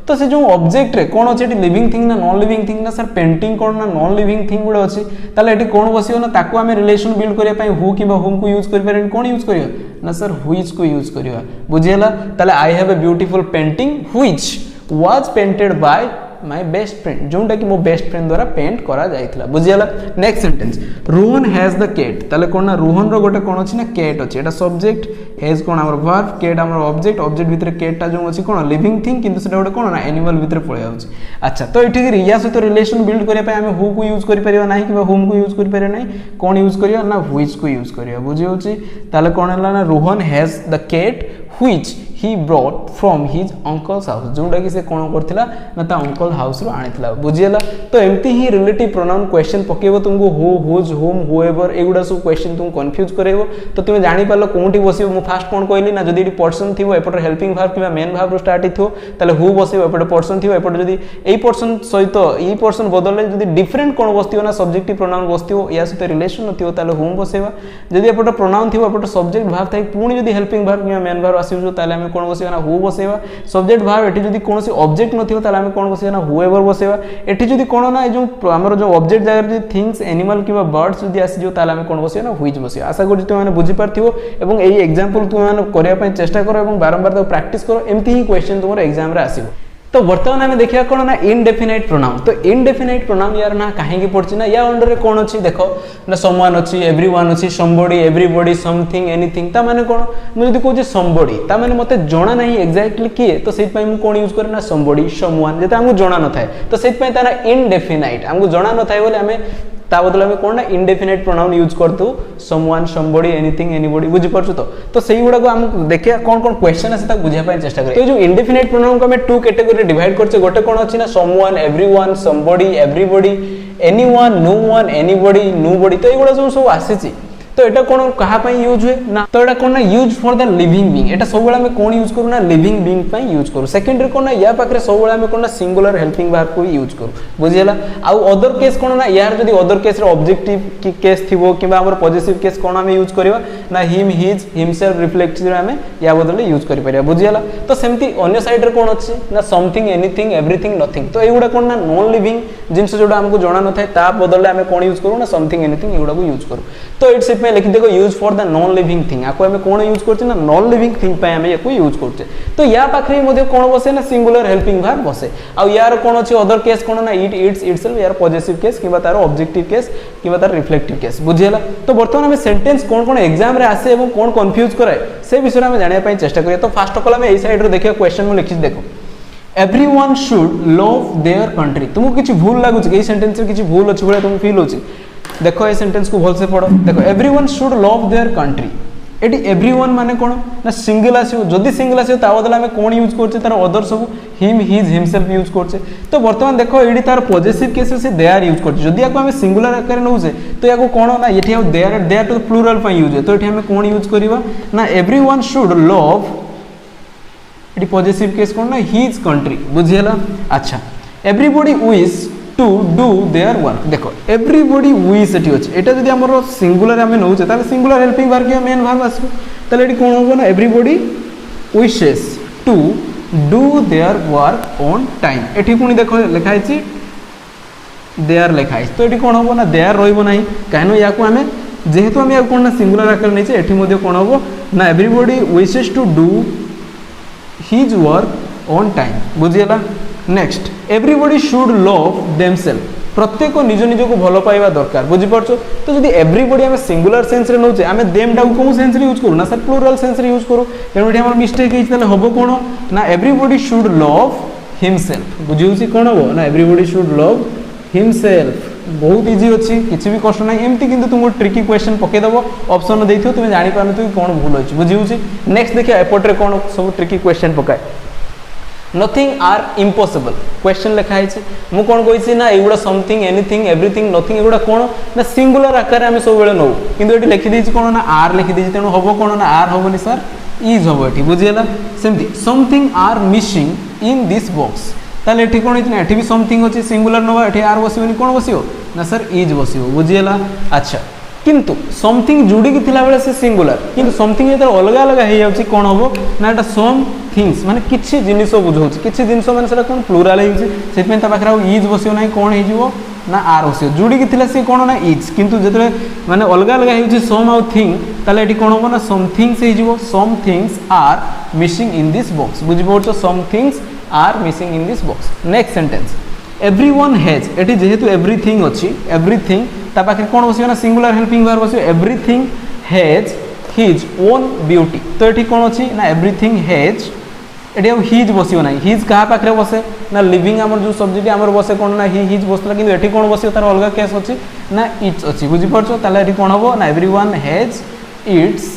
तो से जो ऑब्जेक्ट रे कोन अछि एटी लिविंग थिंग ना नॉन लिविंग थिंग ना सर पेंटिंग कोन ना नॉन लिविंग थिंग गुड अछि ताले एटी कोन बसियो ना ताको हमें रिलेशन बिल्ड करिया पई हु किबा हुम को यूज करि परन कोन यूज करियो ना सर व्हिच को यूज करियो बुझियला ताले I have a beautiful painting which was painted by my best friend जोंटा कि मो बेस्ट फ्रेंड द्वारा पेंट करा जायतिला बुझियला next sentence Rohan has the cat ताले कोन ना रोहन रो गोटे कोन अछि ना कैट अछि एटा सब्जेक्ट हैज कोन हमर वर्ब कैट हमर ऑब्जेक्ट ऑब्जेक्ट भितरे कैटटा जो अछि कोन लिविंग थिंग किंतु सेटा गोटे कोन ना एनिमल भितरे पळे आउछि अच्छा तो एठी रिया सहित रिलेशन बिल्ड करिया पय हमें हु को यूज करि परिबा नाही कि हुम को यूज करि परिबा नाही कोन यूज करिया ना व्हिच को यूज करिया बुझि होछि ताले कोन हला ना Rohan has the cat which he brought from his uncle's house जोंडा कि से कोन करथिला ना ता अंकल हाउस रो आनिथिला बुझियला तो एम्ति ही रिलेटिव प्रोनाउन क्वेश्चन पकेबो तुमको हु हुज हुम हुएवर एगुडा सब क्वेश्चन तुम कंफ्यूज करेबो तो तुम जानि पालो कोनटी बसिबो मु फास्ट कोन कहली ना जदी पर्सन थिबो एपटर हेल्पिंग वर्ब किबा मेन वर्ब रो स्टार्ट हिथो ताले हु बसिबो एपटर पर्सन थिबो एपटर जदी एई पर्सन सहित एई पर्सन बदलले जदी डिफरेंट कोन बस्तियो ना सब्जेक्टिव प्रोनाउन बस्तियो या सहित रिलेशन नथियो ताले हुम बसेबा जदी एपटर प्रोनाउन थिबो एपटर सब्जेक्ट वर्ब थाई पुणी जदी हेल्पिंग वर्ब किबा मेन वर्ब आसुचो ताले आमे कोन बसेबा ना हु बसेबा सब्जेक्ट वर्ब एठी जदी कोनोसी ऑब्जेक्ट नथिबो ताले आमे कोन बसेबा ना हुएवर बसेबा एठी जदी कोन ना जो हमर जो ऑब्जेक्ट जागर जदी थिंग्स एनिमल किबा बर्ड्स जदी आसी जो ताले आमे कोन बसेबा ना व्हिच बसेबा आशा करू तुम माने बुझी पारथिबो एवं एई एग्जांपल तुम माने करिया पय चेष्टा करो एवं बारंबार तो प्रैक्टिस करो एमती ही क्वेश्चन तुमर एग्जाम रे आसीबो। तो वर्तमान आम देखा कौन ना इनडेफिनाइट प्रोनाउन तो इनडेफिनाइट प्रोनाउन यार ना कहीं पड़ती ना या अंडर कौन अच्छी देख ना समवन अच्छी एवरीवन अच्छी समबडी एवरीबडी समथिंग एनीथिंग ता माने कौन मुझे कहूँ समबडी ता माने मते जना नहीं एक्जाक्टली किए तो से कौन यूज करे ना समबडी समवन जो आमको जना न थाए तो से इनडेफिनाइट आमको जना न थाए बोले आम ता बदल में कौन ना इनडेफिनाइट प्रोनाउन यूज करतु समवन समबडी एनीथिंग एनीबडी बुझी पारछु तो सेही गुडा को हम देखिया कौन कौन क्वेश्चन আছে ता बुझिया पय चेष्टा करिया। तो जो इनडेफिनाइट प्रोनाउन को हमें टू कैटेगरी डिवाइड करछे गोटे कौन अछि ना someone everyone somebody everybody anyone known anybody nobody तो एगुडा सब आसीची तो एटा कौन कहा पय यूज हुए ना तो एटा कौन ना use for the living being एटा सब बेला में कौन यूज करू ना लिविंग बीइंग पय यूज करू। सेकेंडरी कौन ना या पाखरे सब बेला में कौन ना सिंगुलर हेल्पिंग वर्ब को यूज करू बुझियला। आउ अदर केस कौन ना यार जदी अदर केस रे ऑब्जेक्टिव की केस थिबो किबा हमर पॉजिटिव केस कौन हम यूज करबा ना हिम हिज हिमसेल्फ रिफ्लेक्टिव रे हमें या बदल यूज करि परिया बुझियला। तो सेमती अन्य साइड रे कौन अछि ना समथिंग एनीथिंग एवरीथिंग नथिंग तो एगुडा कौन ना नॉन लिविंग जिंस जोडा हमको जणा न थाए ता बदल हमें कौन यूज करू ना समथिंग एनीथिंग एगुडा को यूज करू। तो इट्स इफ में लिख देखो use for the non living thing आको हमें कौन यूज करछे ना नॉन लिविंग थिंग पे हमें याको यूज करछे तो या पाखरे मध्ये कौन बसे ना सिंगुलर हेल्पिंग वर्ब बसे। आ यार कौन अछि अदर केस कौन ना इट इट्स इटसेल्फ यार पॉजिटिव केस किबा तार ऑब्जेक्टिव केस किबा तार रिफ्लेक्टिव केस बुझियला। तो वर्तमान हमें सेंटेंस कौन कौन एग्जाम रे आसे एवं कौन कंफ्यूज करे से विषय में जानिया पय चेष्टा करिया। तो फर्स्ट ऑफ ऑल हमें एई साइड रे देखियो क्वेश्चन में लिखि देखो everyone should love their country तुमको किछि भूल लागुछ एई सेंटेंस रे किछि भूल अछि बोले तुम फील होछि देखो ए सेंटेंस को भल से पढ़ो देखो everyone should love their country eighty everyone माने कोन ना सिंगल आसीओ जदी सिंगल आसीओ ता बदला में कोन यूज करछे तार अदर सब हिम हिज हिमसेल्फ यूज करछे। तो वर्तमान देखो एडी तार पॉजिटिव केस से देयर यूज करछे जदी याको हमें सिंगुलर आकार नउछे तो याको कोन ना एठी देयर टू प्लुरल पय यूज है तो एठी हमें कोन यूज करबा ना एवरीवन शुड लव एटी पॉजिटिव केस कोन ना हिज कंट्री बुझियला। अच्छा everybody wish to do their work देखो एवरीबॉडी विश एठी अछि एटा जदी हमर सिंगुलर हमें नउछे ताले सिंगुलर हेल्पिंग वर्ब के मेन वर्ब आसबो ताले एठी कोन होबो ना everybody wishes to do their work on time एठी पुनी देखो लिखा अछि देयर लिखा अछि तो एठी कोन होबो ना देयर रहइबो नाही काहेनो याको हमें जेहेतु हम याको कोन ना सिंगुलर आकार नैछे एठी मध्ये कोन होबो ना everybody wishes to do his work on time बुझियला। Next everybody should love themselves प्रत्येक निज निज को भल पाइबा दरकार बुझी परछो। तो जदी एवरीबॉडी हमें सिंगुलर सेंस रे नउचे हमें देम डाउ को सेंस रे यूज करू ना सर प्लुरल सेंस रे यूज करू तेनु एठी हमर मिस्टेक हेइ तले हबो कोन ना एवरीबॉडी शुड लव हिमसेल्फ बुझिउसी कोन हबो ना एवरीबॉडी शुड लव हिमसेल्फ बहुत इजी अछि किछि भी कष्ट नै एम्ति किंतु तुमको ट्रिकी क्वेश्चन पके दबो ऑप्शन देथियो तुमे जानि पारनथि कोन भूल अछि बुझिउसी। नेक्स्ट देखिया एपोर्ट रे कोन सब ट्रिकी क्वेश्चन पकाय नथिंग आर इम्पॉसिबल क्वेश्चन लिखा है मु कौन कही ना एगुड़ा समथिंग एनीथिंग एवरीथिंग नथिंग एगुड़ा कौन ना सिंगुलर आकार आम सब बेले नौ किंतु ये लिखिदी कौन ना आर लिखिदी तेणु हम कौन ना आर हमनी सर इज हम ये बुझीगला। सेमती something are missing in this box ताले एठी कोन होइछ ना एठी भी समथिंग अछि सिंगुलर नवा एठी आर बसिबनी कोन बसियो ना सर इज बसियो बुझीगला। अच्छा किंतु समथिंग जुड़ी की थिला बेले से सिंगुलर किंतु समथिंग जेतर अलग अलग हे जाउछि कोन होबो ना एटा सम थिंग्स माने किछि जिनिस बुझौछि किछि जिनिस माने सेटा कोन प्लुरल हेउछि सेपे ता पाखरा इज बसियो नै कोन हे जिवो ना आर बसियो जुड़ी की थिला से कोन ना इज किंतु जेतरे माने अलग अलग हेउछि सम आउ थिंग ताले एठी कोन होबो ना सम थिंग्स हे जिवो some things are missing in this box बुझि पड़छो some things are missing in this box. Next sentence everyone has एठी जेहेतु एवरीथिंग अछि एवरीथिंग ता पाखे कोन बसियो ना सिंगुलर हेल्पिंग वर्ब बसियो everything has his own beauty तो एठी कोन अछि ना एवरीथिंग हैज एठी अब हिज बसियो ना हिज कहा पाखरे बसे ना लिविंग हमर जो सब्जेक्ट हमर बसे कोन ना हिज बसला किंतु एठी कोन बसियो तार अलगा केस अछि ना इट्स अछि बुझि परछो ताले एठी कोन हबो ना everyone has its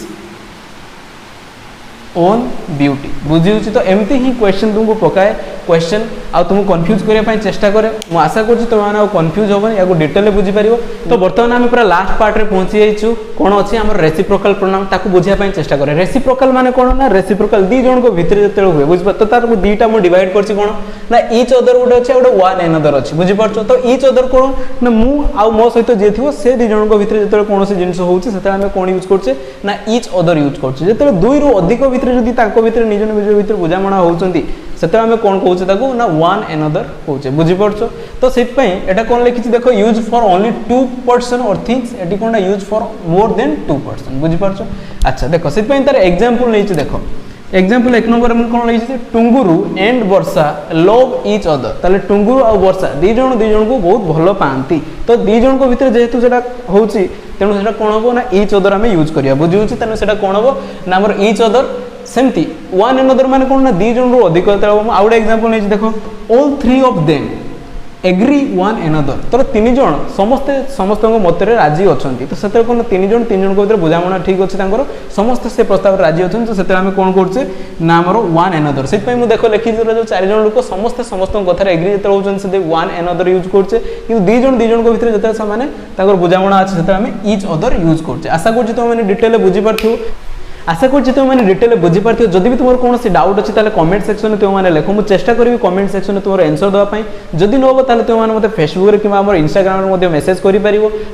own beauty बुझिउछि। तो एमती ही क्वेश्चन तुमको पकाए क्वेश्चन आ तुम कन्फ्यूज करने चेष्टा करे मु आशा करूँ तुम कन्फ्यूज होबनी या डिटेल बुझी पार। तो बर्तमान आम पूरा लास्ट पार्ट में पहुंची जाइछु कौन अच्छी आम रेसिप्रोकल प्रोनाउन ताकू बुझापी चेष्टा करे। रेसिप्रोकल माने कौन ना रेसिप्रोकल दी जन को भितर जो हुए बुझ तो तार दुईटा मुझे डिवाइड कर कौन ना ईच अदर गोटे अच्छे गोटे वन एनदर अच्छी बुझीपार। तो ईच अदर कौन ना मु मो सहित जी थी से दी जन भितर जो कौन जिन होते कौन यूज करछे ना ईच अदर यूज करछे। जो दुई रु अधिक भितर भितर निज निज भितर बुझामणा होती से आम कौन कहे ना वन एनदर कहे बुझीपार। तो से कौन लिखी देखो यूज फॉर ओनली 2 पर्सन और थिंग्स ये कौन use for more than 2 person बुझीपार। अच्छा देखो से तार एग्जांपल नहीं देखो एग्जांपल 1 नंबर में कौन लिखी Tunguru and Varsha love each other ताले टुंगुरु और वर्षा दी जन को बहुत भल पाती। तो दी जन को भितर जेहेतु सेटा होची तेणु सेटा कौन हम ना ईच अदर आम यूज करिया बुझी तेणु सेटा कौन हम ना हमर ईच अदर सेमती वन एनदर माने कौन ना दी जन रु अधिक आ गोटे एग्जांपल नहीं देखो all 3 of them agree one another. तो 3 जन समस्ते समस्त मत राजी अच्छा तो से कौन 3 जन को भीतर बुझामणा ठीक अच्छे समस्त से प्रस्ताव राजी अच्छा तो से आम कौन करछे ना आमर वन एनदर। से देख लिखी जो 4 जन लोक समस्ते समस्त कथार एग्री जो होती से वन एनदर यूज करछे कि दी जन को भीतर जो से बुझामणा अच्छे से आम ईच अदर यूज करछे। आशा कर तुम डिटेल बुझीपार। आशा कर तुमने डिटेल बुझीपार। जदि भी तुम कौन डाउट अच्छी कमेंट सेक्शन में तुमने लेख मुझे चेष्टा करी कमेंट सेक्शन में तुम आंसर देवाई। जदि न हो तुमने मतलब फेसबुक कि इंस्टाग्राम में मेसेज कर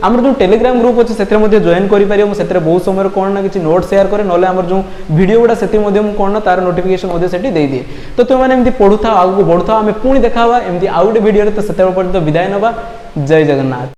आम जो टेलीग्राम ग्रुप अच्छे से जॉइन कर बहुत समय कौन ना कि नोट सेयार करे ना आम जो वीडियो गुड़ा से कौन ना तार नोटिफिकेशन दे दिए। तो तुमने एमती पढ़ुता आगे बढ़ुता आम पुणी देखा एमती आउ गोटे वीडियो तो से पर्यंत विदाय नवा। जय जगन्नाथ।